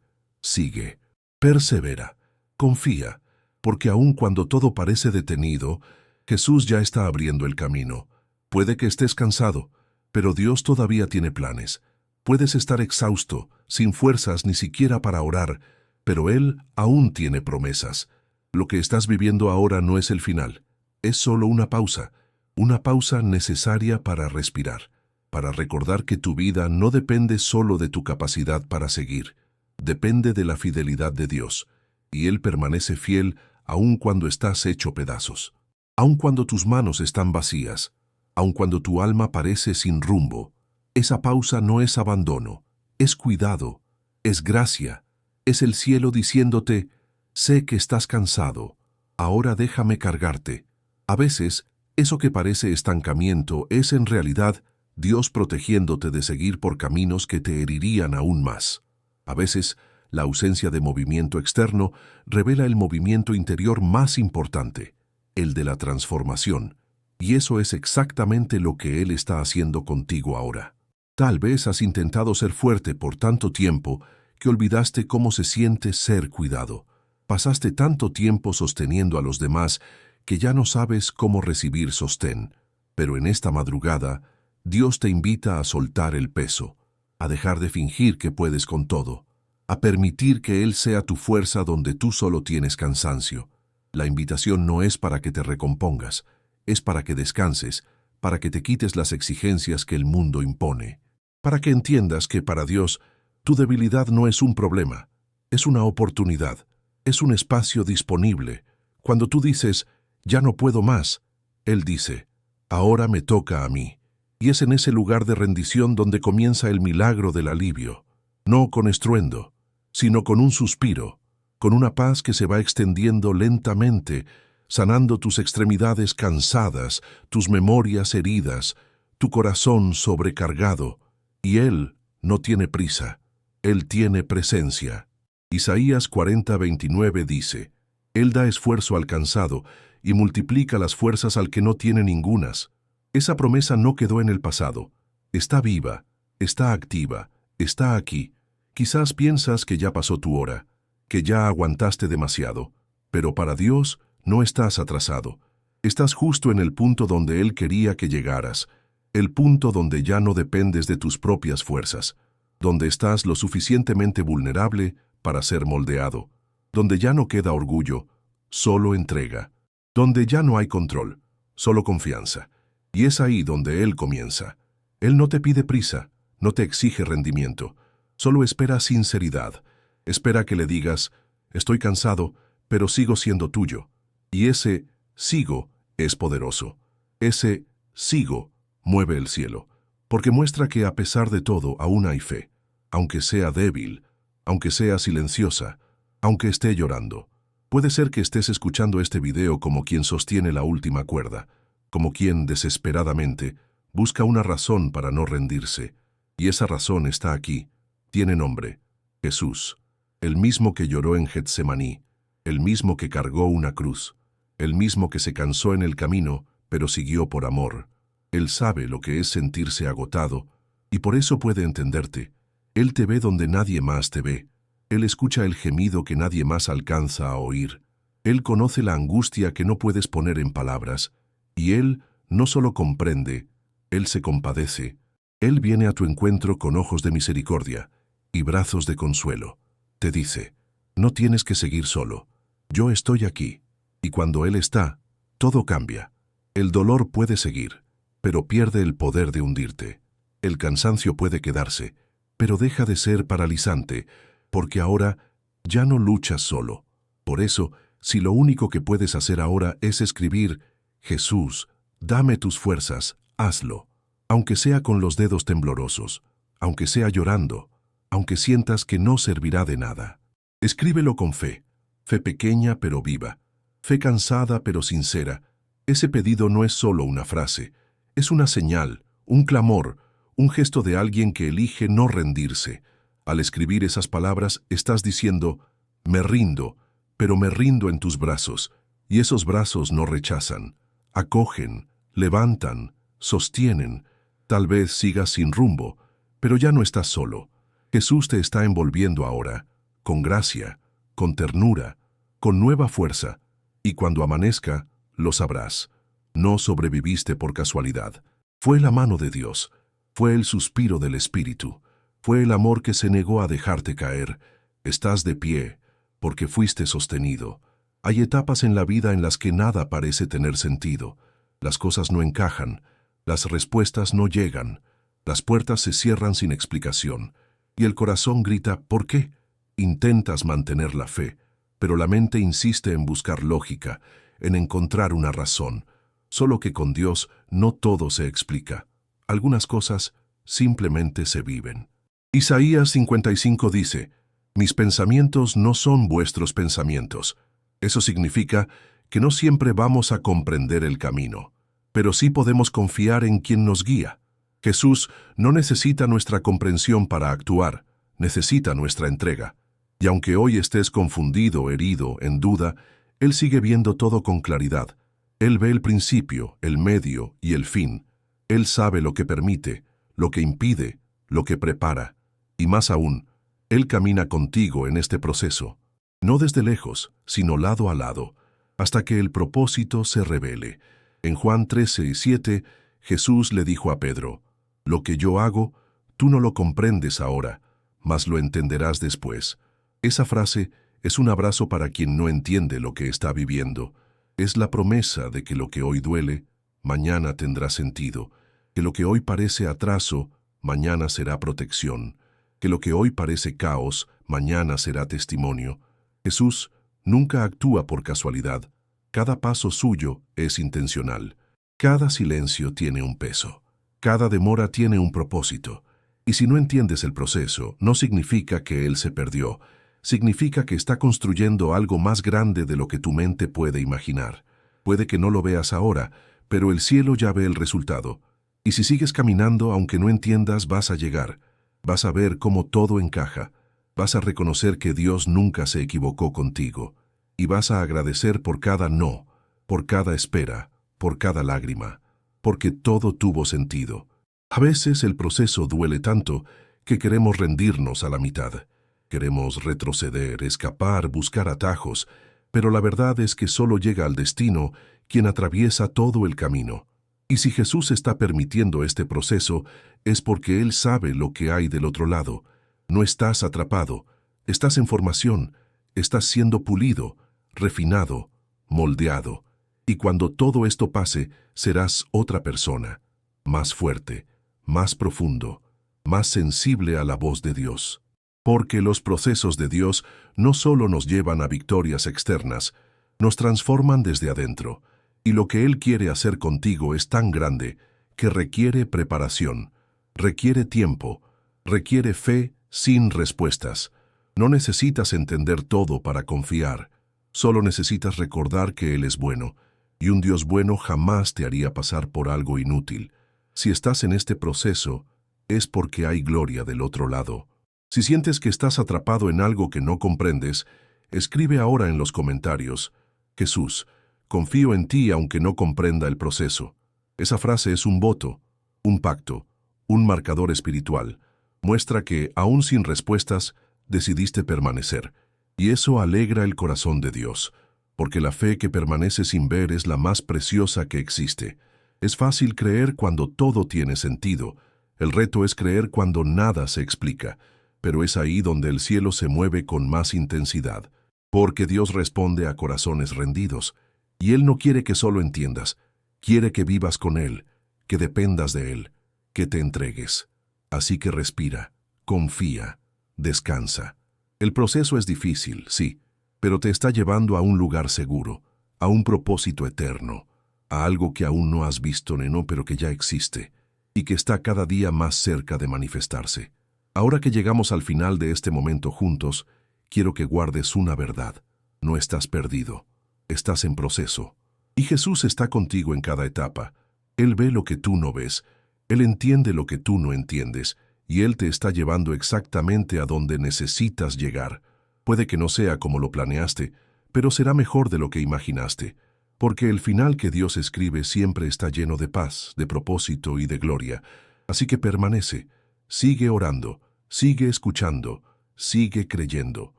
Sigue, persevera, confía, porque aun cuando todo parece detenido, Jesús ya está abriendo el camino. Puede que estés cansado, pero Dios todavía tiene planes. Puedes estar exhausto, sin fuerzas ni siquiera para orar, pero Él aún tiene promesas. Lo que estás viviendo ahora no es el final, es solo una pausa necesaria para respirar, para recordar que tu vida no depende solo de tu capacidad para seguir, depende de la fidelidad de Dios, y Él permanece fiel aun cuando estás hecho pedazos, aun cuando tus manos están vacías, aun cuando tu alma parece sin rumbo. Esa pausa no es abandono, es cuidado, es gracia, es el cielo diciéndote: sé que estás cansado, ahora déjame cargarte. A veces, eso que parece estancamiento es en realidad Dios protegiéndote de seguir por caminos que te herirían aún más. A veces, la ausencia de movimiento externo revela el movimiento interior más importante, el de la transformación, y eso es exactamente lo que Él está haciendo contigo ahora. Tal vez has intentado ser fuerte por tanto tiempo que olvidaste cómo se siente ser cuidado. Pasaste tanto tiempo sosteniendo a los demás que ya no sabes cómo recibir sostén. Pero en esta madrugada, Dios te invita a soltar el peso, a dejar de fingir que puedes con todo, a permitir que Él sea tu fuerza donde tú solo tienes cansancio. La invitación no es para que te recompongas, es para que descanses, para que te quites las exigencias que el mundo impone, para que entiendas que para Dios tu debilidad no es un problema, es una oportunidad, es un espacio disponible. Cuando tú dices: ya no puedo más, Él dice: ahora me toca a mí. Y es en ese lugar de rendición donde comienza el milagro del alivio, no con estruendo, sino con un suspiro, con una paz que se va extendiendo lentamente, sanando tus extremidades cansadas, tus memorias heridas, tu corazón sobrecargado. Y Él no tiene prisa, Él tiene presencia. Isaías 40:29 dice: Él da esfuerzo al cansado y multiplica las fuerzas al que no tiene ningunas. Esa promesa no quedó en el pasado, está viva, está activa, está aquí. Quizás piensas que ya pasó tu hora, que ya aguantaste demasiado, pero para Dios no estás atrasado. Estás justo en el punto donde Él quería que llegaras, el punto donde ya no dependes de tus propias fuerzas, donde estás lo suficientemente vulnerable para ser moldeado, donde ya no queda orgullo, solo entrega, donde ya no hay control, solo confianza. Y es ahí donde Él comienza. Él no te pide prisa, no te exige rendimiento, solo espera sinceridad. Espera que le digas: estoy cansado, pero sigo siendo tuyo. Y ese sigo es poderoso. Ese sigo mueve el cielo, porque muestra que a pesar de todo aún hay fe, aunque sea débil, aunque sea silenciosa, aunque esté llorando. Puede ser que estés escuchando este video como quien sostiene la última cuerda, como quien, desesperadamente, busca una razón para no rendirse. Y esa razón está aquí. Tiene nombre: Jesús, el mismo que lloró en Getsemaní, el mismo que cargó una cruz, el mismo que se cansó en el camino, pero siguió por amor. Él sabe lo que es sentirse agotado, y por eso puede entenderte. Él te ve donde nadie más te ve. Él escucha el gemido que nadie más alcanza a oír. Él conoce la angustia que no puedes poner en palabras. Y Él no solo comprende, Él se compadece. Él viene a tu encuentro con ojos de misericordia y brazos de consuelo. Te dice: no tienes que seguir solo, yo estoy aquí. Y cuando Él está, todo cambia. El dolor puede seguir, pero pierde el poder de hundirte. El cansancio puede quedarse, pero deja de ser paralizante, porque ahora ya no luchas solo. Por eso, si lo único que puedes hacer ahora es escribir: Jesús, dame tus fuerzas, hazlo. Aunque sea con los dedos temblorosos, aunque sea llorando, aunque sientas que no servirá de nada. Escríbelo con fe, fe pequeña pero viva, fe cansada pero sincera. Ese pedido no es solo una frase, es una señal, un clamor, un gesto de alguien que elige no rendirse. Al escribir esas palabras estás diciendo: me rindo, pero me rindo en tus brazos, y esos brazos no rechazan. Acogen, levantan, sostienen. Tal vez sigas sin rumbo, pero ya no estás solo. Jesús te está envolviendo ahora, con gracia, con ternura, con nueva fuerza, y cuando amanezca, lo sabrás. No sobreviviste por casualidad. Fue la mano de Dios, fue el suspiro del Espíritu, fue el amor que se negó a dejarte caer. Estás de pie, porque fuiste sostenido. Hay etapas en la vida en las que nada parece tener sentido. Las cosas no encajan, las respuestas no llegan, las puertas se cierran sin explicación, y el corazón grita ¿por qué? Intentas mantener la fe, pero la mente insiste en buscar lógica, en encontrar una razón. Solo que con Dios no todo se explica. Algunas cosas simplemente se viven. Isaías 55 dice, «Mis pensamientos no son vuestros pensamientos». Eso significa que no siempre vamos a comprender el camino, pero sí podemos confiar en quien nos guía. Jesús no necesita nuestra comprensión para actuar, necesita nuestra entrega. Y aunque hoy estés confundido, herido, en duda, Él sigue viendo todo con claridad. Él ve el principio, el medio y el fin. Él sabe lo que permite, lo que impide, lo que prepara. Y más aún, Él camina contigo en este proceso. No desde lejos, sino lado a lado, hasta que el propósito se revele. En Juan 13:7, Jesús le dijo a Pedro, «Lo que yo hago, tú no lo comprendes ahora, mas lo entenderás después». Esa frase es un abrazo para quien no entiende lo que está viviendo. Es la promesa de que lo que hoy duele, mañana tendrá sentido, que lo que hoy parece atraso, mañana será protección, que lo que hoy parece caos, mañana será testimonio. Jesús nunca actúa por casualidad. Cada paso suyo es intencional. Cada silencio tiene un peso. Cada demora tiene un propósito. Y si no entiendes el proceso, no significa que Él se perdió. Significa que está construyendo algo más grande de lo que tu mente puede imaginar. Puede que no lo veas ahora, pero el cielo ya ve el resultado. Y si sigues caminando, aunque no entiendas, vas a llegar. Vas a ver cómo todo encaja. Vas a reconocer que Dios nunca se equivocó contigo. Y vas a agradecer por cada no, por cada espera, por cada lágrima, porque todo tuvo sentido. A veces el proceso duele tanto que queremos rendirnos a la mitad. Queremos retroceder, escapar, buscar atajos, pero la verdad es que solo llega al destino quien atraviesa todo el camino. Y si Jesús está permitiendo este proceso, es porque Él sabe lo que hay del otro lado. No estás atrapado, estás en formación, estás siendo pulido, refinado, moldeado. Y cuando todo esto pase, serás otra persona, más fuerte, más profundo, más sensible a la voz de Dios. Porque los procesos de Dios no solo nos llevan a victorias externas, nos transforman desde adentro. Y lo que Él quiere hacer contigo es tan grande que requiere preparación, requiere tiempo, requiere fe sin respuestas. No necesitas entender todo para confiar, solo necesitas recordar que Él es bueno, y un Dios bueno jamás te haría pasar por algo inútil. Si estás en este proceso, es porque hay gloria del otro lado. Si sientes que estás atrapado en algo que no comprendes, escribe ahora en los comentarios, «Jesús, confío en ti aunque no comprenda el proceso». Esa frase es un voto, un pacto, un marcador espiritual. Muestra que, aún sin respuestas, decidiste permanecer. Y eso alegra el corazón de Dios, porque la fe que permanece sin ver es la más preciosa que existe. Es fácil creer cuando todo tiene sentido. El reto es creer cuando nada se explica. Pero es ahí donde el cielo se mueve con más intensidad. Porque Dios responde a corazones rendidos. Y Él no quiere que solo entiendas. Quiere que vivas con Él, que dependas de Él, que te entregues. Así que respira, confía, descansa. El proceso es difícil, sí, pero te está llevando a un lugar seguro, a un propósito eterno, a algo que aún no has visto, neno, pero que ya existe, y que está cada día más cerca de manifestarse. Ahora que llegamos al final de este momento juntos, quiero que guardes una verdad. No estás perdido, estás en proceso. Y Jesús está contigo en cada etapa. Él ve lo que tú no ves, Él entiende lo que tú no entiendes, y Él te está llevando exactamente a donde necesitas llegar. Puede que no sea como lo planeaste, pero será mejor de lo que imaginaste, porque el final que Dios escribe siempre está lleno de paz, de propósito y de gloria. Así que permanece, sigue orando, sigue escuchando, sigue creyendo.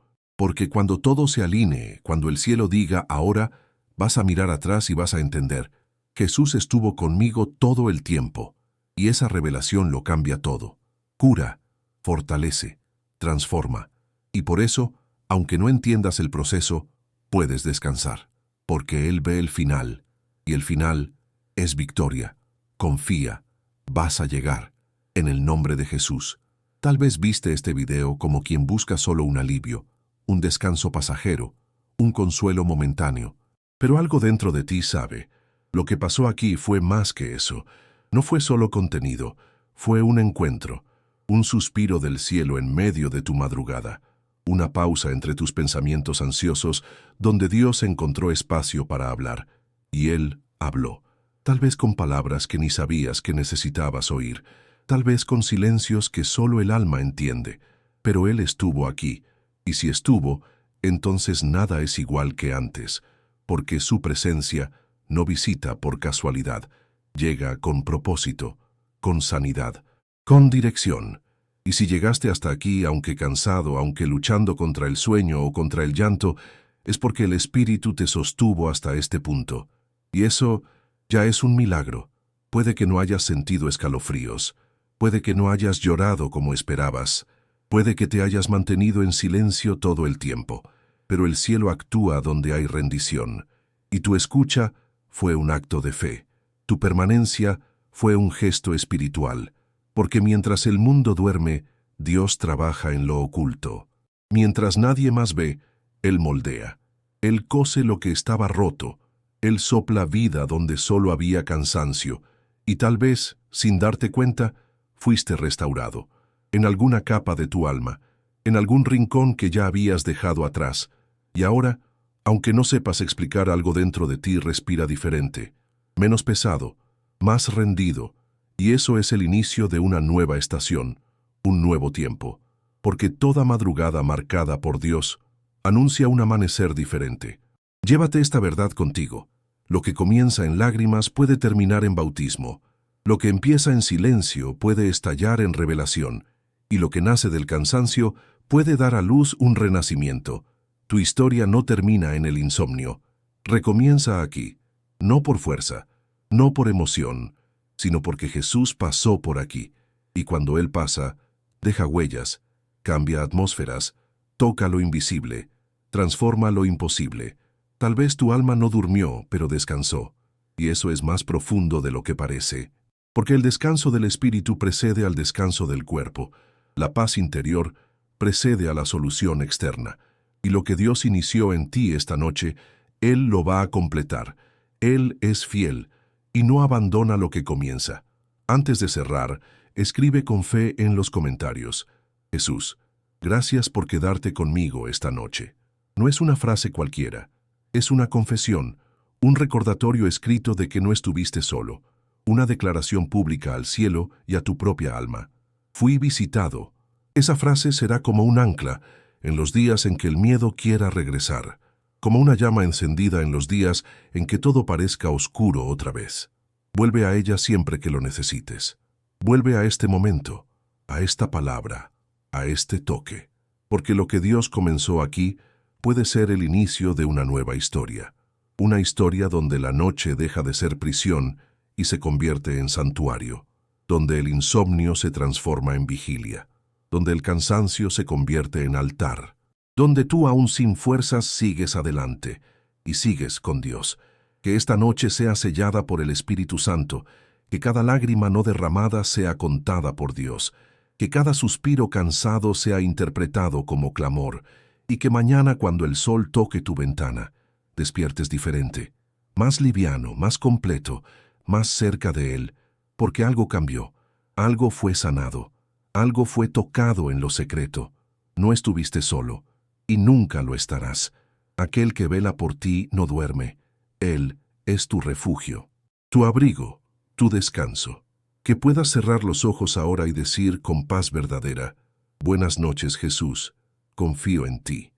Porque cuando todo se alinee, cuando el cielo diga ahora, vas a mirar atrás y vas a entender, Jesús estuvo conmigo todo el tiempo, y esa revelación lo cambia todo. Cura, fortalece, transforma, y por eso Aunque no entiendas el proceso, puedes descansar, porque Él ve el final, y el final es victoria. Confía, vas a llegar, en el nombre de Jesús. Tal vez viste este video como quien busca solo un alivio, un descanso pasajero, un consuelo momentáneo. Pero algo dentro de ti sabe, lo que pasó aquí fue más que eso. No fue solo contenido, fue un encuentro, un suspiro del cielo en medio de tu madrugada, una pausa entre tus pensamientos ansiosos donde Dios encontró espacio para hablar, y Él habló, tal vez con palabras que ni sabías que necesitabas oír, tal vez con silencios que solo el alma entiende, pero Él estuvo aquí, y si estuvo, entonces nada es igual que antes, porque su presencia no visita por casualidad, llega con propósito, con sanidad, con dirección. Y si llegaste hasta aquí, aunque cansado, aunque luchando contra el sueño o contra el llanto, es porque el Espíritu te sostuvo hasta este punto. Y eso ya es un milagro. Puede que no hayas sentido escalofríos, puede que no hayas llorado como esperabas, puede que te hayas mantenido en silencio todo el tiempo, pero el cielo actúa donde hay rendición, y tu escucha fue un acto de fe. Tu permanencia fue un gesto espiritual, porque mientras el mundo duerme, Dios trabaja en lo oculto. Mientras nadie más ve, Él moldea. Él cose lo que estaba roto. Él sopla vida donde solo había cansancio. Y tal vez, sin darte cuenta, fuiste restaurado. En alguna capa de tu alma, en algún rincón que ya habías dejado atrás. Y ahora, aunque no sepas explicar, algo dentro de ti respira diferente, menos pesado, más rendido, y eso es el inicio de una nueva estación, un nuevo tiempo, porque toda madrugada marcada por Dios anuncia un amanecer diferente. Llévate esta verdad contigo. Lo que comienza en lágrimas puede terminar en bautismo. Lo que empieza en silencio puede estallar en revelación, y lo que nace del cansancio puede dar a luz un renacimiento. Tu historia no termina en el insomnio. Recomienza aquí, no por fuerza, no por emoción, sino porque Jesús pasó por aquí, y cuando Él pasa, deja huellas, cambia atmósferas, toca lo invisible, transforma lo imposible. Tal vez tu alma no durmió, pero descansó, y eso es más profundo de lo que parece, porque el descanso del espíritu precede al descanso del cuerpo, la paz interior precede a la solución externa, y lo que Dios inició en ti esta noche, Él lo va a completar. Él es fiel, y no abandona lo que comienza. Antes de cerrar, escribe con fe en los comentarios: Jesús, gracias por quedarte conmigo esta noche. No es una frase cualquiera, es una confesión, un recordatorio escrito de que no estuviste solo, una declaración pública al cielo y a tu propia alma. Fui visitado. Esa frase será como un ancla en los días en que el miedo quiera regresar, como una llama encendida en los días en que todo parezca oscuro otra vez. Vuelve a ella siempre que lo necesites. Vuelve a este momento, a esta palabra, a este toque, porque lo que Dios comenzó aquí puede ser el inicio de una nueva historia, una historia donde la noche deja de ser prisión y se convierte en santuario, donde el insomnio se transforma en vigilia, donde el cansancio se convierte en altar, donde tú aún sin fuerzas sigues adelante y sigues con Dios. Que esta noche sea sellada por el Espíritu Santo, que cada lágrima no derramada sea contada por Dios, que cada suspiro cansado sea interpretado como clamor, y que mañana cuando el sol toque tu ventana, despiertes diferente, más liviano, más completo, más cerca de Él, porque algo cambió, algo fue sanado, algo fue tocado en lo secreto. No estuviste solo, y nunca lo estarás. Aquel que vela por ti no duerme. Él es tu refugio, tu abrigo, tu descanso. Que puedas cerrar los ojos ahora y decir con paz verdadera: buenas noches, Jesús, confío en ti.